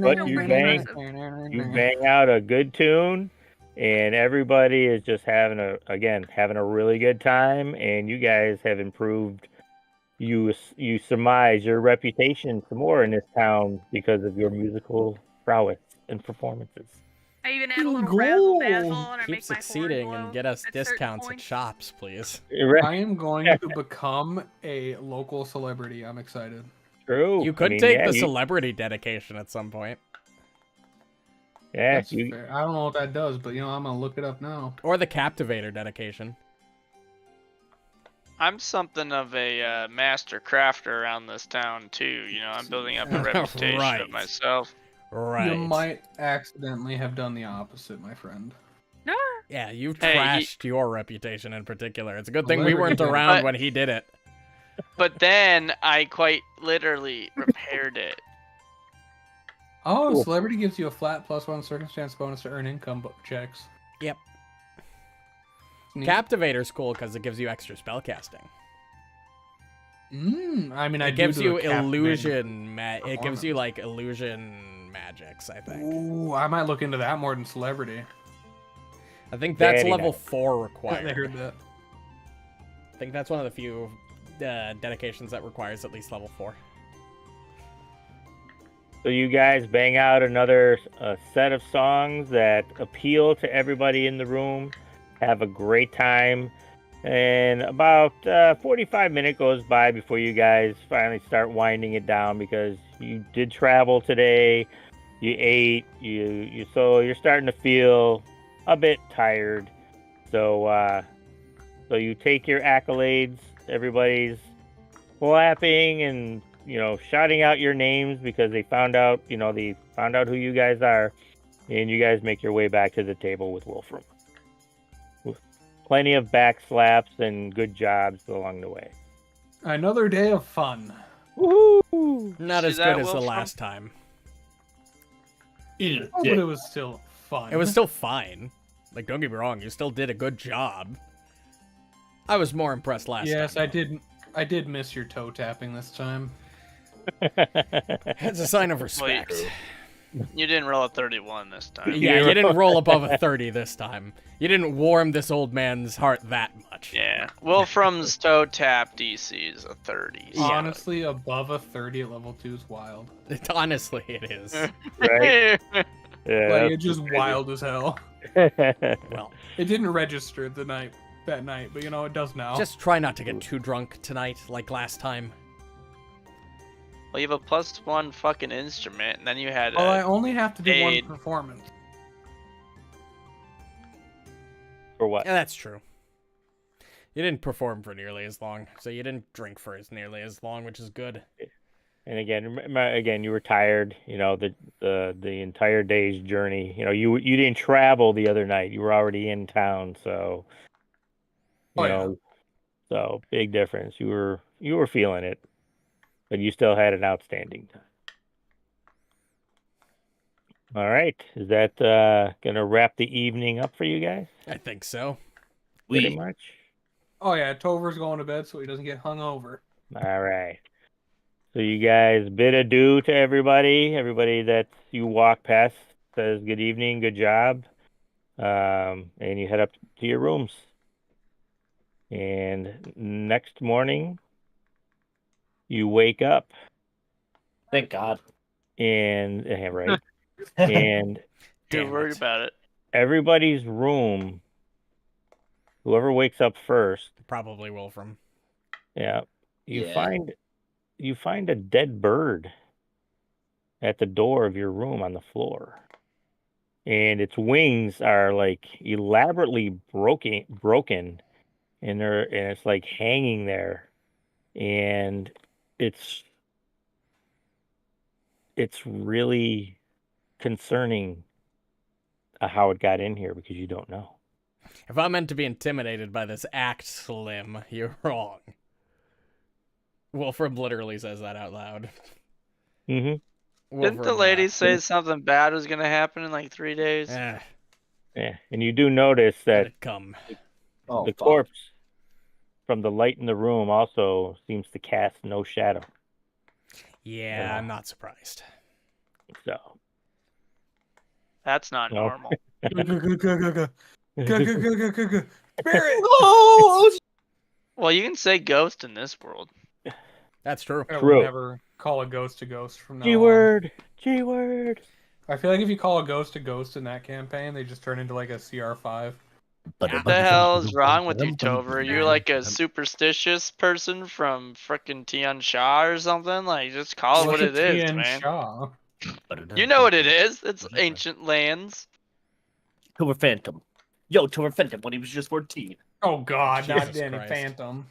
But No, you pretty bang, impressive. you bang out a good tune, and everybody is just having a really good time, and you guys have improved. You surmise your reputation some more in this town because of your musical prowess and performances. I even add a little Go. razzle dazzle and I Keep make my horn succeeding glow and get us at certain discounts at points. shops, please. I am going to become a local celebrity. I'm excited. True. You could take the celebrity dedication at some point. Yeah, That's fair. I don't know what that does, but I'm gonna look it up now. Or the Captivator dedication. I'm something of a master crafter around this town too. I'm building up a reputation Right. of myself. Right. You might accidentally have done the opposite, my friend. No. Yeah, you've Hey, trashed your reputation in particular. It's a good thing we Celebrity weren't did it. around But- when he did it. But then I quite literally repaired it. Oh, Cool. celebrity gives you a flat +1 circumstance bonus to earn income checks. Yep. Neat. Captivator's cool because it gives you extra spellcasting. I mean, I It gives do you a captivating illusion. It gives performance. you like illusion magics. I think. Ooh, I might look into that more than celebrity. I think that's Very level nice. 4 I required. heard that. I think that's one of the few dedications that requires at least level 4. So you guys bang out another set of songs that appeal to everybody in the room. Have a great time. And about 45 minutes goes by before you guys finally start winding it down because you did travel today. You ate. So you're starting to feel a bit tired. So you take your accolades. Everybody's clapping and shouting out your names because they found out who you guys are, and you guys make your way back to the table with Wilfram. With plenty of back slaps and good jobs along the way. Another day of fun. Woohoo! Not See as that, good as the Wilfram? last time. Eat a But dick. it was still fun. It was still fine. Like, don't get me wrong, you still did a good job. I was more impressed last time. Yes, I though. did miss your toe tapping this time. It's a sign of respect. You didn't roll a 31 this time. Yeah, you didn't roll above a 30 this time. You didn't warm this old man's heart that much. Yeah. Wolfram's toe tap DC is a 30. so- Honestly, above a 30 at level 2 is wild. Honestly, it is. Right? Yeah. Like, it's just wild as hell. Well, It didn't register that night, but it does now. just try not to get too drunk tonight, like last time. Well, you have a +1 fucking instrument, and then you had Well, I a... only have to do aid. one performance. For what? Yeah, that's true. You didn't perform for nearly as long, so you didn't drink for nearly as long, which is good. And again, you were tired. The entire day's journey. You didn't travel the other night. You were already in town, so so big difference. You were feeling it, but you still had an outstanding time. All right, is that gonna wrap the evening up for you guys? I think so. Pretty much. Oh yeah, Tover's going to bed so he doesn't get hung over. All right. So you guys bid adieu to everybody. Everybody that you walk past says good evening, good job. And you head up to your rooms. And next morning, you wake up Thank God. and right. And Too Damn worried it. about it. everybody's room, whoever wakes up first, Probably Wolfram. yeah, you Yeah. find a dead bird at the door of your room on the floor. And its wings are like elaborately broken and it's like hanging there. And it's really concerning how it got in here because you don't know. If I'm meant to be intimidated by this act, Slim, you're wrong. Wolfram literally says that out loud. Mm-hmm. Didn't the lady say something bad was gonna happen in like 3 days? Eh, Yeah, and you do notice let that it come. Oh, the fuck. corpse from the light in the room also seems to cast no shadow. Yeah, Yeah. I'm not surprised. So That's not No. normal. Spirit! Well, you can say ghost in this world. That's true. I True. would never call a ghost from now on. G-word. I feel like if you call a ghost in that campaign, they just turn into like a CR5. What the hell is wrong with you, Tover? You're like a superstitious person from frickin' Tian Sha or something? Like, just call it what it is, Tian man. Sha. You know what it is. It's ancient lands. Tover Phantom. Yo, Tover Phantom when he was just 14. Oh god, not Jesus Danny Christ. Phantom.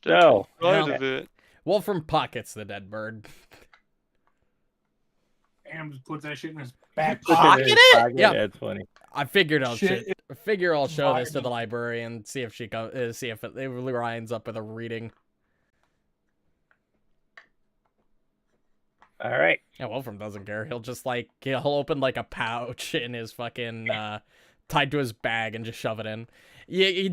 So, Quite Yeah. a bit. Wolfram pockets the dead bird. Phantom just puts that shit in his back Pocket pocket. it? Yeah. That's funny. I figured I'll Shit. I'll show this to Vital. the librarian and see if she see if it lines up with a reading. All right. Yeah, Wolfram doesn't care. He'll just he'll open like a pouch in his fucking tied to his bag and just shove it in. Yeah,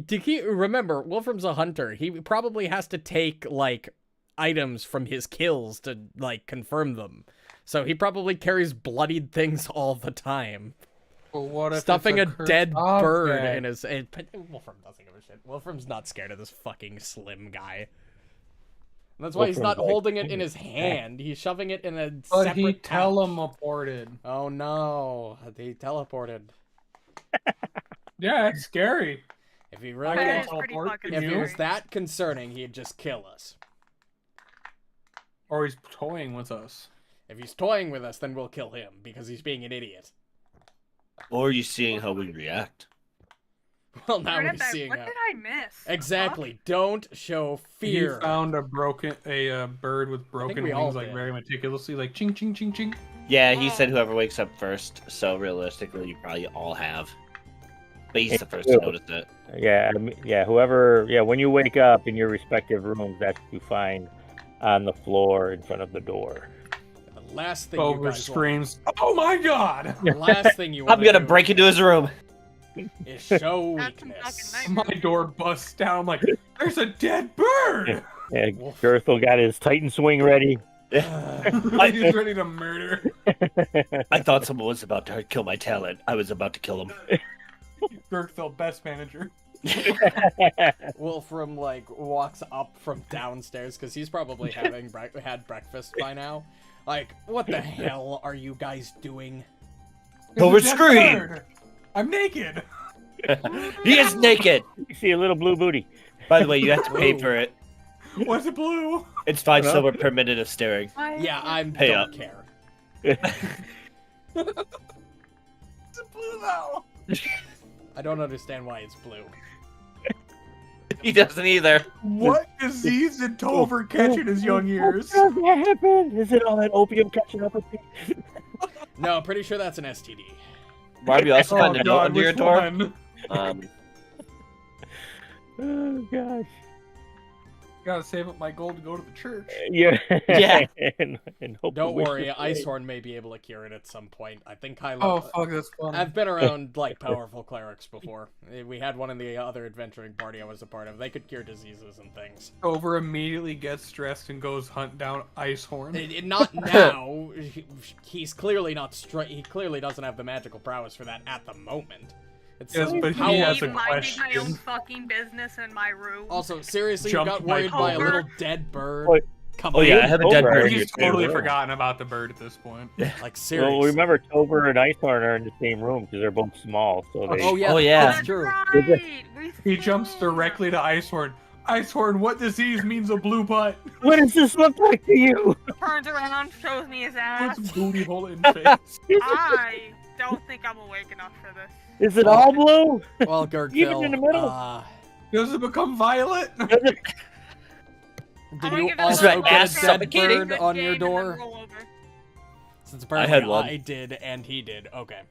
remember Wolfram's a hunter. He probably has to take like items from his kills to like confirm them. So he probably carries bloodied things all the time. Well, what if Stuffing it's a cursed dead bird object? in his. Wolfram doesn't give a shit. Wolfram's not scared of this fucking Slim guy. And that's why he's not Wolfram's like, holding it in his hand. He's shoving it in a But separate he pouch. teleported. Oh no, he teleported. Yeah, it's scary. If he I really, can't That is pretty teleport, fucking can if you? it was that concerning, he'd just kill us. Or he's toying with us. If he's toying with us, then we'll kill him because he's being an idiot. Or are you seeing how we react? Well, now we're Renolgz, seeing what how. did I miss? Exactly. Don't show fear. He found a bird with broken we all wings, like did. very meticulously, like ching ching ching ching. Yeah, he said whoever wakes up first. So realistically, you probably all have. But he's the first to notice it. Yeah, whoever, when you wake up in your respective rooms, that's what you find on the floor in front of the door. The last thing you Tover guys screams, "Oh my god!" want. The last thing you want. I'm gonna break into his room. Is show That's some weakness. fucking My door busts down. I'm like, "There's a dead bird!" Yeah, Gurgthil got his Titan swing ready. He's ready to murder. I thought someone was about to kill my talent. I was about to kill him. Gurgthil, best manager. Wolfram walks up from downstairs because he's probably having had breakfast by now. Like, what the hell are you guys doing? Tover There's a dead scream! bird. I'm naked. He is naked! You see a little blue booty. By the way, you have to pay for it. What's it blue? It's 5 silver per minute of staring. Yeah, I Pay don't up. care. What's it blue though? I don't understand why it's blue. He doesn't either. What disease did Tover catch in his young years? What the hell happened? Is it all that opium catching up with me? No, I'm pretty sure that's an STD. Marb, you also found Oh a note god, under your which door. one? Oh gosh. Gotta save up my gold to go to the church. Yeah. Yeah. and hope Don't the wish worry, was right. Icehorm may be able to cure it at some point. I think Oh fuck, that's funny. I've been around powerful clerics before. We had one in the other adventuring party I was a part of. They could cure diseases and things. Tover immediately gets stressed and goes hunt down Icehorn. Not now. He's clearly not he clearly doesn't have the magical prowess for that at the moment. It's Yes, but how he long- has a minding my own question. fucking business in my room. Also, seriously, Jumped you got my worried by a Tover. little dead bird? What? Come Oh on. yeah, I have a dead Tover. bird here He's too. totally forgotten about the bird at this point. Like, seriously. Well, remember, Tover and Icehorn are in the same room because they're both small. So they. Oh, yeah. Oh, yeah. That's true. Right. He jumps directly to Icehorn. Icehorn, what disease means a blue butt? What does this look like to you? Turns around, shows me his ass. Puts booty hole in face. I don't think I'm awake enough for this. Is it all blue? Well, Gurgthil, Even in the middle. Does it become violet? I'm Did gonna you give it also a get ass a dead suffocating. bird Good on your game and then door? roll over. Since I apparently had one. I did and he did. Okay.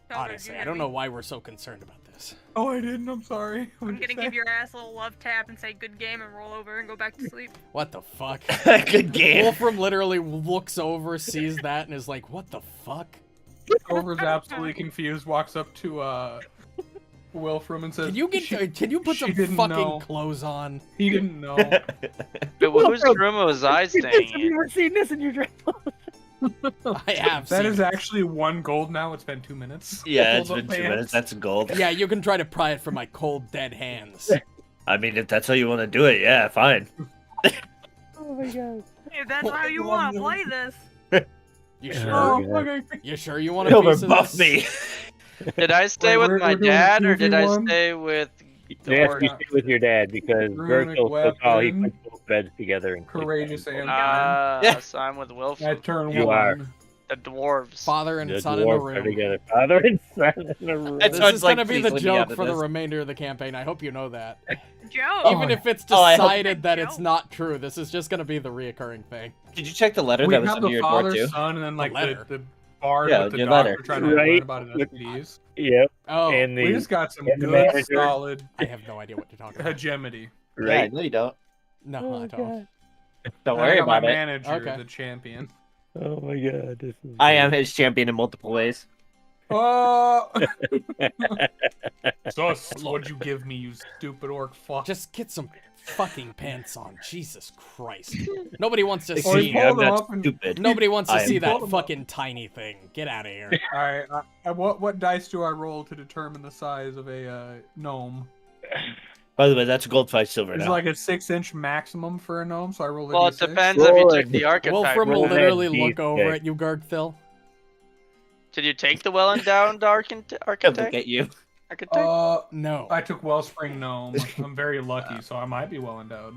Tover, Honestly, you I hit don't me. know why we're so concerned about this. Oh, I didn't. I'm sorry. I'm gonna give your ass a little love tap and say good game and roll over and go back to sleep. What the fuck? Good game. Wolfram literally looks over, sees that, and is like, what the fuck? Tover's absolutely confused. Walks up to Wilfram and says, Can you can you put she some didn't fucking know. clothes on? He didn't know. But whose room was I Have staying you in? ever seen this in your dream? I have That seen is it. actually 1 gold now. It's been 2 minutes. Yeah, it's Hold been up 2 my minutes. hands. That's gold. Yeah, you can try to pry it from my cold, dead hands. I mean, if that's how you want to do it, yeah, fine. Oh my god. If that's how you want to play this. You Yeah. sure? Oh, Okay. fuck, You sure you want a Tover, piece of buff this? me. Did I stay Wait, with my we're doing dad or did I 2v1? stay with They asked you Dor- to stay with your dad because Runic Gurgthil's so tall, he weapon. puts both beds together and Courageous and Ah, so I'm with Wilfram. At turn You 1. are. The dwarves. Father and the son in a dwarves are room. together. Father and son in a room. It's- This So is like, gonna be please the leave me out joke of for the this. remainder of the campaign. I hope you know that. Joe. Even if it's Oh, I hope- decided that it's not true, this is just gonna be the reoccurring thing. Did you check the letter We that was have under the your door father, too? son, and then like letter. the bard Yeah, with the your doctor letter. trying to Right. learn about his STDs. Yep. Oh, And We the just got some and the good, manager. solid I have no idea what you're talking about. hegemony. Yeah, right. no, you don't. No, Oh I my don't. god. Don't I worry got my about it. manager, Okay. the champion. Oh my god. This is I am his champion in multiple ways. Oh! Sus, what'd you give me, you stupid orc fuck? Just get some fucking pants on. Jesus Christ. Nobody wants to Or see. he pulled I'm him not up and- stupid. Nobody wants to I am- see that Pulled him up. fucking tiny thing. Get out of here. Alright, what dice do I roll to determine the size of a gnome? By the way, that's gold 5 silver It's now. like a 6-inch maximum for a gnome, so I roll a Well, it d6. depends if you Roll took it. the archetype. Wolfram will roll that literally look D6. over at you, Gurgthil. Did you take the well endowed Look architect? at you. Architect? No. I took Wellspring Gnome. I'm very lucky, so I might be well endowed.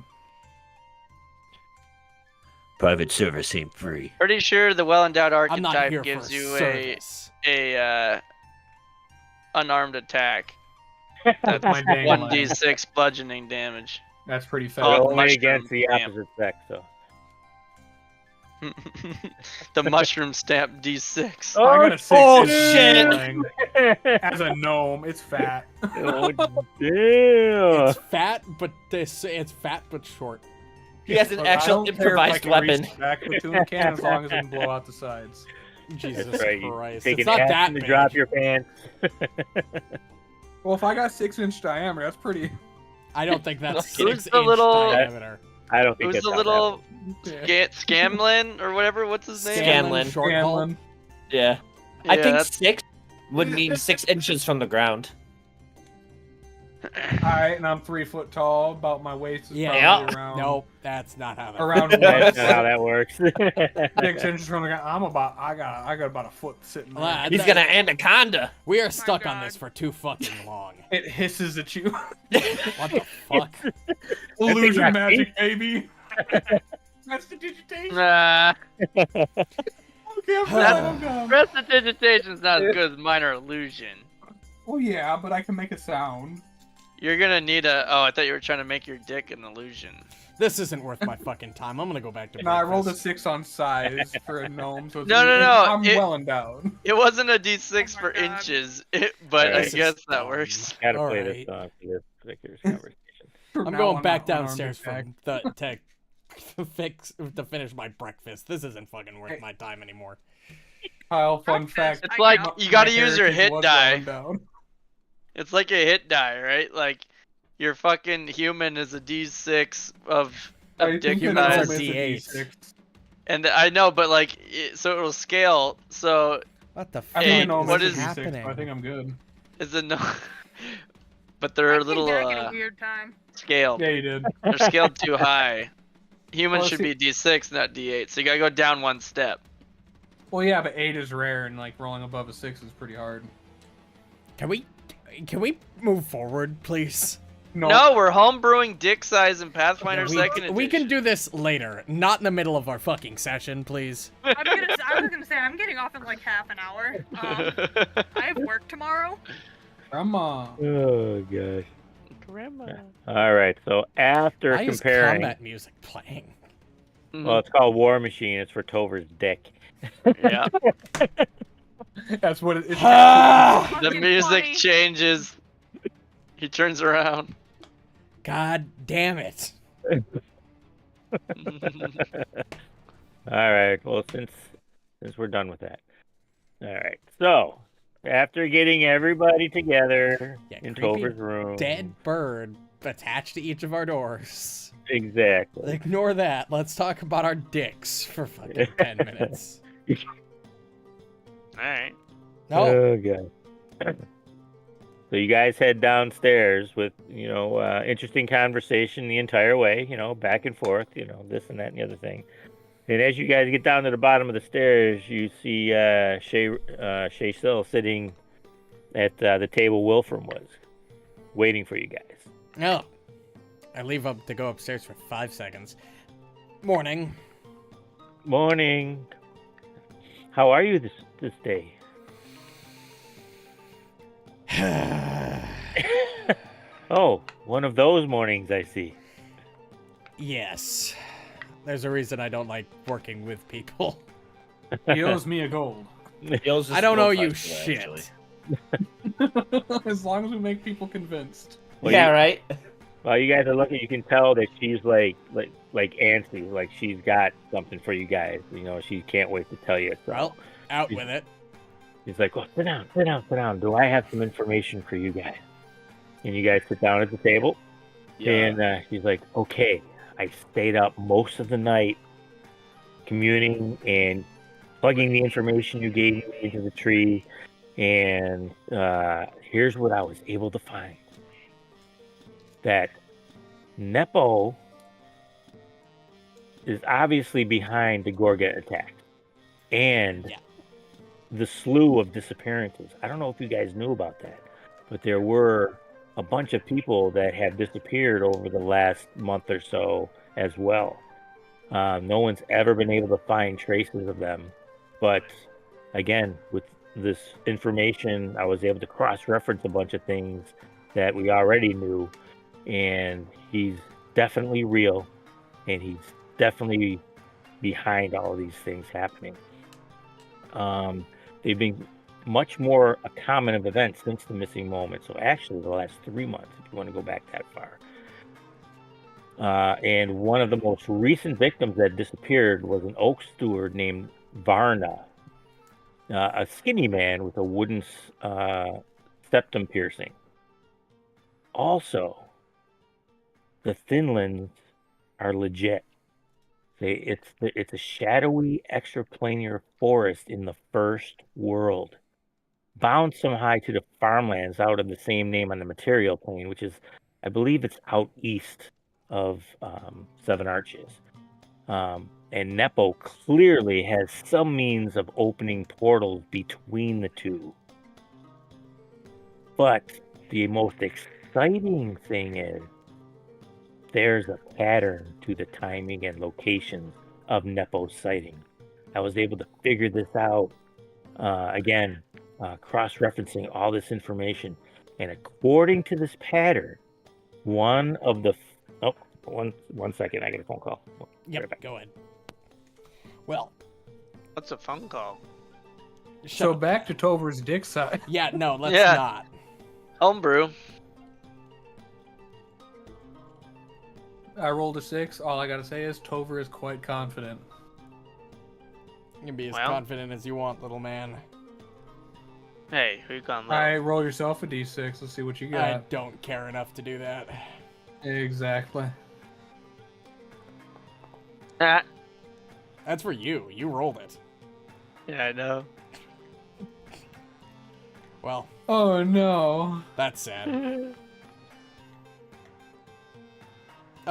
Private service ain't free. Pretty sure the well endowed I'm not archetype here gives for you service. a unarmed attack. That's my dang One life. d6 bludgeoning damage. That's pretty But Oh, fast. only mushroom against the stamp. opposite sex, so. The mushroom stamp d6. I got a 6 Oh, inch shit. handling. As a gnome, it's fat. Oh, damn. It's fat, but it's fat but short. He has an Look, I actual don't care if I improvised can weapon. reach back with the can as long as I can blow out the sides. Jesus That's right. You Christ! take It's an not that action to big. drop your pants. Well, if I got 6-inch diameter, that's pretty. I don't think that's Who's 6 the inch little- diameter. I don't think Who's that's the how little Yeah. Scamlin or whatever? What's his name? Scanlan. Short haul. Scanlan. Yeah. I Yeah, think that's- 6 would mean 6 inches from the ground. Alright, and I'm 3 foot tall. About my waist is Yeah. probably around. No, that's not how that. Around That's what? not how that works. 6 inches from the ground. I got about a foot sitting there. Well, He's gonna anaconda. We are stuck on God. this for too fucking long. It hisses at you. What the fuck? Illusion got magic, baby. That's the digitation. Nah, Okay, I'm That's- down. prestidigitation's not as good as minor illusion. Well, yeah, but I can make a sound. You're gonna need a. Oh, I thought you were trying to make your dick an illusion. This isn't worth my fucking time. I'm gonna go back to No, I rolled a breakfast. 6 on size for a gnome, so it's No. I'm It- well endowed. It wasn't a d6 Oh my for God. inches, but I Alright. guess that Dumb. works. Gotta All play right. this song for this particular conversation. From I'm now going on, back unarmed downstairs attack. to finish my breakfast. This isn't fucking worth my time anymore. Kyle, fun Breakfast. fact. It's I like know. you gotta my use your heritage hit was die. well endowed. It's like a hit die, right? Like your fucking human is a d6 of I dick think the humans gnome are is a D8s. D6. and I know, but like, so it'll scale. So What the I fuck think Hey, the gnome what is is a D6, happening? so I think I'm good. is it no? But they're I a came little back at a weird time. scaled. Yeah, you did. They're scaled too high. Humans Well, should see- be d6, not d8. So you gotta go down one step. Well, yeah, but 8 is rare, and like rolling above a 6 is pretty hard. Can we move forward, please? No, we're homebrewing dick size in Pathfinder we, Second Edition. we can do this later, not in the middle of our fucking session, please. I was gonna say I'm getting off in like half an hour. I have work tomorrow. Grandma. Oh gosh. Grandma. All right. So after Why is comparing, combat music playing? well, it's called War Machine. It's for Tover's dick. Yeah. That's what it is. Ah! The Fucking music funny. changes. He turns around. God damn it. All right. Well, since we're done with that. All right. So after getting everybody together Yeah, in creepy Tover's room, Dead bird attached to each of our doors. exactly. Ignore that. Let's talk about our dicks for fucking 10 minutes. Alright. No. Oh god. So you guys head downstairs with, interesting conversation the entire way, back and forth, this and that and the other thing. And as you guys get down to the bottom of the stairs, you see Shay Sill sitting at the table Wilfram was, waiting for you guys. No. I leave up to go upstairs for 5 seconds. Morning. Morning. How are you this day? Oh, one of those mornings I see. Yes. There's a reason I don't like working with people. He owes me a gold. I don't owe you shit. As long as we make people convinced. Well, Yeah, right? While you guys are looking, you can tell that she's like antsy, like she's got something for you guys. She can't wait to tell you. So Well, out with it. she's like, "Well, sit down. Do I have some information for you guys?" And you guys sit down at the table, and she's like, "Okay, I stayed up most of the night, communing and plugging the information you gave me into the tree, and here's what I was able to find. That Nepo is obviously behind the Gorga attack and the slew of disappearances. I don't know if you guys knew about that, but there were a bunch of people that have disappeared over the last month or so as well. No one's ever been able to find traces of them. But again, with this information, I was able to cross-reference a bunch of things that we already knew, and he's definitely real, and he's definitely behind all of these things happening. They've been much more a common of events since the missing moment. So actually, the last 3 months, if you want to go back that far. And one of the most recent victims that disappeared was an oak steward named Varna, a skinny man with a wooden septum piercing. Also, the Thinlands are legit. It's a shadowy extraplanar forest in the first world, bound somehow to the farmlands out of the same name on the material plane, which is, I believe, it's out east of Seven Arches. And Nepo clearly has some means of opening portals between the two. But the most exciting thing is there's a pattern to the timing and locations of Nepo's sighting. I was able to figure this out, cross-referencing all this information. And according to this pattern, one of the... one second, I get a phone call. Yep, Right back. go ahead. Well, What's a phone call? So back to Tover's dick size. yeah, no, let's Yeah. not. Homebrew. I rolled a 6. All I gotta say is Tover is quite confident. You can be as Well. confident as you want, little man. Hey, who you calling All little? right, roll yourself a d6. Let's see what you I got. don't care enough to do that. Exactly. Ah, That's for you. You rolled it. yeah, I know. Well, Oh no. that's sad. There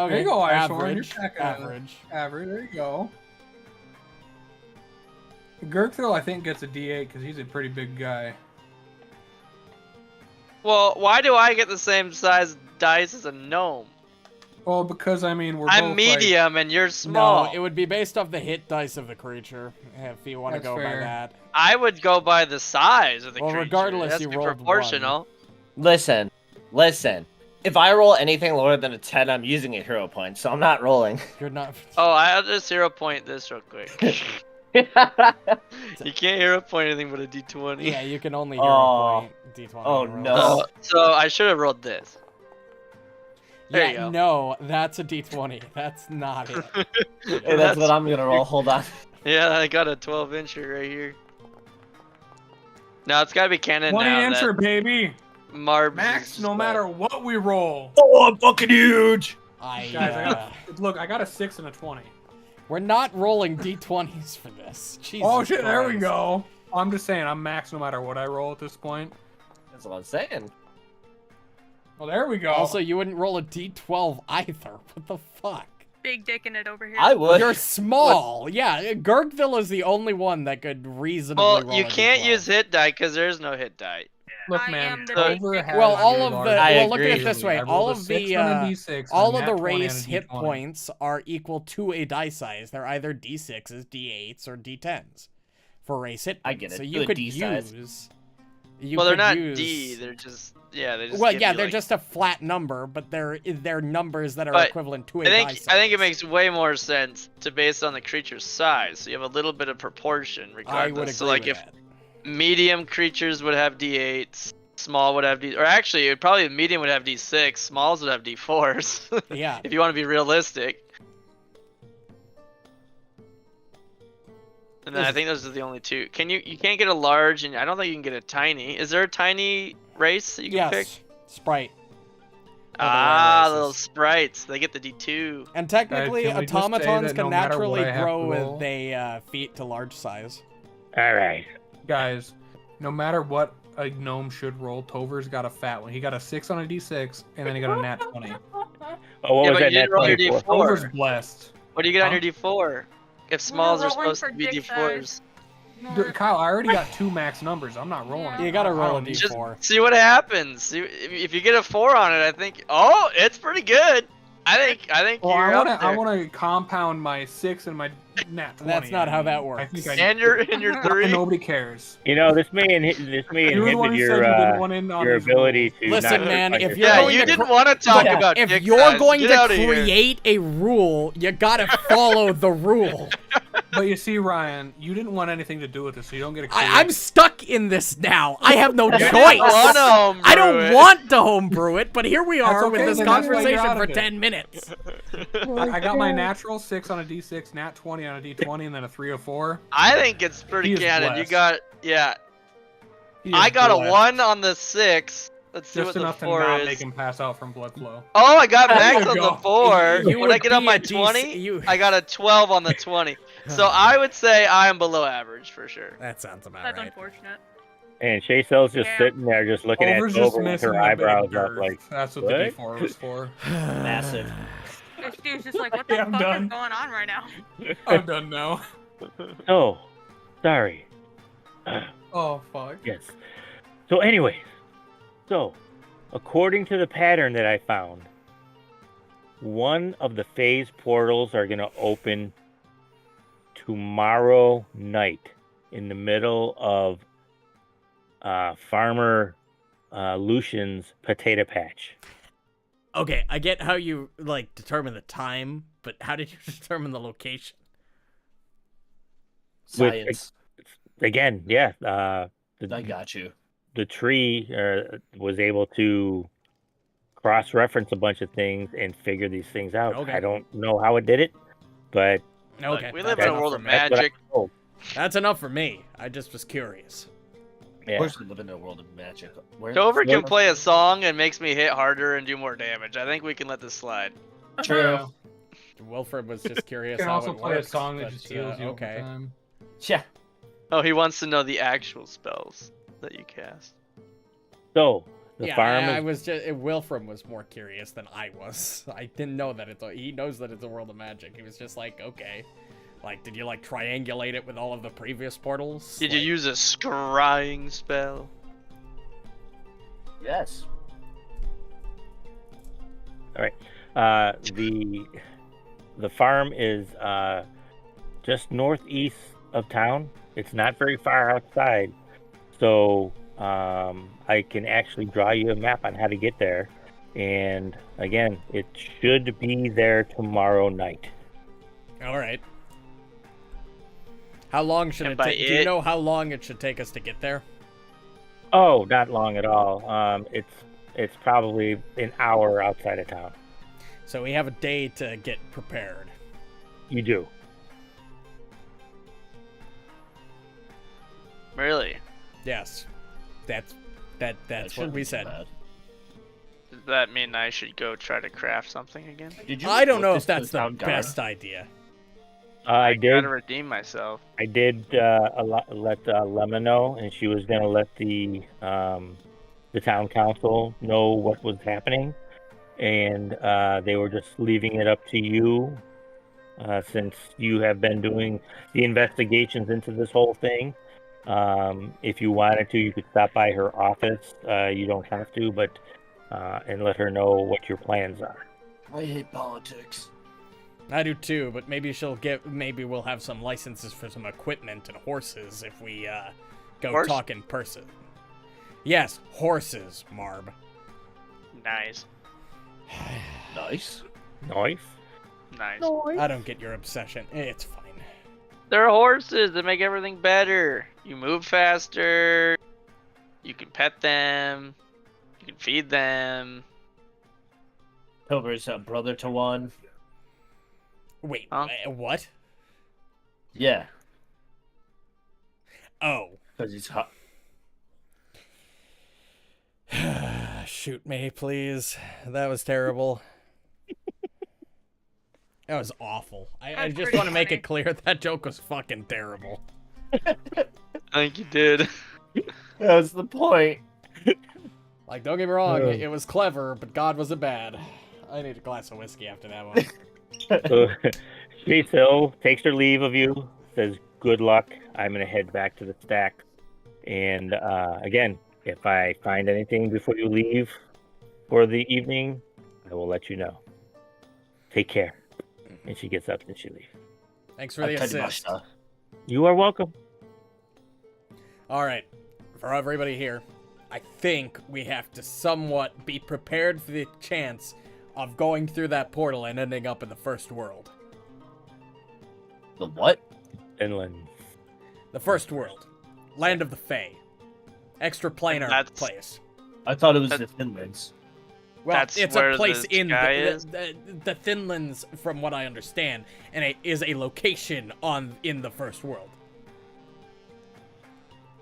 Okay, you go, Icehorm. You're average. back at Average. Average. There you go. Gurgthil, I think, gets a d8 because he's a pretty big guy. Well, why do I get the same size dice as a gnome? Well, because I mean we're both I'm like- medium and you're small. No, it would be based off the hit dice of the creature, if you want to That's go fair. by that. I would go by the size of the Well, creature. regardless, it has you to be rolled proportional. Listen. If I roll anything lower than a 10, I'm using a hero point, so I'm not rolling. You're not. Oh, I'll just 0 point this real quick. You can't hero point anything but a d20. Yeah, you can only hero Oh. point D20. Oh, rolls. no. So I should have rolled this. There Yeah, you go. no, that's a D20. That's not it. Hey, that's what I'm gonna roll. Hold on. Yeah, I got a 12-incher right here. Now it's gotta be canon 20 now incher, baby. that Muarb Max, is no just, matter what we roll. Oh, I'm fucking huge. I, Guys, look, I got a 6 and a 20. we're not rolling D20s for this. Jesus Oh shit, there we Christ. go. I'm just saying, I'm max no matter what I roll at this point. That's what I'm saying. Well, there we go. Also, you wouldn't roll a D12 either. What the fuck? Big dick in it over here. I would. You're small. Yeah, Gurgthil is the only one that could reasonably roll Well, you a can't D12. use hit die because there's no hit die. Look, I man, am the Tover big- has Well, all a of large- the I well, look at agree. it this way. I rolled All a of 6 the and a D6 all and a of the nat 20 and a race hit D20. points are equal to a die size. They're either D6s, D8s, or D10s for race hit points. I get it. So you Good could D size. use. You Well, they're could not use, D. They're just they just. Well, give yeah, you, they're like- just a flat number, but they're numbers that are But equivalent to a I die think size. I think it makes way more sense to base on the creature's size. So you have a little bit of proportion I regardless. would agree So like with if that. medium creatures would have D8s, small would have D, or actually it probably medium would have D6, smalls would have D4s. Yeah. If you want to be realistic. And then I think those are the only two. You can't get a large, and I don't think you can get a tiny. Is there a tiny race that you can Yes. pick? Sprite. Ah, races. little sprites. They get the D2. And technically, can we just say automatons that can no matter naturally what I have to grow roll? with a feet to large size. All right. Guys, no matter what a gnome should roll, Tover's got a fat one. He got a 6 on a D6, and then he got a nat 20. Oh, what Yeah, was but that you net didn't roll your 24? D4. Tover's blessed. What do you get on Huh? your D4? If smalls are rolling supposed for to be dick D4s. Kyle, I already got 2 max numbers. I'm not rolling. You gotta I roll a don't need- Just D4. see what happens. See, if you get a 4 on it, I think. Oh, it's pretty good. I think Well, you're up I there. want to compound my 6 and my nat 20. That's not how that I works. think I And you're 3. nobody cares. This may You were the one inhibit who said you didn't want your in on your these ability rules. to. Listen, not man, fight if yourself. you're Yeah, going you to didn't want to talk Yeah. about if dick you're size. going Get to outta here. create a rule, you gotta follow the rule. But you see, Ryan, you didn't want anything to do with this, so you don't get a create. I'm stuck in this now. I have no You choice. didn't want to homebrew I don't it. want to homebrew it, but here we That's are with okay, this then that's why you're conversation out for of it. 10 minutes. I got my natural 6 on a d6, nat 20 on a d20, and then a 3 or 4. I think it's pretty He is canon. You blessed. got He is I got blessed. a 1 on the 6. Let's see Just what the enough to 4 not is. make him pass out from blood flow. Oh, I got There max you on go. the 4. You When I would get on be my a DC 20, I got a 12 on the 20. So I would say I am below average for sure. That sounds about That's right. unfortunate. And Shaycel's just Yeah. sitting there, just looking Over's at just Tover with missing her a bit of eyebrows up, girth. like, That's what what? the d4 was for. Massive. This dude's just like, what the Yeah, I'm fuck done. is going on right now? I'm done now. "Oh, sorry." Oh, fuck. Yes. So, anyways, according to the pattern that I found, one of the phase portals are going to open tomorrow night in the middle of Farmer Lucian's potato patch. Okay, I get how you like determine the time, but how did you determine the location? Science. Again, yeah. I got you. The tree was able to cross-reference a bunch of things and figure these things out. Okay. I don't know how it did it, but Look, Okay, we that's live in a enough world for of me. that's what I magic. told. That's enough for me. I just was curious. Of Yeah. course, we live in a world of magic. Where Tover can play a song and makes me hit harder and do more damage. I think we can let this slide. True. Wilfram was just curious You can how also it play works, a song that but, just heals you okay. over time. Yeah. Oh, he wants to know the actual spells that you cast. So the Yeah, farm I is was just Wilfram was more curious than I was. I didn't know that he knows that it's a world of magic. He was just like, okay, like, did you like triangulate it with all of the previous portals? Did you Like, use a scrying spell? Yes. the farm is just northeast of town. It's not very far outside, so I can actually draw you a map on how to get there. And again, it should be there tomorrow night. All right. How long should And it by take? Do you it- know how long it should take us to get there? Oh, not long at all. It's probably an hour outside of town. So we have a day to get prepared. You do. Really? Yes. That's what shouldn't we be said. bad. Does that mean I should go try to craft something again? Did you I don't know report if this to that's the town guard? best idea. I Gotta did. redeem myself. I did let Lemon know, and she was gonna let the town council know what was happening, and they were just leaving it up to you, since you have been doing the investigations into this whole thing. If you wanted to, you could stop by her office. You don't have to, but and let her know what your plans are. I hate politics. I do too, but maybe we'll have some licenses for some equipment and horses if we go Horse? talk in person. Yes, horses, Muarb. Nice. Nice. Nice. Nice. I don't get your obsession. It's fine. They're horses that make everything better. You move faster. You can pet them. You can feed them. Tover's a brother to one. Wait, Huh? what? Yeah, Oh. because he's hot. Shoot me, please. That was terrible. That was awful. I That's just pretty want to make funny. it clear that joke was fucking terrible. I think you did. That was the point. Like, don't get me wrong, Oh. it was clever, but God was it bad. I need a glass of whiskey after that one. So Chase Hill takes her leave of you, says good luck. I'm gonna head back to the stack, and again, if I find anything before you leave for the evening, I will let you know. Take care. And she gets up and she leaves. Thanks for the assist. You are welcome. All right, for everybody here, I think we have to somewhat be prepared for the chance of going through that portal and ending up in the first world. The what? Inland. The first world. Land of the Fae. Extraplanar place. I thought it was the Finlands. Well, That's it's where a place the in guy is? the Thinlands, from what I understand, and it is a location in the first world.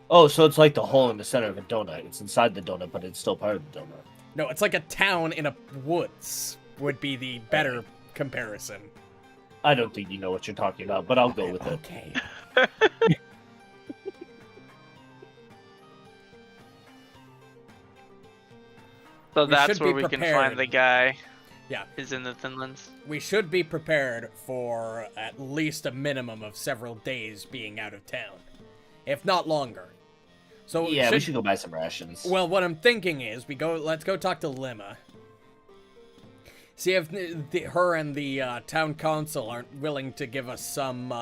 Oh, so it's like the hole in the center of a donut. It's inside the donut, but it's still part of the donut. No, it's like a town in a woods, would be the better comparison. I don't think you know what you're talking about, but I'll go with it. Okay. So We that's should where be we can prepared. find the guy. Yeah. Is in the Finlands. We should be prepared for at least a minimum of several days being out of town, if not longer. So Yeah, we should go buy some rations. Well, what I'm thinking is let's go talk to Lemma. See if her and the town council aren't willing to give us some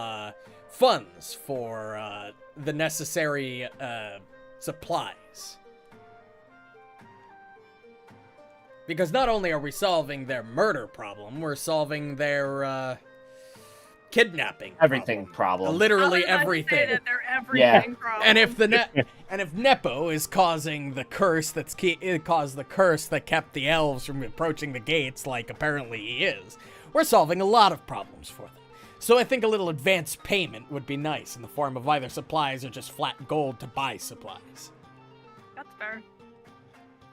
funds for the necessary supplies. Because not only are we solving their murder problem, we're solving their kidnapping problem. Literally I was about to say everything. that they're everything problem. And if Nepo is causing the curse it caused the curse that kept the elves from approaching the gates, like apparently he is, we're solving a lot of problems for them. So I think a little advance payment would be nice in the form of either supplies or just flat gold to buy supplies. That's fair.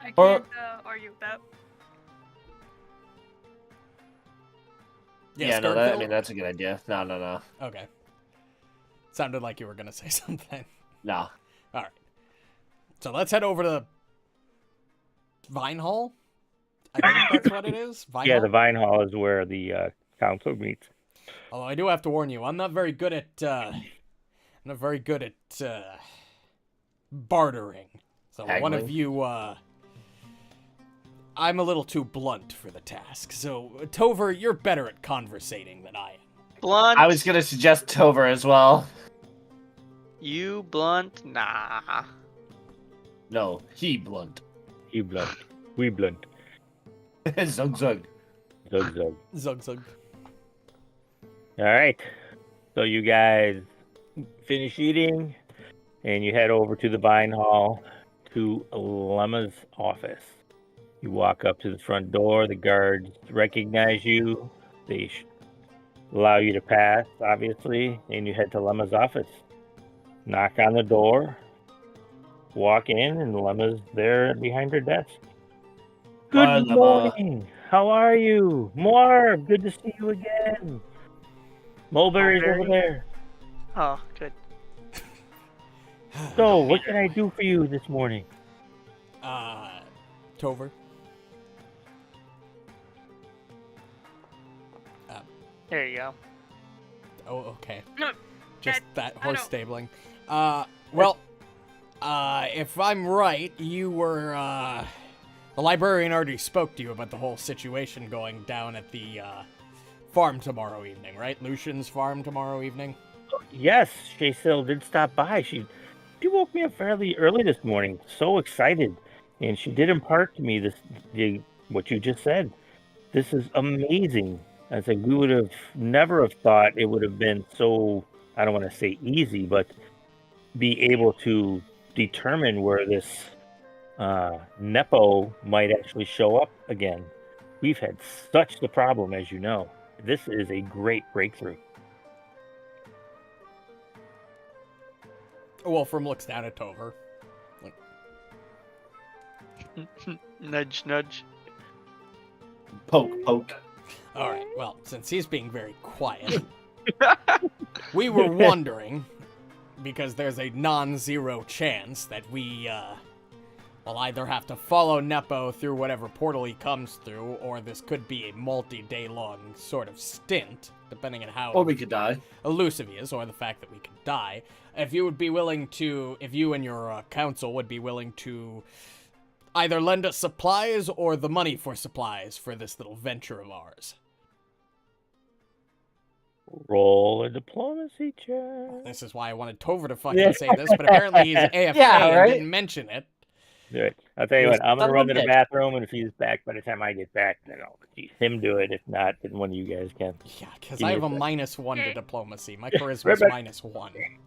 I Or- can't argue with that. Yeah, no, Gurgthil? that's a good idea. No. Okay. Sounded like you were gonna say something. No. All right. So let's head over to the Vine Hall. I think that's what it is. Vine Yeah, Hall? the Vine Hall is where the council meets. Although I do have to warn you, I'm not very good at bartering. So one of Haggling? you, I'm a little too blunt for the task. So Tover, you're better at conversating than I am. Blunt. I was gonna suggest Tover as well. You blunt? Nah. No, he blunt. He blunt. We blunt. Zug zug. Zug zug. Zug zug. All right. So you guys finish eating, and you head over to the Vine Hall to Lemma's office. You walk up to the front door. The guards recognize you. They allow you to pass, obviously, and you head to Lemma's office. Knock on the door. Walk in, and Lemma's there behind her desk. Good Hi, Lemma. morning. How are you? Muarb, good to see you again. Mulberry's over there. Oh, good. So, what can I do for you this morning? Tover. There you go. Oh, okay. No, Just that I horse don't- stabling. Well, if I'm right, you were, the librarian already spoke to you about the whole situation going down at the, farm tomorrow evening, right? Lucian's farm tomorrow evening? Yes, Shaysil did stop by. She woke me up fairly early this morning. So excited. And she did impart to me what you just said. This is amazing. I said, we would have never have thought it would have been so, I don't want to say easy, but be able to determine where this Nepo might actually show up again. We've had such the problem, as you know. This is a great breakthrough. Wolfram looks down at Tover. Like, Nudge, nudge. Poke, poke. all right, well, since he's being very quiet, we were wondering, because there's a non-zero chance that we, will either have to follow Nepo through whatever portal he comes through, or this could be a multi-day-long sort of stint, depending on how Or we could die. elusive he is, or the fact that we could die. If you would be willing to, if you and your council would be willing to either lend us supplies or the money for supplies for this little venture of ours. Roll a diplomacy check. This is why I wanted Tover to fucking say this, but apparently he's AFK Yeah, and right? didn't mention it. Do it. I'll tell you what, I'm Son gonna of run a to the bitch. bathroom, and if he's back by the time I get back, then I'll let him do it. If not, then one of you guys can. Yeah, because Give I me have a a sec. -1 to Okay. diplomacy. My Right charisma's back. -1.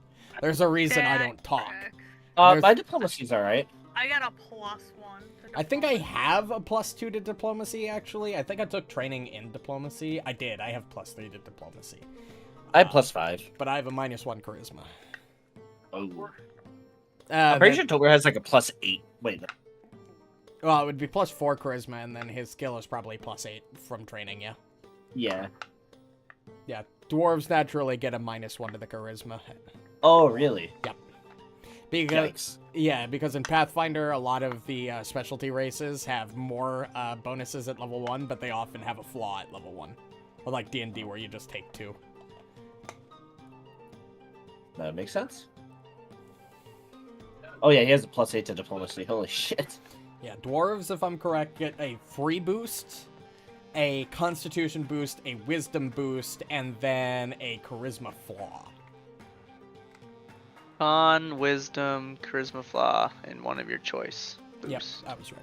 There's a reason I don't talk. Correct. There's- My diplomacy's alright. I got a +1. To I think I diplomacy. have a +2 to diplomacy, actually. I think I took training in diplomacy. I did. I have +3 to diplomacy. I have +5. But I have a -1 charisma. Oh. I'm pretty sure Tover has like a +8. Wait, no. Well, it would be +4 charisma, and then his skill is probably +8 from training, yeah. Yeah. Yeah, dwarves naturally get a -1 to the charisma. Oh, really? Because, Yikes. yeah, because in Pathfinder, a lot of the specialty races have more bonuses at level 1, but they often have a flaw at level 1. Or like D&D, where you just take 2. That makes sense. Oh yeah, he has a +8 to diplomacy. Holy shit. Yeah, dwarves, if I'm correct, get a free boost, a constitution boost, a wisdom boost, and then a charisma flaw. Con, wisdom, charisma flaw, and one of your choice. Yep, Boost. that was right.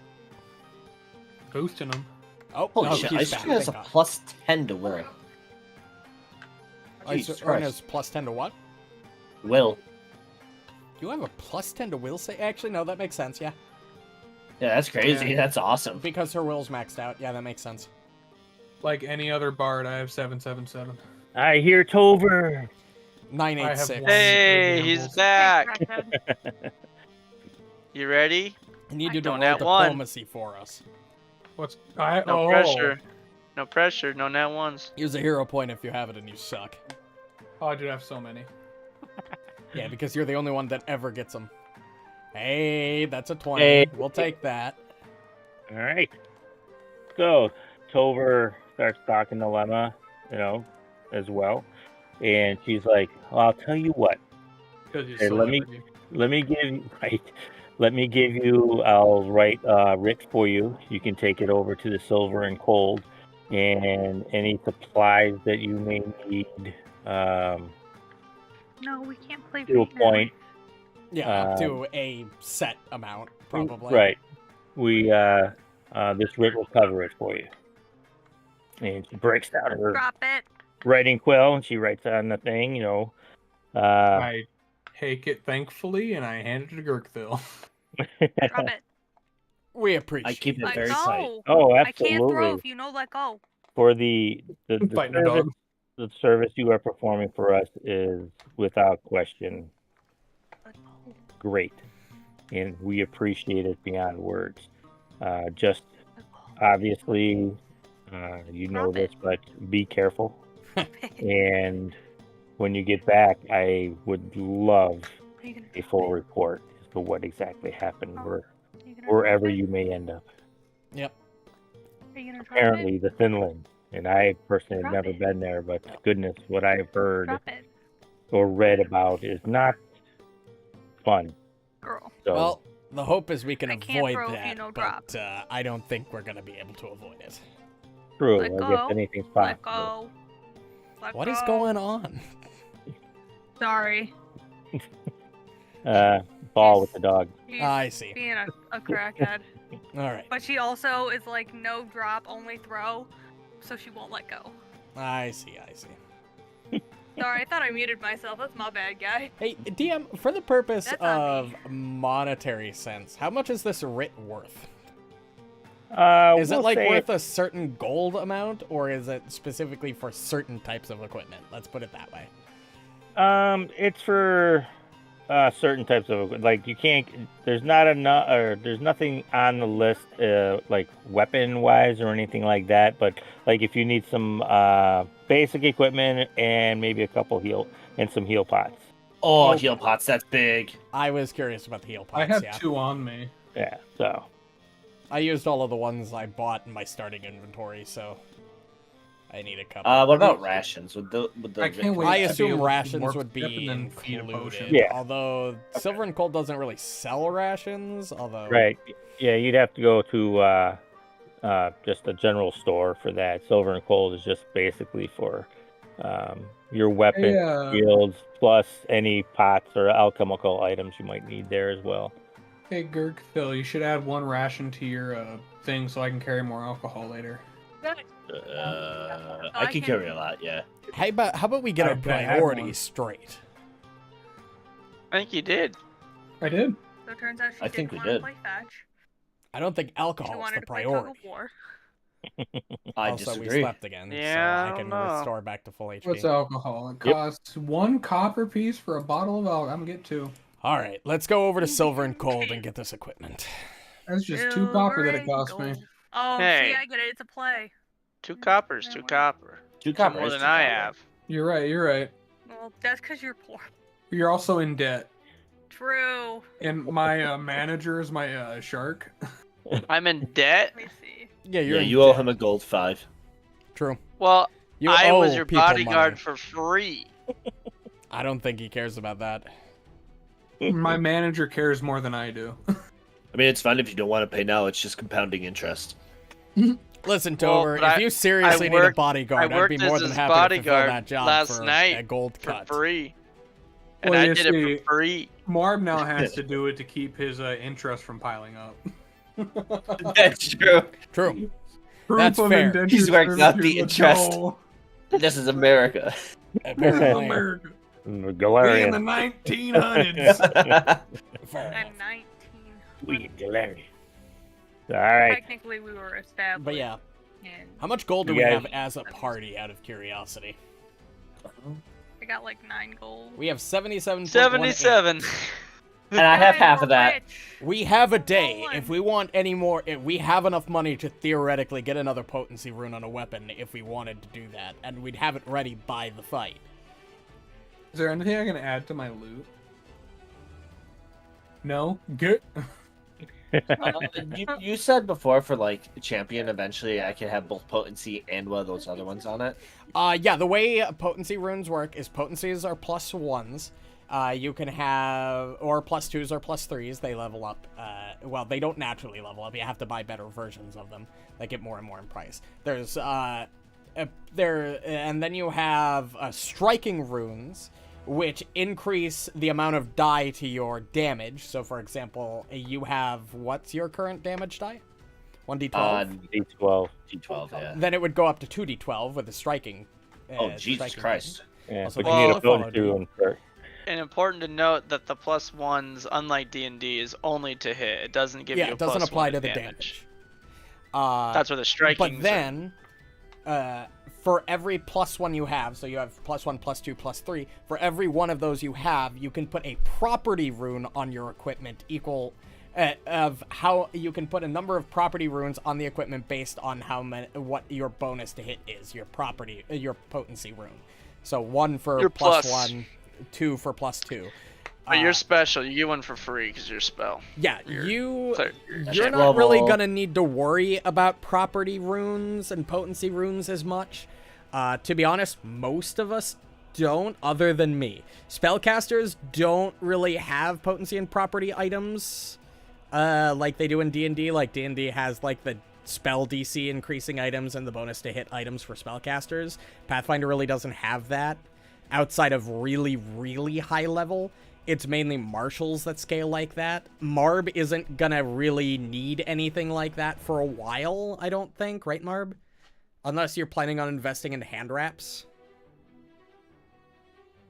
Boosting them. Oh, Holy oh, shit. he's I back. swear has a thank God. +10 to will. Jesus Icehorm Christ. has +10 to what? Will. You have a +10 to will say? Actually, no, that makes sense, yeah. Yeah, that's crazy. Yeah. That's awesome. Because her will's maxed out. Yeah, that makes sense. Like any other bard, I have 777. I hear Tover. 986. one. Hey, he's Examples. back. Hey, crackhead. You ready? I need you to Don't roll nat one. diplomacy for us. What's No pressure. No pressure. No nat ones. Use a hero point if you have it and you suck. Oh, I do have so many. Yeah, because you're the only one that ever gets them. Hey, that's a 20. Hey. We'll take that. All right. So Tover starts talking to Lemma, as well, and she's like, well, "I'll tell you what. Because you Hey, let me- celebrity. Let me give you Let me give you. I'll write writ for you. You can take it over to the Silver and Cold, and any supplies that you may need. No, we can't play To a right now. point. Yeah, up to a set amount, probably. Right. We this writ will cover it for you. And she breaks down her Drop it. writing quill, and she writes on the thing, I take it thankfully, and I hand it to Gurgthil. Drop it. We appreciate I keep it Let very tight. go. Oh, I can't throw absolutely. if you know let go. For the Fighting a service, dog. the service you are performing for us is without question Let go. great, and we appreciate it beyond words. Just Let go. obviously, you know Drop this, it. but be careful. And when you get back, I would love Are you gonna a drop full it? report as to what exactly happened Oh. where, Are you gonna wherever drop it? you may end up. Yep. Are you gonna drop Apparently, it? the Finland, and I personally have Drop never it. been there, but goodness, what I've heard Drop it, or read about is not fun. girl. So, Well, the hope is we can I can't avoid throw if you that, know but I don't think we're going to be able to avoid it. true. let I go. guess anything's Let possible. go. Let What go. is going on? Sorry. Ball with the dog. She's I see. being a crackhead. All right. But she also is like no drop, only throw, so she won't let go. I see. Sorry, I thought I muted myself. That's my bad, guy. Hey, DM, for the purpose That's on of me. monetary sense, how much is this writ worth? Is it We'll like say worth a certain gold amount, or is it specifically for certain types of equipment? Let's put it that way. It's for certain types of, like, you can't. There's not enough, or there's nothing on the list, like weapon wise or anything like that. But like, if you need some basic equipment and maybe a couple some heal pots. Oh, Oh. heal pots, that's big. I was curious about the heal pots. I have yeah. 2 on me. Yeah. So I used all of the ones I bought in my starting inventory, so I need a couple. What about rations? Would the I can't wait. I to be assume able to rations warp would step be and then feed a potion. included. Yeah. Although Silver and Gold doesn't really sell rations, although right. Yeah, you'd have to go to just a general store for that. Silver and Gold is just basically for your weapon Hey, shields, plus any pots or alchemical items you might need there as well. hey, Gurgthil, you should add 1 ration to your thing so I can carry more alcohol later. I can carry a lot, yeah. How about we get I our bet I had priorities one. straight? I think you did. I did. So it turns out she I think didn't we want to did. play fetch. I don't think She alcohol is wanted the to play tug of priority. war. I Also, we disagree. slept again, Yeah, so I I can don't know. restore back to full HP. What's alcohol? It Yep. costs 1 copper piece for a bottle of alcohol. I'm gonna get 2. All right, let's go over to Silver and Cold and get this equipment. That's just 2 copper that it Silver cost and me. gold. Oh, Hey. see, I get it. It's a play. 2 coppers, 2 copper. 2 Two copper more is than 2 I copper. have. You're right. You're right. Well, that's because you're poor. You're also in debt, True. and my manager is my shark. I'm in debt. Let me see. Yeah, Yeah, in you owe debt. him a gold 5. True. Well, You I was owe your people bodyguard money. for free. I don't think he cares about that. My manager cares more than I do. I mean, it's fine if you don't want to pay now. It's just compounding interest. Listen, Well, Tover, but if you seriously need a worked- bodyguard, I I'd be worked more as than his happy to fulfill bodyguard that job last for night a gold For cut. free. And Well, I you did see, it for free. Muarb now has to do it to keep his interest from piling up. That's true. True. Proof That's of fair. indentured He's working out the servitude, interest. no. This is America. Apparently. America. We in the Galarian. 1900s. Fair I'm enough. 19. We Galarian. All right. Technically, we were established. But yeah, And how much gold do You we guys- have as a party, out of curiosity? I got like 9 gold. We have 77. 77. And I have Hey, half we're of that. rich. We have a day. One. If we want any more, if we have enough money to theoretically get another potency rune on a weapon if we wanted to do that, and we'd have it ready by the fight. Is there anything I can add to my loot? No? Good. You said before for like champion, eventually I could have both potency and one of those other ones on it. Yeah, the way potency runes work is potencies are +1s. You can have, or +2s or +3s. They level up. Well, they don't naturally level up. You have to buy better versions of them. They get more and more in price. There's, and then you have striking runes, which increase the amount of die to your damage. So, for example, you have, what's your current damage die? 1d12? D12. D12, yeah. Then it would go up to 2d12 with the striking. Oh, Jesus striking Christ. Yeah, Also, but you need well, a bonus follow one first. And important to note that the +1s, unlike D&D, is only to hit. It doesn't give you a it doesn't +1 apply to the damage. That's where the striking. But then, for every +1 you have, so you have +1, +2, +3, for every one of those you have, you can put a property rune on your equipment equal of how you can put a number of property runes on the equipment based on how many, what your bonus to hit is, your property, your potency rune. So 1 for Your plus. +1, 2 for +2. But you're special. You get one for free because you're a spell. Yeah, You're you're champ. not really Level. gonna need to worry about property runes and potency runes as much. To be honest, most of us don't, other than me. Spellcasters don't really have potency and property items like they do in D&D. Like D&D has like the spell DC increasing items and the bonus to hit items for spellcasters. Pathfinder really doesn't have that. Outside of really, really high level, it's mainly marshals that scale like that. Muarb isn't gonna really need anything like that for a while, I don't think. Right, Muarb? Unless you're planning on investing in hand wraps.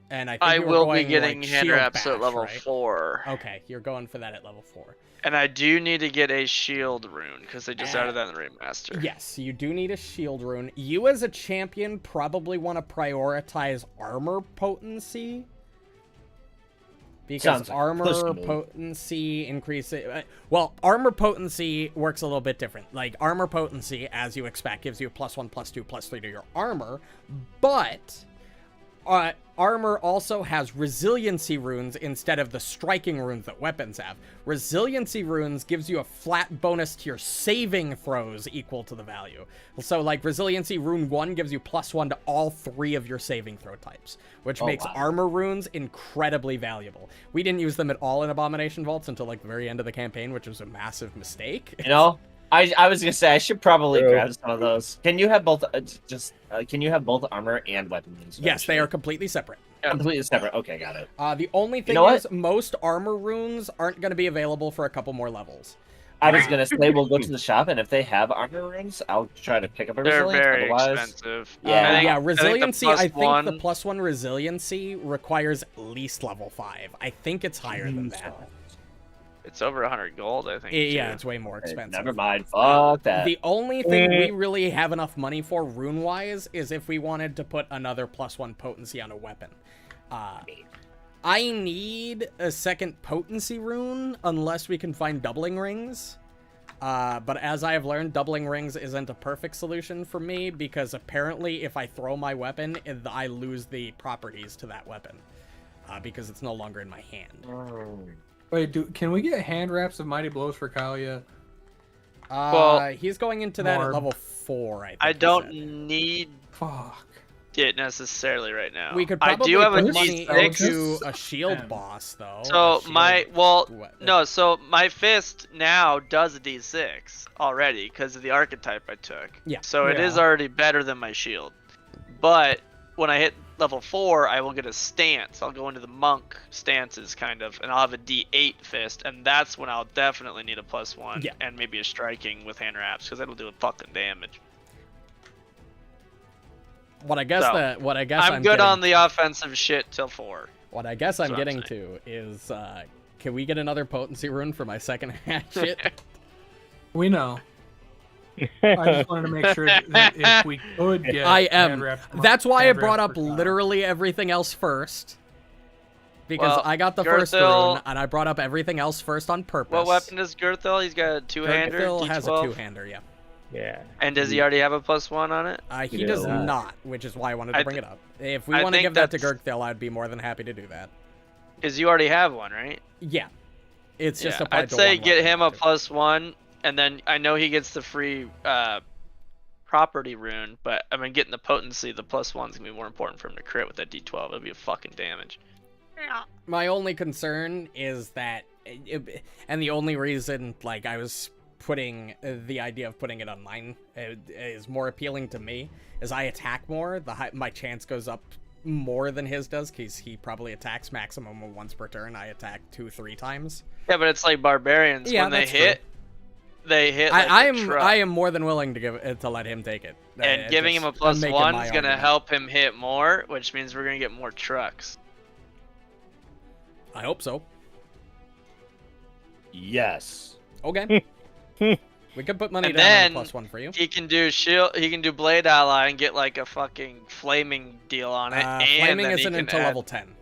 And I think I you were will be going, getting like, hand shield wraps at bash, level right? 4. Okay, you're going for that at level 4. And I do need to get a shield rune because they just added that in the remaster. Yes, you do need a shield rune. You as a champion probably want to prioritize armor potency. Because Sounds like armor push move. potency increases... well, armor potency works a little bit different. Like, armor potency, as you expect, gives you a +1, +2, +3 to your armor. But... armor also has resiliency runes instead of the striking runes that weapons have. Resiliency runes gives you a flat bonus to your saving throws equal to the value. So, like, resiliency rune 1 gives you +1 to all 3 of your saving throw types, which makes wow. armor runes incredibly valuable. We didn't use them at all in Abomination Vaults until, like, the very end of the campaign, which was a massive mistake. You know, I was gonna say I should probably True. grab some of those. Can you have both? Can you have both armor and weapons? Yes, they are completely separate. completely separate. Okay, got it. The only thing know is, most armor runes aren't going to be available for a couple more levels. I was gonna say we'll go to the shop, and if they have armor runes, I'll try to pick up a They're resilience. very Otherwise, expensive. Yeah. Resiliency. I I think think the the +1 resiliency requires at least level 5. I think it's higher than that. It's over 100 gold, I think. Yeah, too. it's way more expensive. never mind. Fuck that. The only thing we really have enough money for rune-wise is if we wanted to put another +1 potency on a weapon. I need a second potency rune unless we can find doubling rings. But as I have learned, doubling rings isn't a perfect solution for me because apparently if I throw my weapon, I lose the properties to that weapon because it's no longer in my hand. Wait, can we get hand wraps of Mighty Blows for Kyle yet? He's going into that at Muarb. level 4, I think. I he don't said. need Fuck. it necessarily right now. We could I probably do have a put money D6. into a shield Yeah. boss, though. So A shield- so my fist now does a D6 already because of the archetype I took. Yeah. So it is Yeah. already better than my shield. But when I hit level 4, I will get a stance. I'll go into the monk stances kind of, and I'll have a D8 fist, and that's when I'll definitely need a +1 Yeah. and maybe a striking with hand wraps because that'll do a fucking damage. What I guess So, I'm good getting- on the offensive shit till 4. What I guess I'm That's what I'm getting to is, can we get another potency rune for my second hatchet? We know. I just wanted to make sure that if we could get I am. hand wraps from- That's why I hand brought wraps up for Kyle. literally everything else first. Because Well, I got the first Gurgthil- rune, and I brought up everything else first on purpose. What weapon does Gurgthil? He's got a two-hander, Gurgthil has a D12. two-hander, yeah. Yeah. And does he already have a +1 on it? He does Yeah. not, which is why I wanted to I bring th- it up. If we I want to think give that to that's- Gurgthil, I'd be more than happy to do that. Because you already have one, right? Yeah. It's just Yeah, applied I'd to say one get weapon, him a too. +1, and then I know he gets the free property rune, but I mean, getting the potency, the +1's gonna be more important for him to crit with that D12. It'll be a fucking damage. Yeah. My only concern is that, and the only reason, like, I was putting the idea of putting it on mine is more appealing to me, is I attack more, my chance goes up more than his does, because he probably attacks maximum of once per turn. I attack 2-3 times. Yeah, but it's like barbarians. Yeah, When they that's hit, they hit like I a am truck. I am more than willing to let him take it. And giving him a I'm making +1 my is gonna argument. help him hit more, which means we're gonna get more trucks. I hope so. Yes. Okay. We could put money And down on then a +1 for you. He can do shield. He can do blade ally and get like a fucking flaming deal on it. And Flaming then he isn't can until add- level 10.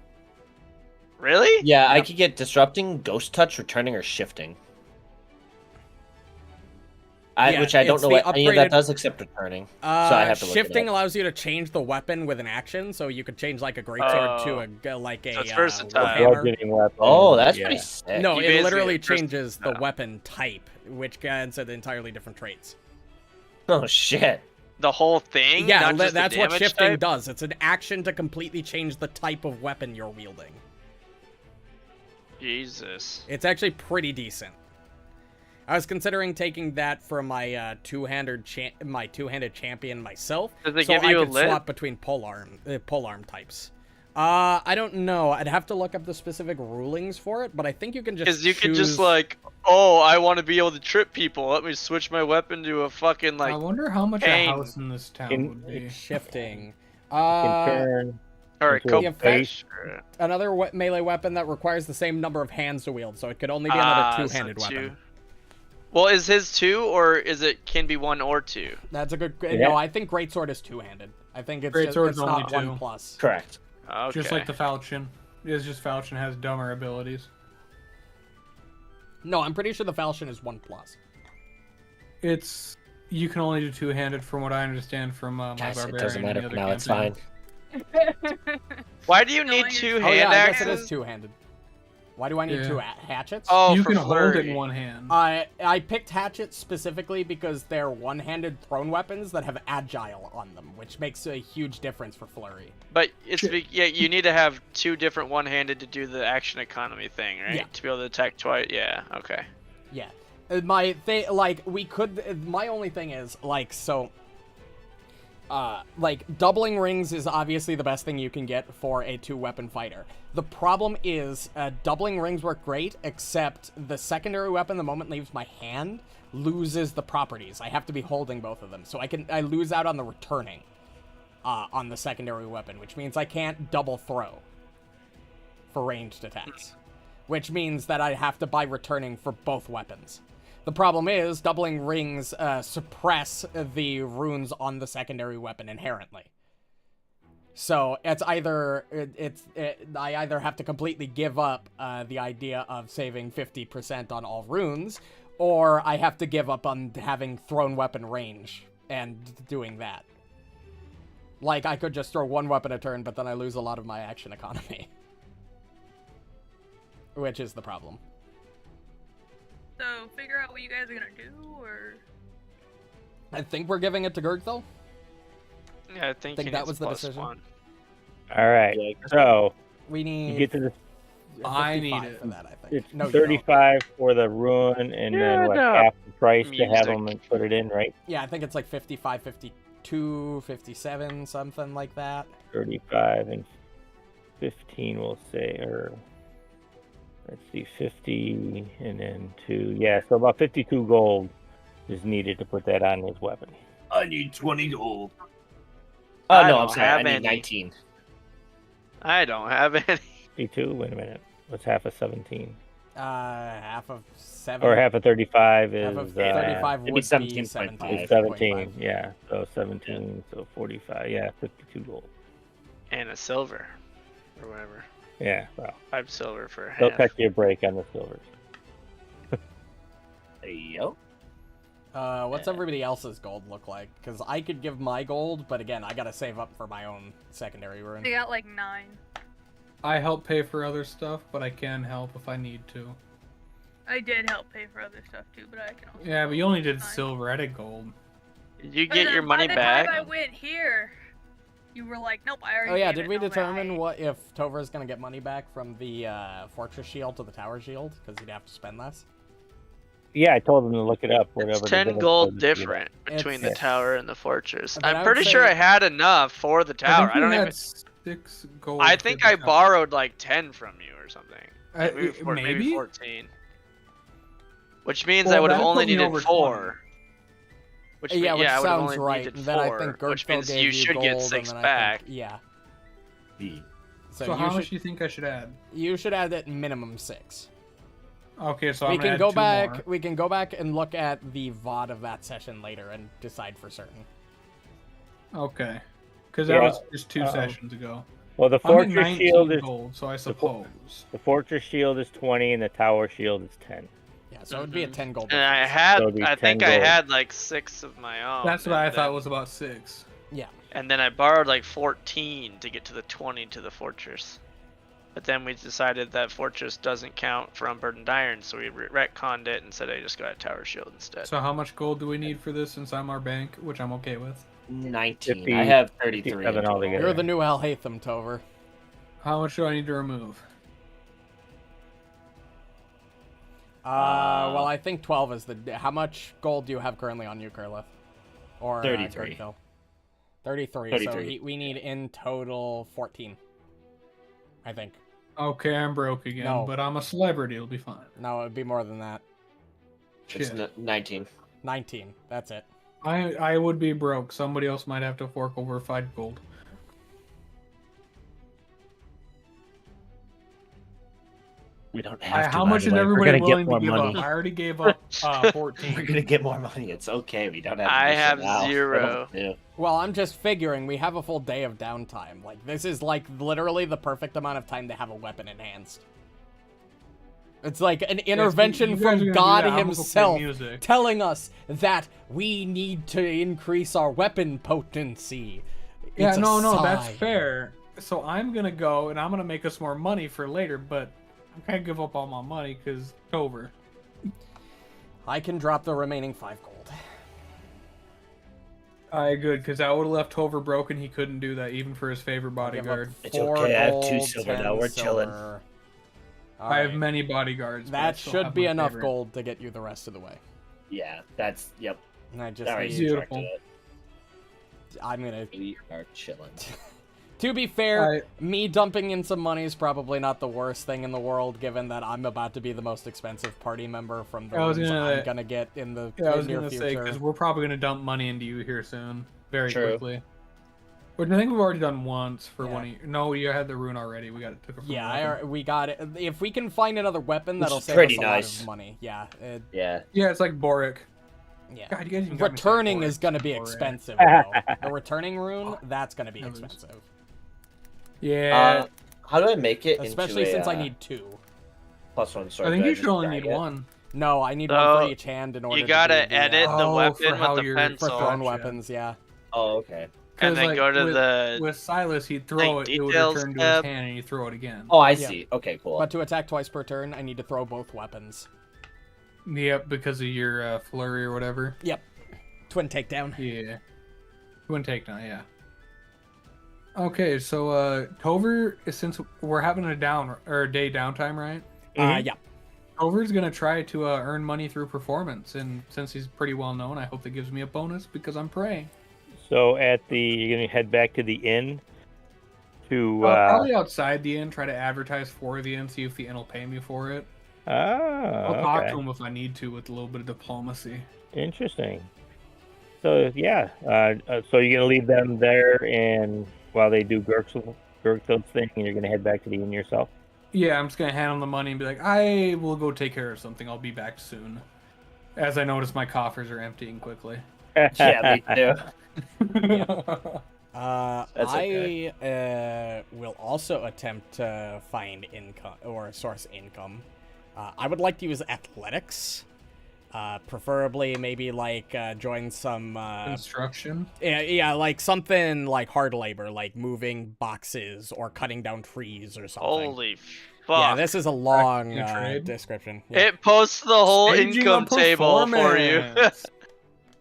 Really? Yeah, I could get disrupting, ghost touch, returning, or shifting. Yeah, Which I don't it's know the what any of that upgraded- does except returning. So I have to look it Shifting up. allows you to change the weapon with an action, so you could change like a greatsword to like a So it's versatile. warhammer. Bludgeoning weapon. Oh, that's yeah. pretty sick. No, You it basically literally get versatile. changes the weapon type, which adds entirely different traits. Oh shit. The whole thing? Yeah, Not just the that's what damage shifting type? does. It's an action to completely change the type of weapon you're wielding. Jesus. It's actually pretty decent. I was considering taking that for my two-handed champion myself, Does it so give I you a could lit? swap between polearm types. I don't know. I'd have to look up the specific rulings for it, but I think you can just Because you could choose... just like, oh, I want to be able to trip people. Let me switch my weapon to a fucking I like, wonder how much Kane. a house in this town In- would be. shifting. Can turn or a into a coat Yeah, base. Another melee weapon that requires the same number of hands to wield, so it could only be another two-handed weapon. Well, is his 2 or is it can be 1 or 2? That's a good. Yeah. No, I think greatsword is two-handed. I think it's Greatsword's it's only not 2. 1+. Correct. Okay. Just like the Falchion. It's just Falchion has dumber abilities. No, I'm pretty sure the falchion is 1+. It's you can only do two-handed from what I understand from my Guys, barbarian. it doesn't and matter the now. other It's fine. campaigns. Why do you No, need I 2 Oh hand yeah, I guess axes? it is two-handed. Why do I need Yeah. two hatchets? Oh, You for can hold it flurry. in one hand. I picked hatchets specifically because they're one-handed thrown weapons that have agile on them, which makes a huge difference for flurry. But it's yeah, you need to have 2 different one-handed to do the action economy thing, right? Yeah. To be able to attack twice. Yeah. Okay. Yeah. My thing, like, we could. My only thing is, like, so. Like, doubling rings is obviously the best thing you can get for a 2-weapon fighter. The problem is, doubling rings work great, except the secondary weapon, the moment it leaves my hand, loses the properties. I have to be holding both of them, so I lose out on the returning, on the secondary weapon, which means I can't double throw for ranged attacks, which means that I have to buy returning for both weapons. The problem is, doubling rings suppress the runes on the secondary weapon inherently. So it's either I either have to completely give up the idea of saving 50% on all runes, or I have to give up on having thrown weapon range and doing that. Like, I could just throw one weapon a turn, but then I lose a lot of my action economy. Which is the problem. So, figure out what you guys are gonna do, or... I think we're giving it to Gurgthil. Yeah, I think that was the decision. +1. All right. So We need... you get to the I need 55 it. for that, I think. it's No, you 35 for the ruin, and then what, no. half the price to have Music. them and put it in, right? Yeah, I think it's like 55, 52, 57, something like that. 35 and 15, we'll say, or let's see, 50 and then 2. Yeah, so about 52 gold is needed to put that on his weapon. I need 20 gold. Oh I no, don't I'm sorry. I have need any. 19. I don't have any. 52? Wait a minute. What's half of 17? Half of 7. Or half of 35 half is of 35 it'd would be be 17.5. 17. Yeah, so 17, so 45. Yeah, 52 gold. And a silver. Or whatever. Yeah, well, 5 silver for they'll half. cut you a break on the silvers. Yo. What's everybody else's gold look like? Because I could give my gold, but again, I gotta save up for my own secondary rune. They got like 9. I help pay for other stuff, but I can help if I need to. I did help pay for other stuff too, but I can also... Yeah, but you only did Fine. silver. I did gold. You But get then your money by back. the time I went here, you were like, nope, I already Oh yeah, gave did it we an determine override. what if Tover is gonna get money back from the fortress shield to the tower shield? Because he'd have to spend less. Yeah, I told them to look it up. Whatever. It's the 10 difference gold was, different between the It's- tower and the fortress. But I I'm would pretty sure say- I had enough for the tower. I I think don't you even. had 6 gold. I for think the I tower. borrowed like 10 from you or something. Maybe Maybe? 14. Which means Well, I would have that'd only put me needed over 4. Which Yeah, which I would have sounds only right. needed And then 4. I think which Gurgthil means gave you should gold, get and 6 then I back. think, yeah. The So, So you how should much do you think I should add? you should add at minimum 6. Okay, so We I'm gonna can add go 2 back. more. We can go back and look at the VOD of that session later and decide for certain. Okay, because that Yeah, was just 2 sessions ago. Well, the I'm at fortress 19 shield is gold, so I suppose. the fortress shield is 20, and the tower shield is 10. Yeah, so it would be a 10 gold. And I difference. had, So it'd be I 10 think I gold. had like 6 of my own. That's what I and thought then- was about 6. And then I borrowed like 14 to get to the 20 to the fortress. But then we decided that fortress doesn't count for unburdened iron, so we retconned it and said I just got a tower shield instead. So how much gold do we need for this since I'm our bank, which I'm okay with? 19. 50, I have 33. 57 in total. altogether. You're the new Al Hatham, Tover. How much do I need to remove? Well, I think 12 is the. How much gold do you have currently on you, Kurleth? Or 33. Gurgthil? 33. 33. So we need in total 14. I think. Okay, I'm broke again, No. but I'm a celebrity. It'll be fine. No, it'd be more than that. It's Shit. 19. 19. That's it. I would be broke. Somebody else might have to fork over 5 gold. we don't have to. How by much the is way. everybody We're gonna willing get more to give money. up? I already gave up We're 14. gonna get more money. It's okay. We don't have. To I do so have now. 0. Yeah. Well, I'm just figuring we have a full day of downtime. Like, this is, like, literally the perfect amount of time to have a weapon enhanced. It's like an intervention you guys are gonna from do God that, I'm gonna go play himself music. telling us that we need to increase our weapon potency. Yeah, It's a no, that's sign. fair. So I'm gonna go and I'm gonna make us more money for later, but I can't give up all my money because Tover. I can drop the remaining 5 gold. Alright, good, because I would have left Tover broken. He couldn't do that even for his favorite I'll give up bodyguard. It's 4 okay, I have 2 gold, silver 10 now, we're chilling. silver. All I have right. many bodyguards. but I That still should have be my enough favorite. gold to get you the rest of the way. Yeah, that's yep. And I just All right, need, Beautiful. subtracted it. I'm gonna. We are chilling. To be fair, I- me dumping in some money is probably not the worst thing in the world, given that I'm about to be the most expensive party member from the I was rooms gonna- I'm gonna get in the Yeah, I was near gonna say future. because we're probably gonna dump money into you here soon, very True. quickly. Which I think we've already done once for Yeah. one. No, you had the rune already. We got it. Took it from Yeah, the weapon. we got it. If we can find another weapon, Which that'll is save pretty us a nice. lot of money. Yeah, Yeah. Yeah, it's like Boric. yeah. God, you guys even got me saying Returning Boric. is gonna be Boric. expensive, though. The returning rune, that's gonna be That was- expensive. Yeah, How do I make it Especially into since a, I need 2. +1 sword? I think Do you just should only drag need it? one. No, I need So, one for each hand in order You to gotta do the, edit the Oh, weapon for with how the you're- for pencil. thrown Gotcha. weapons, yeah. Oh, okay. And then like, go to with, the with Silas, he'd throw like, it, it would details return to tab. his hand, and you throw it again. Oh, I Yeah. see. Okay, cool. But to attack twice per turn, I need to throw both weapons. Yep, because of your flurry or whatever. Twin takedown. Yeah, twin takedown. Yeah. Okay, so Tover, since we're having a day downtime, right? Yeah. Tover's gonna try to earn money through performance, and since he's pretty well known, I hope that gives me a bonus because I'm praying. So you're gonna head back to the inn to Probably outside the inn, try to advertise for the inn, see if the inn will pay me for it. I'll talk okay. to him if I need to with a little bit of diplomacy. Interesting. So yeah, so you're gonna leave them there, and while they do Gurgthil's thing, and you're gonna head back to the inn yourself. Yeah, I'm just gonna hand him the money and be like, I will go take care of something. I'll be back soon. As I notice my coffers are emptying quickly. Yeah, me too. I That's okay. will also attempt to find income or source income. I would like to use athletics, preferably maybe like join some Construction. yeah, like something like hard labor, like moving boxes or cutting down trees or something. holy Yeah, fuck. this is a long Practicing trade. description. Yeah. It posts the whole Staging income a table for you. performance.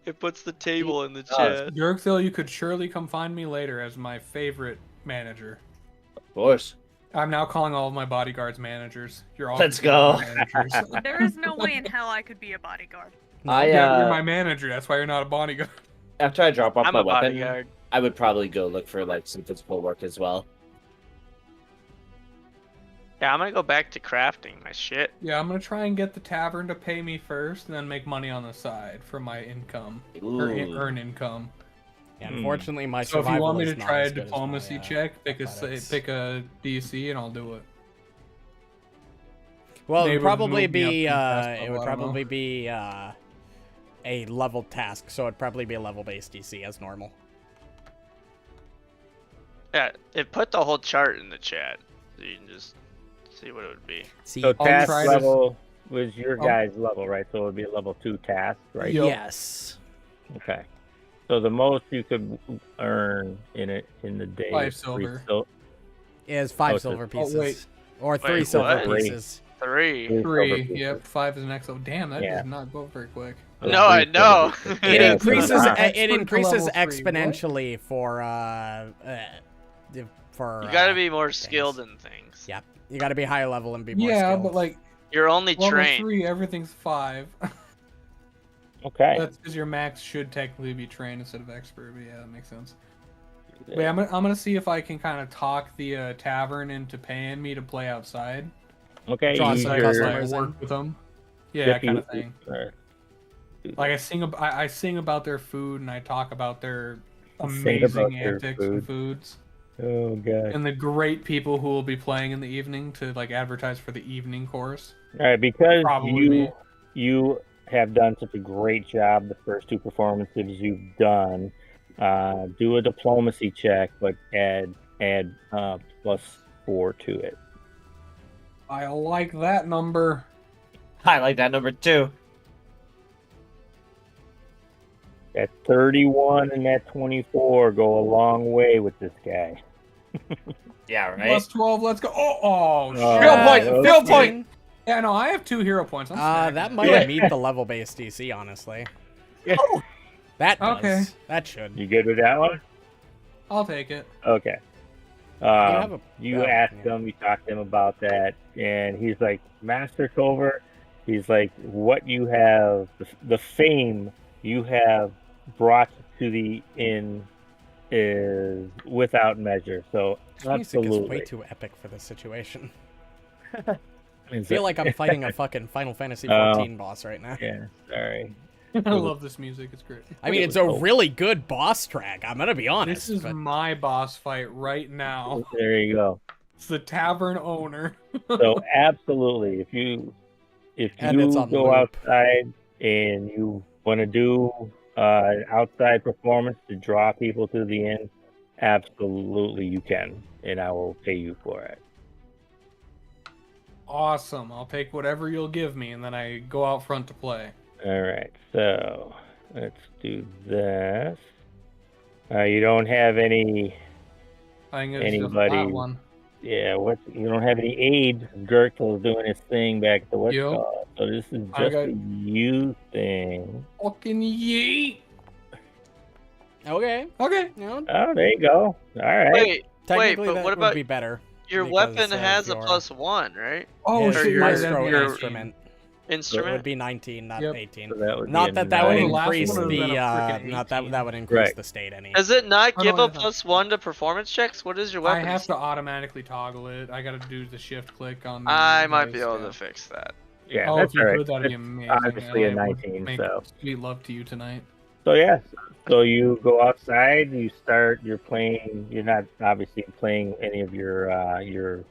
It puts the table in the does. chat. Gurgthil, you could surely come find me later as my favorite manager. Of course. I'm now calling all of my bodyguards managers. You're all Let's go. managers. There is no way in hell I could be a bodyguard. Yeah, you're my manager. That's why you're not a bodyguard. After I drop off I'm my a weapon, bodyguard. I would probably go look for like some physical work as well. Yeah, I'm gonna go back to crafting my shit. Yeah, I'm gonna try and get the tavern to pay me first, and then make money on the side for my income or Ooh. earn income. Yeah, unfortunately, my So if you survival want me to is not try a as good as my, diplomacy check, athletics. pick a DC, and I'll do it. Well, it They would would probably move me up be to fast it level, would I don't know. probably be a level task, so it'd probably be a level based DC as normal. Yeah, it put the whole chart in the chat, so you can just see what it would be. See, So I'll task try to- level was your Oh. guy's level, right? So it would be a level 2 task, right? Yep. yes, Okay. So the most you could earn in the day 5 is 3 silver. is 5 Oh, silver oh, pieces wait. or 3 Wait, silver what? Three. pieces. 3. silver 3. pieces. Yep. 5 is the next level. Damn, that Yeah. does not go very quick. So No, I 3 know. silver pieces. It Yeah, increases. so not- It Expert to increases level 3, what? exponentially for. You gotta be more skilled in things. Yeah, you gotta be high level and be more Yeah, skilled. but like You're only level trained. 3, everything's 5. Okay. That's because your max should technically be trained instead of expert. But yeah, that makes sense. But yeah, I'm gonna see if I can kind of talk the tavern into paying me to play outside. Okay. Draw use some your- customers. Like, work with them. Yeah, that kind of thing. Like I sing about their food and I talk about their Sing amazing about their antics food. and foods Oh god. and the great people who will be playing in the evening to like advertise for the evening course. All right, because Probably me. you have done such a great job the first 2 performances you've done. Do a diplomacy check, but add +4 to it. I like that number. I like that number 2. That 31 and that 24 go a long way with this guy. Yeah, right. Plus 12. Let's go. Oh shit. Uh, Hero point! okay. Hero point! Yeah, no, I have 2 hero points. I'm stacking that it. might meet the level based DC, honestly. Oh. That does. Okay. That should. You good with that one? I'll take it. Okay. have a- You oh, asked yeah. him, you talked to him about that, and he's like, Master Tover, he's like, what you have, the fame you have brought to the inn is without measure. So This music is way absolutely. too epic for this situation. Is I feel it- like I'm fighting a fucking Final Fantasy Oh. 14 boss right now. Yeah, sorry. I love this music. It's great. I mean, it's a really good boss track. I'm gonna be honest. This is but my boss fight right now. There you go. It's the tavern owner. So absolutely, if you And it's on go loop. outside and you want to do an outside performance to draw people to the inn, absolutely you can, and I will pay you for it. Awesome. I'll take whatever you'll give me, and then I go out front to play. All right, so let's do this. You don't have any, I think it's just Anybody- that one. yeah. What you don't have any aid. Gurgthil is doing his thing back at the what's Yo. called. So this is I just got- a you thing. Fucking yeet. Okay. Okay. You know, Oh, there you go. All right. Wait, technically but that what would about be better. your because weapon of has a your- +1, right? Oh, Yeah, shit. your- yeah, maestro then- your- instrument. So it would Instrument? be 19, not Yep. 18. So that would Not be a that would Oh, the nine. last increase one would've been the a frickin' not that 18. would increase Right. the state any. Does it not Oh, give no, a I thought- +1 to performance checks? What is your I weapon? have to automatically toggle it. I gotta do the shift click on the I might be able yeah. to fix that. Yeah, Oh, that's if you all right. could, that'd be It's amazing. obviously a and I would 19, make so. sweet love to you tonight. So yeah, so you go outside, you're playing, you're not obviously playing any of your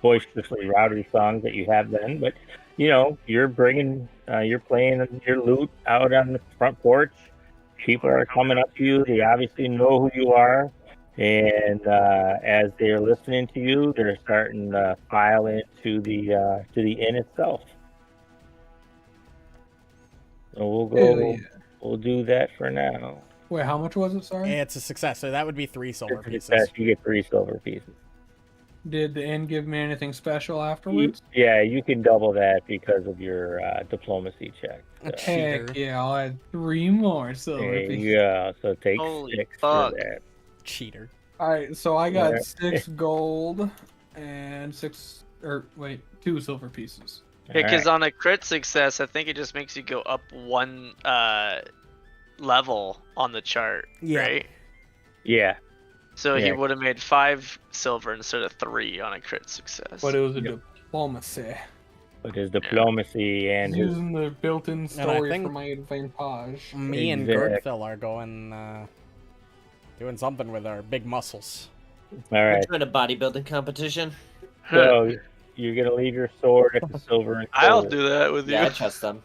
boisterously rowdy songs that you have then, but you know, you're playing your lute out on the front porch. People are coming up to you, they obviously know who you are, and as they're listening to you, they're starting to file into the inn itself. So we'll do that for now. Wait, how much was it? Sorry. It's a success, so that would be 3 silver It's a pieces. success, you get 3 silver pieces. Did the inn give me anything special afterwards? Yeah, you can double that because of your diplomacy check. So. Heck Cheater. yeah, I'll add 3 more silver There pieces. you go. So take Holy 6 fuck. for that. Cheater. Alright, so I got Yeah. 6 gold and 2 silver pieces. Yeah, because Alright. on a crit success, I think it just makes you go up 1 level on the chart, Yeah. right? Yeah, So he Yeah. would have made 5 silver instead of 3 on a crit success. But it was a Yep. diplomacy. but his diplomacy and his Using the built-in story think- for my advantage. Me and Exact. Gurgthil are going doing something with our big muscles. all We're right. doing a bodybuilding competition. So you're gonna leave your sword at the silver and I'll gold, do that with you. Yeah, I trust them.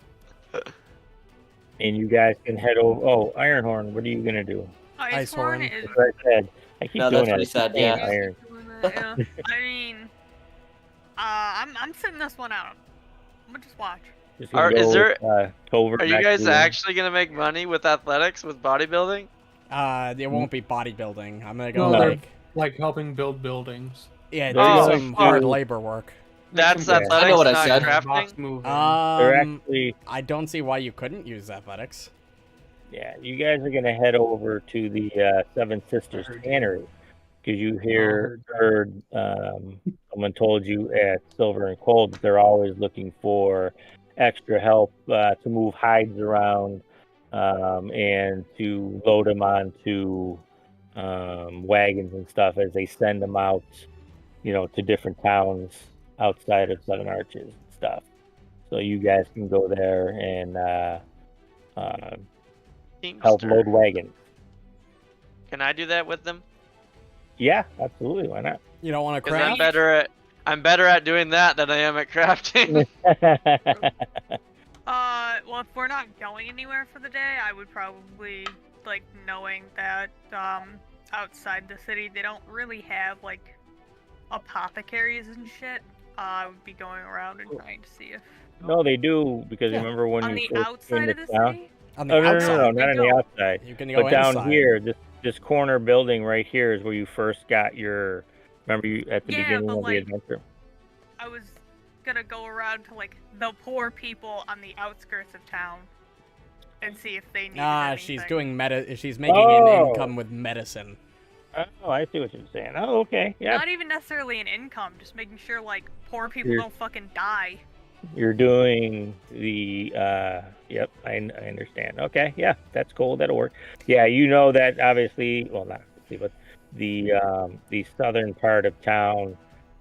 and you guys can head over. Oh, Ironhorn, what are you gonna do? Icehorn. Icehorn is. That's what I said. I keep No, doing that's what that. he I keep said, saying yeah. Iron. Doing that, yeah. I mean, I'm sitting this one out. I'm gonna just watch. Just gonna Is go there- with, Tover Are you back guys to the- actually gonna make money with athletics with bodybuilding? It won't be bodybuilding. I'm gonna go No, they're- like Like helping build buildings. yeah, do Oh, some fuck. hard labor work. That's Yeah. athletics, I know what I not said. Box crafting. moving. They're actually, I don't see why you couldn't use athletics. yeah, you guys are gonna head over to the Seven Sisters Tannery because you heard someone told you at Silver and Cold that they're always looking for extra help to move hides around and to load them onto wagons and stuff as they send them out, you know, to different towns outside of Seven Arches and stuff. So you guys can go there and help Teamster. load wagons. Can I do that with them? Yeah, absolutely. Why not? You don't want to Because craft? I'm better at doing that than I am at crafting. Well, if we're not going anywhere for the day, I would probably, like, knowing that, outside the city, they don't really have, like, apothecaries and shit. I would be going around and trying to see if... No, they do because Yeah. remember when On you the first outside came of to the town? city? On the Oh, no, outside. no, not on the Go. outside. You can go But down inside. here, this corner building right here is where you first got your. Remember you at the Yeah, beginning but, of the like, adventure. I was gonna go around to, like, the poor people on the outskirts of town and see if they need Ah, anything. she's doing she's making Oh. an income with medicine. Oh, I see what you're saying. Oh, okay. Yeah. Not even necessarily an income, just making sure like poor people You're- don't fucking die. You're doing the yep, I understand. Okay, yeah, that's cool. That'll work. Yeah, you know that obviously, well, not obviously, but the southern part of town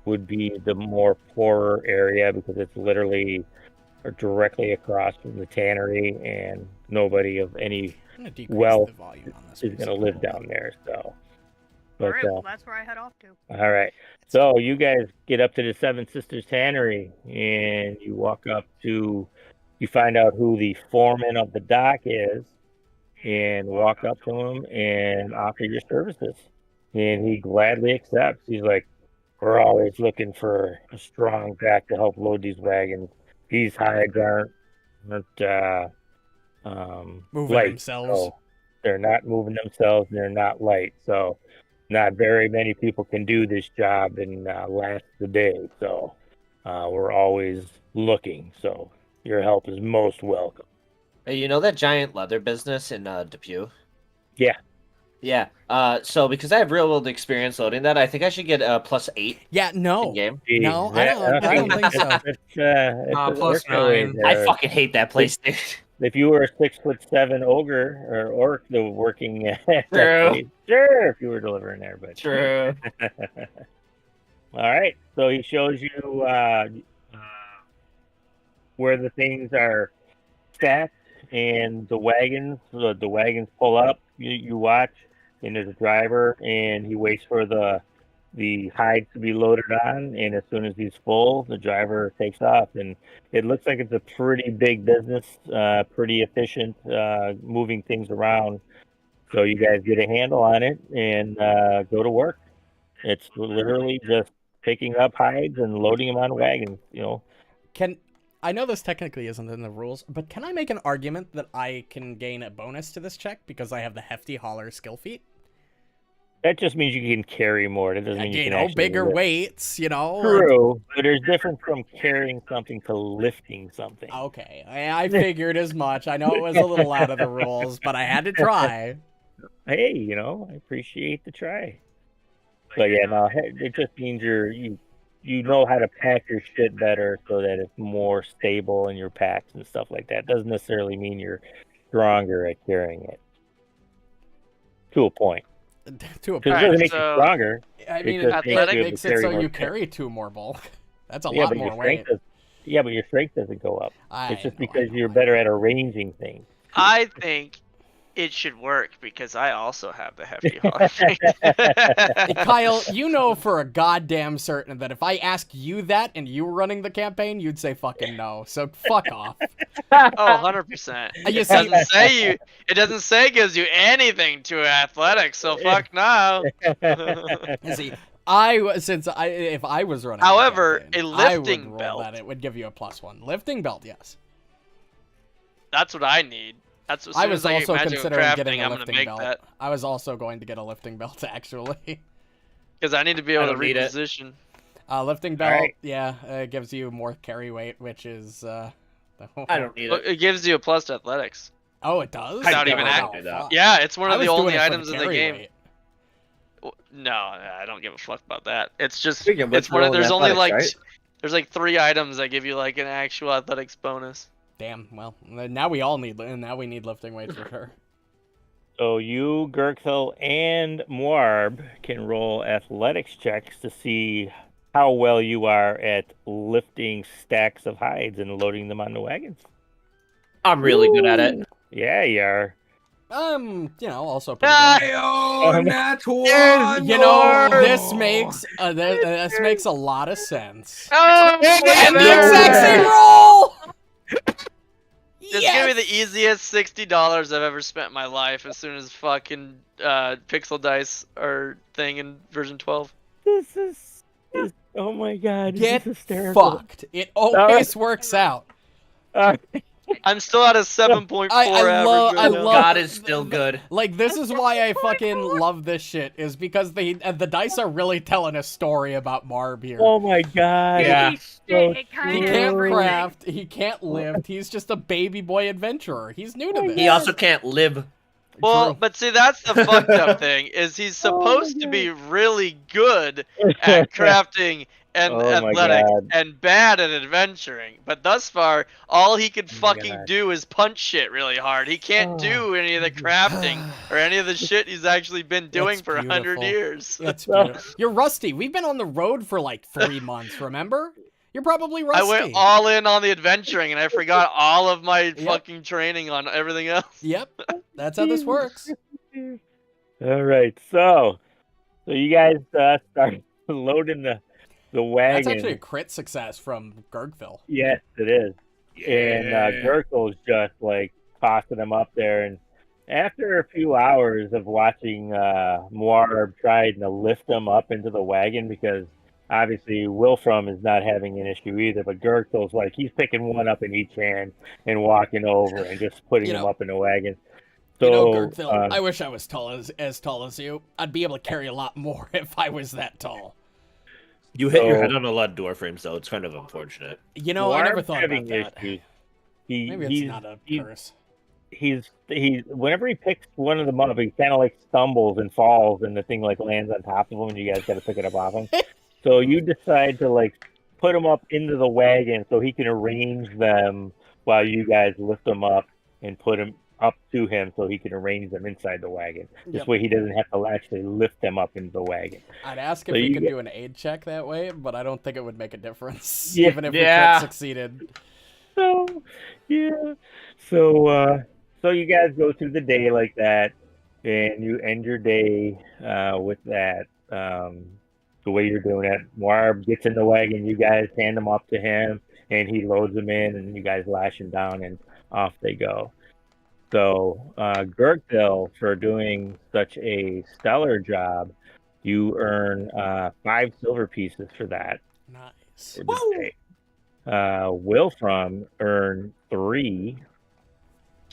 would be the more poorer area because it's literally directly across from the tannery, and nobody of any I'm gonna decrease wealth the volume on this. is going to live down there. So, but Alright, well that's where I head off to. all right. So you guys get up to the Seven Sisters Tannery, and you walk up to, you find out who the foreman of the dock is, and walk up to him and offer your services. And he gladly accepts. He's like, "We're always looking for a strong back to help load these wagons. These hides aren't Moving light, themselves. so they're not moving themselves, and they're not light. So not very many people can do this job and last the day. So we're always looking. So your help is most welcome." Hey, you know that giant leather business in Depew? Yeah. Yeah. So because I have real world experience loading that, I think I should get a +8 Yeah, no. in game. No, I don't think so. It's plus workaway 9. there. I fucking hate that place, dude. If you were a 6'7" ogre or orc that was working at that True. place, sure, if you were delivering there, but True. all right. So he shows you where the things are stacked and the wagons. The wagons pull up. You watch, and there's a driver, and he waits for the hides to be loaded on. And as soon as he's full, the driver takes off. And it looks like it's a pretty big business, pretty efficient, moving things around. So you guys get a handle on it and go to work. It's literally just picking up hides and loading them on wagons. You know, I know this technically isn't in the rules, but can I make an argument that I can gain a bonus to this check because I have the hefty hauler skill feat? that just means you can carry more. That doesn't mean you can actually bigger lift. weights, you know. True, but there's difference from carrying something to lifting something. Okay, I figured as much. I know it was a little out of the rules, but I had to try. Hey, you know, I appreciate the try. But yeah, no, it just means you know how to pack your shit better so that it's more stable in your packs and stuff like that. Doesn't necessarily mean you're stronger at carrying it. To a point. To a Because it point. doesn't make you so- stronger. I mean, It it just makes it so more you shit. carry 2 more bulk. That's a Yeah, lot but more your strength weight. yeah, but your strength doesn't go up. It's just I because know. you're better at arranging things. I think it should work because I also have the hefty heart. Hey, Kyle, you know for a goddamn certain that if I ask you that and you were running the campaign, you'd say fucking no. So fuck off. Oh, 100%. You It see- doesn't say you. It doesn't say it gives you anything to athletics. So fuck no. You see, if I was running, However, the campaign, a I would lifting roll belt. that it would give you a +1 lifting belt. Yes, That's what I need. That's what. I was also considering getting a I'm gonna lifting make belt. that I was also going to get a lifting belt actually. because I need to be able to don't need it. reposition. Lifting belt, Alright. yeah, it gives you more carry weight, which is I don't need Look, it. it gives you a plus to athletics. Oh, it does. Without even Wow, acting. fuck. Yeah, it's one I of was the doing only it for items in the carry game. weight. No, I don't give a fuck about that. It's just Speaking of which, it's one of we're there's rolling only like athletics, there's like 3 items that give you like an actual athletics bonus. Damn. Well, now we all need. Now we need lifting weights for sure. So you, Gurgthil, and Muarb can roll athletics checks to see how well you are at lifting stacks of hides and loading them on the wagons. I'm really good at it. Yeah, you are. You know, also pretty Ah! good. Ayo, nat one! You know, Oh! this makes a lot of sense. Oh, And the there. exact same roll. Just give me the easiest $60 I've ever spent in my life as soon as fucking pixel dice are thing in version 12. This is oh my god. Get this is hysterical. fucked. It always works out. I'm still at a 7.4 I average. love- right I now. love- God is still good. Like, this is why I fucking love this shit, is because the dice are really telling a story about Muarb here. Oh my god. Yeah. Holy shit, it He kind can't of craft, he can't lift, he's just a baby boy adventurer. He's new to this. He also can't live Well, True. but see, that's the fucked up thing is he's supposed to be really good at crafting and Oh my athletic God. and bad at adventuring. But thus far, all he could Oh my fucking God. do is punch shit really hard. He can't do any of the crafting or any of the shit he's actually been doing It's for 100 beautiful. years. It's beautiful. You're rusty. We've been on the road for like 3 months, remember? You're probably I rusty. went all in on the adventuring and I forgot all of my Yep. fucking training on everything else. Yep. That's how this works. All right, so you guys start loading the wagon. That's actually a crit success from Gurgthil. Yes, it is. And Gurgthil's just like tossing them up there. And after a few hours of watching Muarb trying to lift them up into the wagon, because obviously Wilfram is not having an issue either, but Gurgthil's like he's picking one up in each hand and walking over and just putting them up in the wagon. So, Gurgthil, I wish I was as tall as you. I'd be able to carry a lot more if I was that tall. You hit your head on a lot of door frames, though. It's kind of unfortunate. You know, I never Muarb's thought about that. issues. Maybe it's not a curse. He's whenever he picks one of them up, he kind of like stumbles and falls, and the thing like lands on top of him, and you guys got to pick it up off him. So you decide to like put him up into the wagon so he can arrange them while you guys lift them up and put him up to him so he can arrange them inside the wagon. This way he doesn't have to actually lift them up into the wagon. I'd ask if we could do an aid check that way, but I don't think it would make a difference, Yeah. even if we could succeeded. So, yeah. So you guys go through the day like that, and you end your day with that. The way you're doing it, Muarb gets in the wagon, you guys hand them up to him, and he loads them in, and you guys lash them down, and off they go. So, Gurgthil, for doing such a stellar job, you earn 5 silver pieces for that. Nice. For this day. Wilfram earned 3.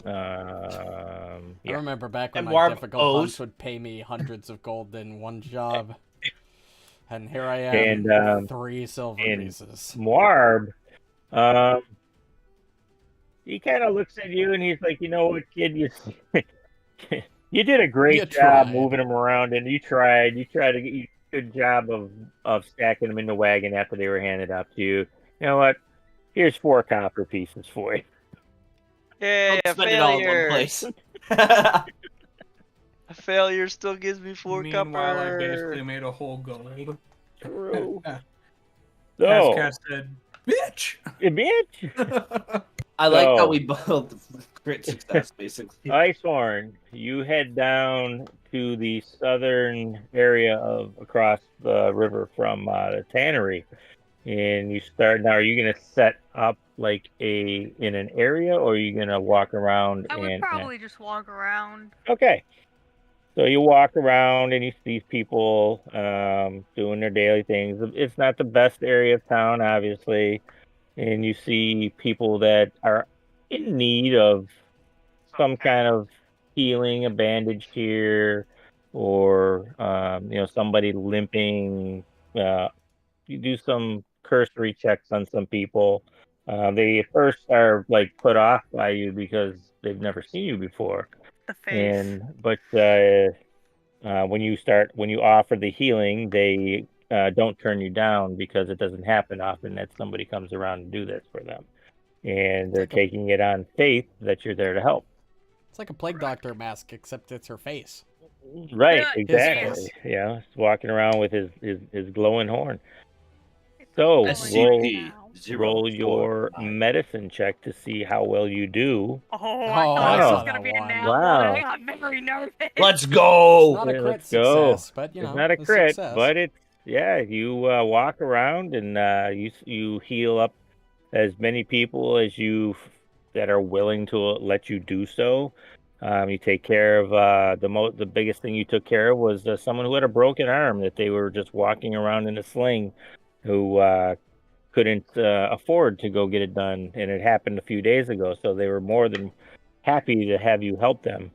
I remember back when And my Muarb difficult owes. hunts would pay me hundreds of gold in one job. And here I am, And 3 silver pieces. Muarb, he kind of looks at you and he's like, you know what, kid, you did a great job moving them around, and you tried to get a good job of stacking them in the wagon after they were handed out to you. You know what? Here's 4 copper pieces for you. Hey, a Spend it all in one failure. place. A failure still gives me 4 Meanwhile, I copper. basically made a whole gold. True. So, So, said, bitch! bitch! I like how So- we both crit success, basically. Icehorm, you head down to the southern area across the river from the tannery, and you start now. Are you gonna set up like in an area, or are you gonna walk around? I would probably just walk around. Okay. So you walk around and you see people doing their daily things. It's not the best area of town, obviously, and you see people that are in need of some kind of healing, a bandage here, or somebody limping. You do some cursory checks on some people. They at first are like put off by you because they've never seen you before. The face. But when you offer the healing, they don't turn you down because it doesn't happen often that somebody comes around and do this for them, and they're taking it on faith that you're there to help. It's like a plague doctor mask, except it's her face. Right, Yeah, exactly. face. Yeah, he's walking around with his glowing horn. So SCP roll your medicine check to see how well you do. Oh, I Oh, thought I this saw was gonna that be a one. nat Wow. one. I got very nervous. Let's It's go! not a Yeah, crit let's go. success, but you know, It's not a it's crit, success. but you walk around and you heal up as many people as that are willing to let you do so. You take care of the biggest thing you took care of was someone who had a broken arm that they were just walking around in a sling, who couldn't afford to go get it done, and it happened a few days ago. So they were more than happy to have you help them,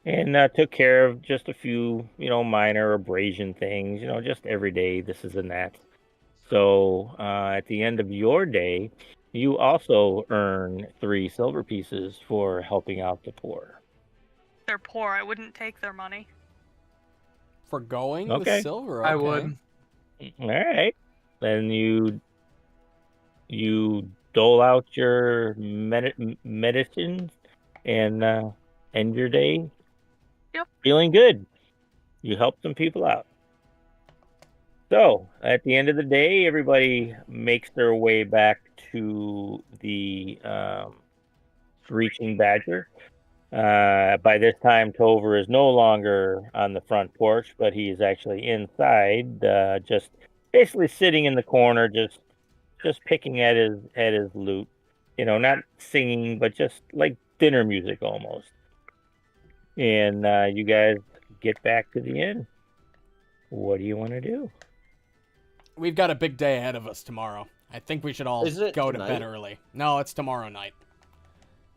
and took care of just a few minor abrasion things, just everyday this is and that. So at the end of your day, you also earn 3 silver pieces for helping out the poor. They're poor. I wouldn't take their money. Forgoing the Okay. silver. I okay. would. All right. Then you dole out your medicines and end your day. Yep. Feeling good. You help some people out. So at the end of the day, everybody makes their way back to the Screeching Badger. By this time, Tover is no longer on the front porch, but he is actually inside, just basically sitting in the corner, just picking at his lute. You know, not singing, but just like dinner music almost. And you guys get back to the inn. What do you want to do? We've got a big day ahead of us tomorrow. I think we should all Is it go to bed tonight? early. No, it's tomorrow night.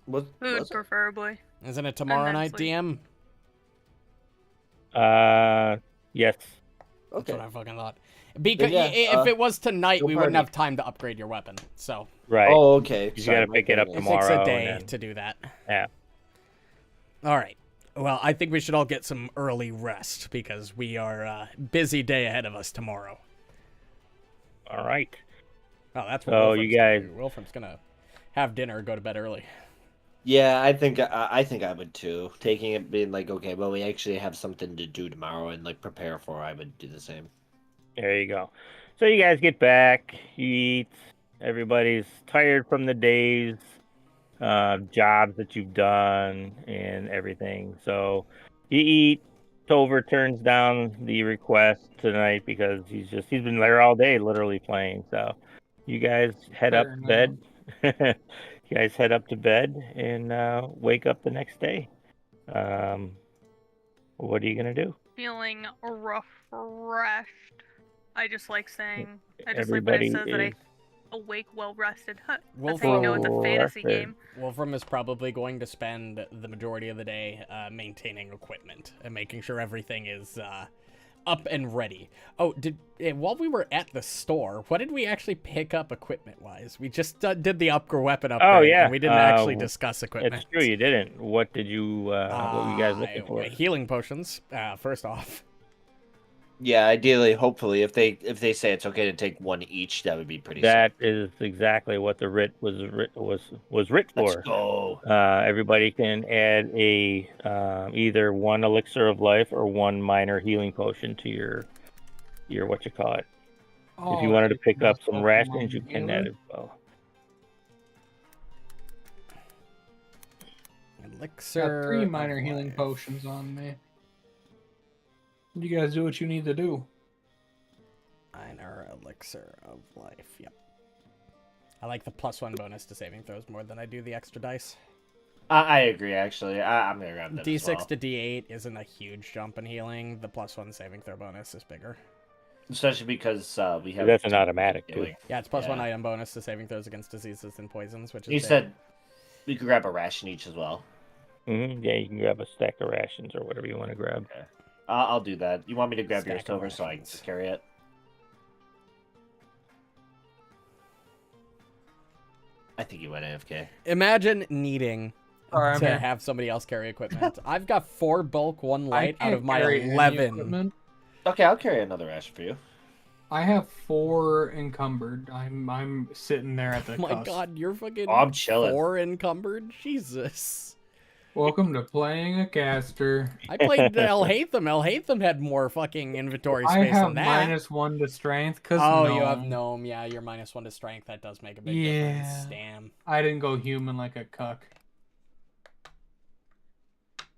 What? Food, was it? preferably. Isn't it tomorrow then night, sleep. DM? Yes. That's Okay. what I fucking thought. Because yeah, if it was tonight, go we wouldn't party. have time to upgrade your weapon. So Right. Oh, okay. You Sorry, gotta my pick it up bad. it tomorrow. takes a and day then- to do that. Yeah. All right. Well, I think we should all get some early rest because we are busy day ahead of us tomorrow. All right. Oh, that's what So Wilfram's you gonna guys- do. Wilfram's gonna have dinner, go to bed early. Yeah, I think I would too. Taking it, being like, okay, well, we actually have something to do tomorrow, and like prepare for. I would do the same. There you go. So you guys get back, you eat. Everybody's tired from the day's jobs that you've done and everything. So you eat. Tover turns down the request tonight because he's been there all day, literally playing. So you guys head up Fair to bed. You guys head up to bed and wake up the next day. What are you gonna do? Feeling refreshed. I just like saying. I just Everybody like when it says that I is awake, well rested. Huh. That's Wolfram, how you know it's a fantasy rested. game. Wolfram is probably going to spend the majority of the day maintaining equipment and making sure everything is up and ready. Oh, while we were at the store, what did we actually pick up equipment-wise? We just did the weapon upgrade. Oh, yeah. And we didn't actually discuss equipment. It's true, you didn't. What did you? What were you guys looking for? Healing potions, first off. Yeah, ideally, hopefully, if they say it's okay to take one each, that would be pretty. That is exactly what the writ was writ Let's for. go. Everybody can add a either one elixir of life or one minor healing potion to your what you call it. If you wanted to pick up some rations, you can add as well. Elixir. Got 3 of minor healing life. potions on me. You guys do what you need to do. Minor elixir of life. Yep. I like the +1 bonus to saving throws more than I do the extra dice. I agree. Actually, I'm gonna grab that. D6 as well. to D8 isn't a huge jump in healing. The +1 saving throw bonus is bigger. Especially because we have. That's an automatic too. Yeah, it's +1 Yeah. item bonus to saving throws against diseases and poisons, which is You big. said we could grab a ration each as well. Yeah, you can grab a stack of rations or whatever you want to grab. Okay. I'll do that. You want me to grab yours, Stack of Tover, so I can rations. just carry it? I think you went AFK. Imagine needing Sorry, I'm to here. have somebody else carry equipment. I've got 4 bulk, 1 I light out can't of my carry any 11. equipment. Okay, I'll carry another ration for you. I have 4 encumbered. I'm sitting there at the Oh my cusp. god, you're fucking I'm chilling. 4 encumbered? Jesus. Welcome to playing a caster. I played Elhatham. Elhatham had more fucking inventory I space have than that. -1 to strength because Oh, you have gnome. Yeah, you're -1 to strength. That does make a big Yeah. difference. Damn. I didn't go human like a cuck.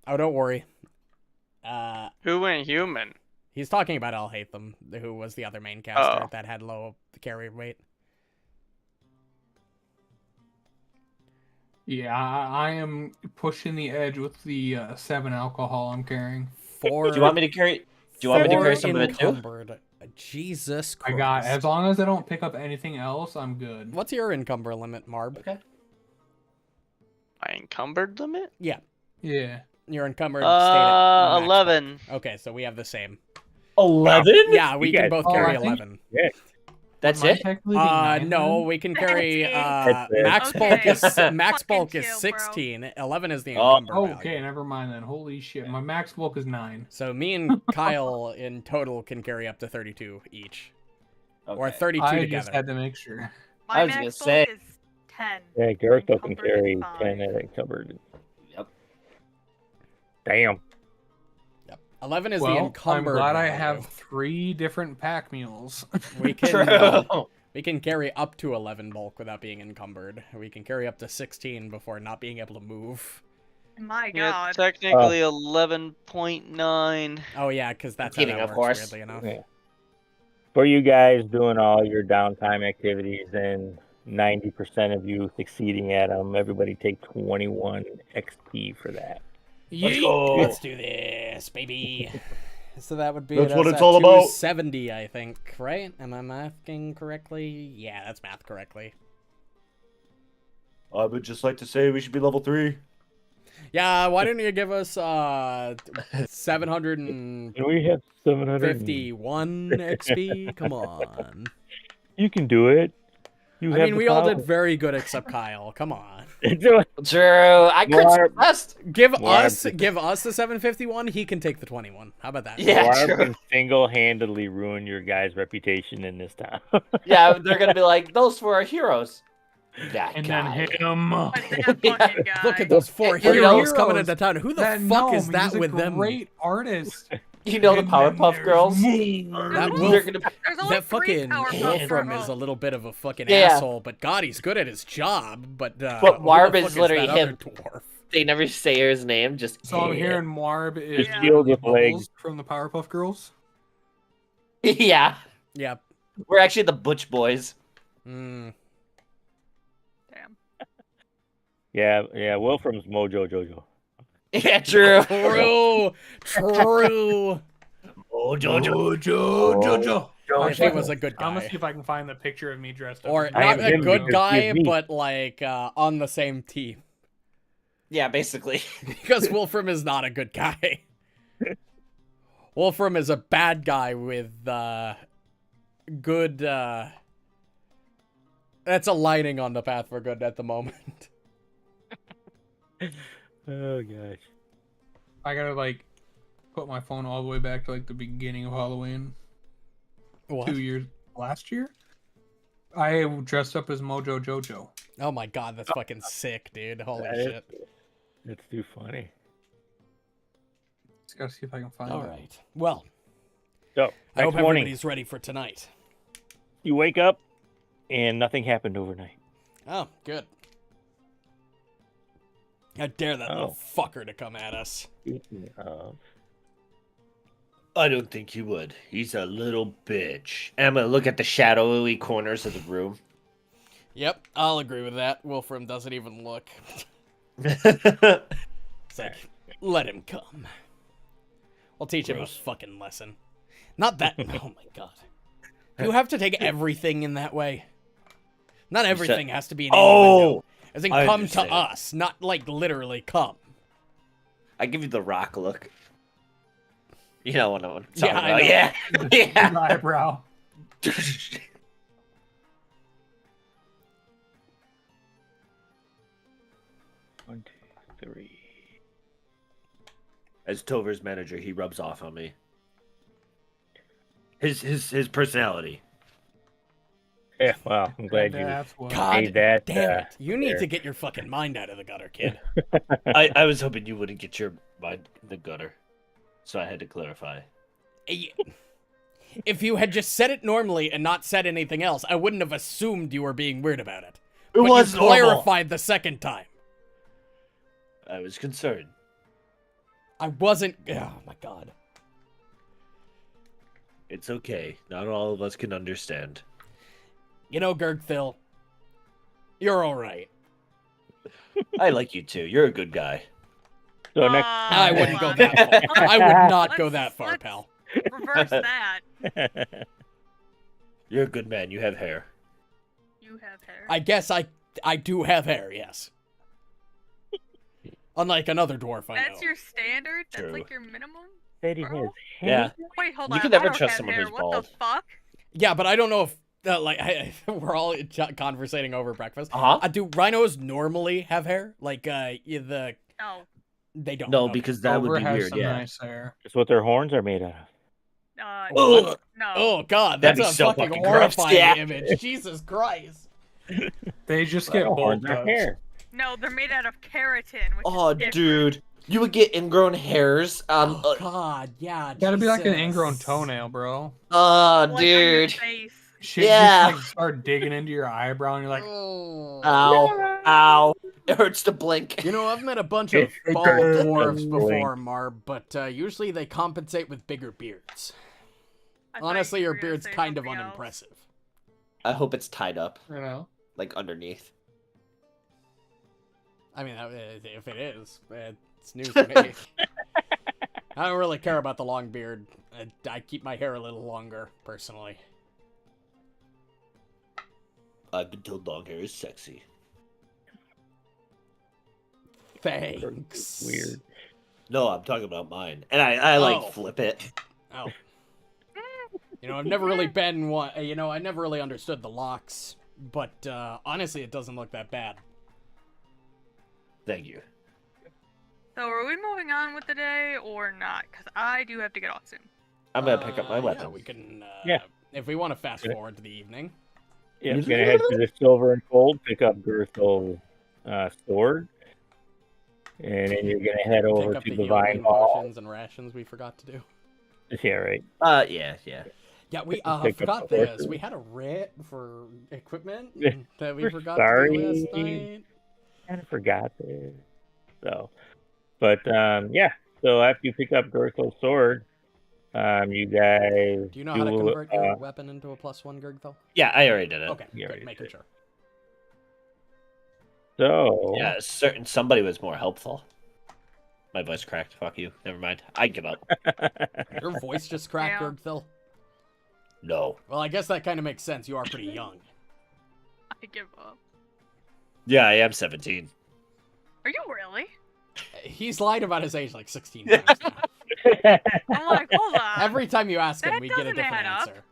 Oh, don't worry. Who went human? He's talking about Elhatham, who was the other main caster Oh. that had low carry weight. Yeah, I am pushing the edge with the 7 alcohol I'm carrying. 4. Do you want me to carry? Do you want me to four carry some of it too? encumbered. Jesus I Christ. got, as long as I don't pick up anything else, I'm good. What's your encumber limit, Marb? Okay. My encumbered limit? Yeah. Your encumbered stayed at max. 11. Okay, so we have the same. 11? Yeah, we You can guys- both Oh, carry I think- 11. That's Would mine it? technically be 9 No, then? we can carry That's it. max Okay. bulk is max Fucking bulk is chill, bro. 16. 11 is the Oh, encumber Oh, value. okay, never mind then. Holy shit, my max bulk is 9. So me and Kyle in total can carry up to 32 each, or Okay. 32 I together. just had to make sure. My I was gonna max bulk say- is 10. Yeah, Gurgthil can Encumbered carry is 10 5. and encumbered. Yep. Damn. Yep. 11 is the Well, I'm encumbered. glad I value. have 3 different pack mules. We can True. we can carry up to 11 bulk without being encumbered. We can carry up to 16 before not being able to move. My Yeah, god. technically 11.9. Oh yeah, because that's how Competing, that of works. course. Weirdly enough. Yeah. For you guys doing all your downtime activities and 90% of you succeeding at them, everybody take 21 XP for that. Let's go. Let's do this, baby. So that would be That's what us it's at all about. 270, I think, right? Am I mathing correctly? Yeah, that's math correctly. I would just like to say we should be level 3. Yeah, why didn't you give us 751 And we have 700. XP? Come on. You can do it. You I have mean, the we all did power. very good except Kyle. Come on. Do it. True. I could Muarb. suggest. Give Muarb. us the 751. He can take the 21. How about that? Yeah, Muarb true. can single-handedly ruin your guys' reputation in this town. Yeah, they're gonna be like, those four are heroes. That And guy. then hit him. But that fucking guy. Look at those 4 They're heroes coming heroes. into town. Who the That fuck gnome, is that he's a with them? great artist. You know the And then Powerpuff there's Girls? Muarb. That They're Wolf, gonna There's only that 3 fucking Powerpuff Wilfram Girls. is a little bit of a fucking Yeah. asshole, but God, he's good at his job. But But who the Muarb fuck is literally that other him. dwarf? They never say his name, just So I'm hearing Muarb is Just shield with Bubbles legs. from the Powerpuff Girls. Yeah. Yep. We're actually the Butch Boys. Mm. Damn. Yeah, Wilfram's Mojo Jojo. Yeah, true. True. True. Oh, Jojo. Jojo. If he was a good I'm gonna guy. see if I can find the picture of me dressed up. Or as I not am a him good because guy, he is me. but like on the same team. Yeah, basically. Because Wilfram is not a good guy. Wilfram is a bad guy with good that's aligning on the path for good at the moment. Oh gosh. I gotta like put my phone all the way back to like the beginning of Halloween. What? 2 years last year. I dressed up as Mojo Jojo. Oh my god, that's fucking sick, dude. Holy That is- shit. It's too funny. Just gotta see if I can find it. Alright. Well, So, I hope next morning, everybody's ready for tonight. you wake up and nothing happened overnight. Oh, good. How dare that little fucker to come at us. I don't think he would. He's a little bitch. And I'm gonna look at the shadowy corners of the room. Yep, I'll agree with that. Wolfram doesn't even look. It's like, let him come. I'll teach him a fucking lesson. Not that. Oh my god. You have to take everything in that way. Not everything has to be an innuendo. As in, I come understand. to us, not like literally come. I give you the rock look. You know what I'm Yeah, talking I about. know. Yeah. Yeah. My eyebrow. 1, 2, 3. As Tover's manager, he rubs off on me. His personality. Yeah, well, I'm glad you That's what. God made that. damn it. You need there. to get your fucking mind out of the gutter, kid. I was hoping you wouldn't get your mind in the gutter, so I had to clarify. If you had just said it normally and not said anything else, I wouldn't have assumed you were being weird about it. It But was you normal. clarified the second time. I was concerned. I wasn't. Oh my god. It's okay. Not all of us can understand. You know, Gurgthil, you're all right. I like you too. You're a good guy. So next, I wouldn't go hold that on. far. I would not go Let's- that far, let's- pal. Reverse that. You're a good man. You have hair. You have hair. I guess I do have hair, yes. Unlike another dwarf I know. That's your standard? That's True. like your minimum? Said he Bro? has Yeah. Wait, hold You on. can never I don't trust have someone hair. who's What bald. the fuck? Yeah, but I don't know if we're all conversating over breakfast. Uh-huh. Do rhinos normally have hair? Like, No. they don't. No, Okay. because that would Tover be has weird. some Yeah. nice hair. That's what their horns are made out of. Ugh. No. Oh God, That'd that's be a so fucking fucking gross, horrifying yeah. image. Jesus Christ. They just get Rhino bold horns are cuts. hair. No, they're made out of keratin. Which Oh, is different. dude. You would get ingrown hairs. Oh God, yeah. Gotta be like an Jesus. ingrown toenail, bro. Oh, Like on your dude. face. Shit Yeah. just like start digging into your eyebrow, and you're like, Oh. Ow. Ow. It hurts to blink. You know, I've met a bunch of It bald does. dwarves before, Marb, but usually they compensate with bigger beards. I thought Honestly, you your were gonna beard's say kind of something else. unimpressive. I hope it's tied up, you know. like underneath. I mean, if it is, it's news to me. I don't really care about the long beard. I keep my hair a little longer, personally. I've been told long hair is sexy. Thanks. Weird. No, I'm talking about mine. And I like Oh. flip it. Oh. You know, I've never really been one. You know, I never really understood the locks, but honestly, it doesn't look that bad. Thank you. So are we moving on with the day or not? Because I do have to get off soon. I'm gonna pick up my Yeah, weapon. we can. Yeah. If we want to fast forward to the evening. Yeah, I'm gonna head to the Silver and Gold, pick up Gurgthil's sword, and then you're gonna head over Pick up to the the Vine healing Hall. potions and rations we forgot to do. Yeah, right. Yeah. Yeah, we Pick up forgot the this. horses. We had a writ for equipment Yeah, that we we're forgot sorry. to do last night. Kind of forgot this. So, but yeah. So after you pick up Gurgthil's sword, you guys. Do you know how to convert your weapon into a +1, Gurgthil? Yeah, I already did it. Okay, you already good, making did. sure. So Yeah, somebody was more helpful. My voice cracked. Fuck you. Never mind. I give up. Your voice just cracked, Yeah. Gurgthil. No. Well, I guess that kind of makes sense. You are pretty young. I give up. Yeah, I am 17. Are you really? He's lied about his age like 16 times now. I'm like, hold on. Every time you ask him, That we get a doesn't different add up. answer.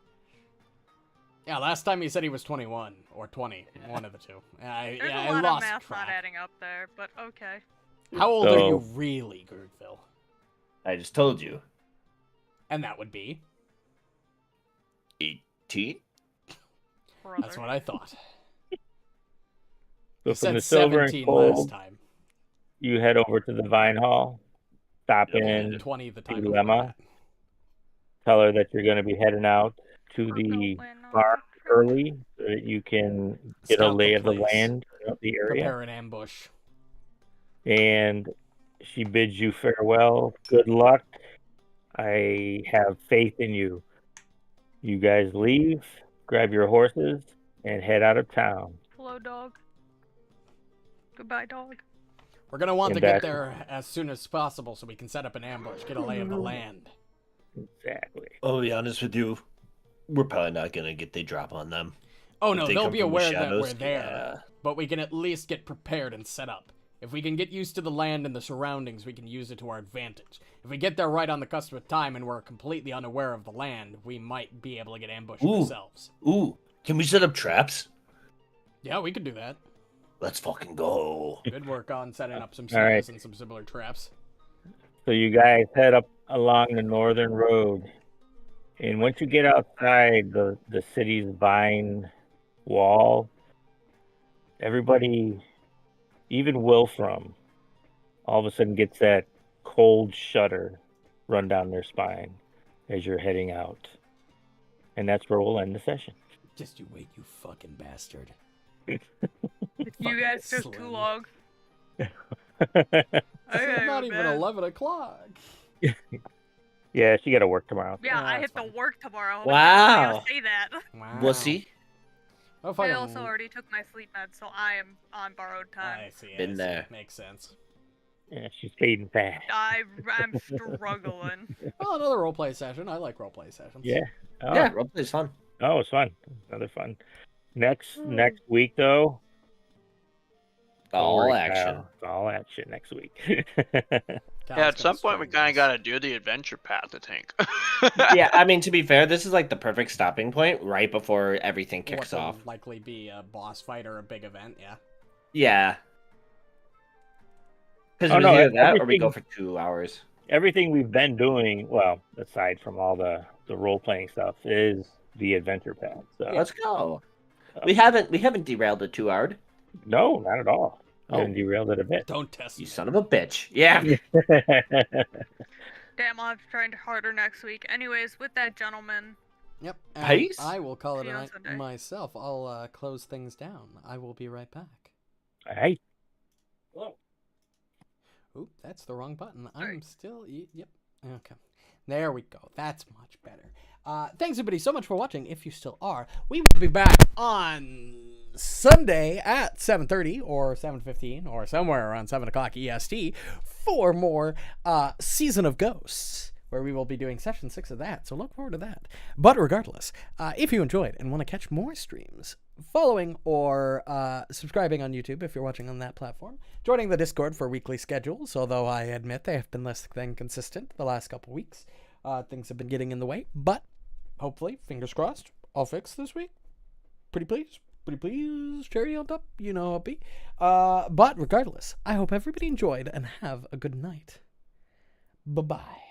Yeah, last time he said he was 21 or 20, one of the two. There's I a lot of lost math not track. adding up there, but okay. How old are you So- really, Gurgthil? I just told you. And that would be. 18? Brother. That's what I thought. So You from the said Silver and 17 last Gold, time. you head over to the Vine Hall, stop Yep. in, 20 the time. Dilemma. tell her that you're going to be heading out to the farm early so that you can get a Scout the lay of the place. land of the area. Prepare an ambush. And she bids you farewell. Good luck. I have faith in you. You guys leave, grab your horses, and head out of town. Hello, dog. Goodbye, dog. We're going to want And to get back- there as soon as possible so we can set up an ambush, get a lay of the land. Exactly. I'll be honest with you. We're probably not gonna get the drop on them. Oh If no, they they'll come be from the aware that shadows, we're there, yeah. but we can at least get prepared and set up. If we can get used to the land and the surroundings, we can use it to our advantage. If we get there right on the cusp of time and we're completely unaware of the land, we might be able to get ambushed Ooh. ourselves. Ooh, can we set up traps? Yeah, we could do that. Let's fucking go. Good work on setting up some All right. snares and some similar traps. So you guys head up along the northern road. And once you get outside the city's vine wall, everybody, even Wilfram, all of a sudden gets that cold shudder run down their spine as you're heading out. And that's where we'll end the session. Just you wait, you fucking bastard. You guys took too Slim. long. It's Okay, not even man. 11 o'clock. Yeah, she got to work tomorrow. Yeah, Yeah, I that's hit fine. the work tomorrow. Wow. I was say that. Wow. Wussy. What if I don't- also already took my sleep meds, so I am on borrowed time. I see. Been I see. there. Makes sense. Yeah, she's fading fast. I'm struggling. Oh, another roleplay session. I like roleplay sessions. Yeah. Oh, Yeah, roleplay's fun. Oh, it's fun. Another fun. Next week though, All action. It's all action next week. Yeah, at some point we kind of got to do the adventure path, I think. Yeah, I mean, to be fair, this is like the perfect stopping point right before everything kicks what off. will likely be a boss fight or a big event, yeah. Yeah. Because Oh, we no, do that or we everything- go for 2 hours. Everything we've been doing, well, aside from all the role-playing stuff, is the adventure path. So Let's go. We haven't derailed it too hard. no, not at all. Oh. And derailed it a bit. Don't test You me. son of a bitch. Yeah. Damn, I'll have to try harder next week. Anyways, with that, gentlemen, Yep. and Peace. I will call it See a you on night Sunday. myself. I'll close things down. I will be right back. Hey. Oop, that's the wrong button. I'm Sorry. still... Yep. Okay. There we go. That's much better. Thanks, everybody, so much for watching. If you still are, we will be back on Sunday at 7:30 or 7:15 or somewhere around 7 o'clock EST for more Season of Ghosts, where we will be doing session 6 of that. So look forward to that. But regardless, if you enjoyed and want to catch more streams, following or subscribing on YouTube if you're watching on that platform, joining the Discord for weekly schedules, although I admit they have been less than consistent the last couple weeks. Things have been getting in the way, but hopefully, fingers crossed, I'll fix this week. Pretty please, cherry on top, you know how it'll be. But regardless, I hope everybody enjoyed and have a good night. Bye-bye.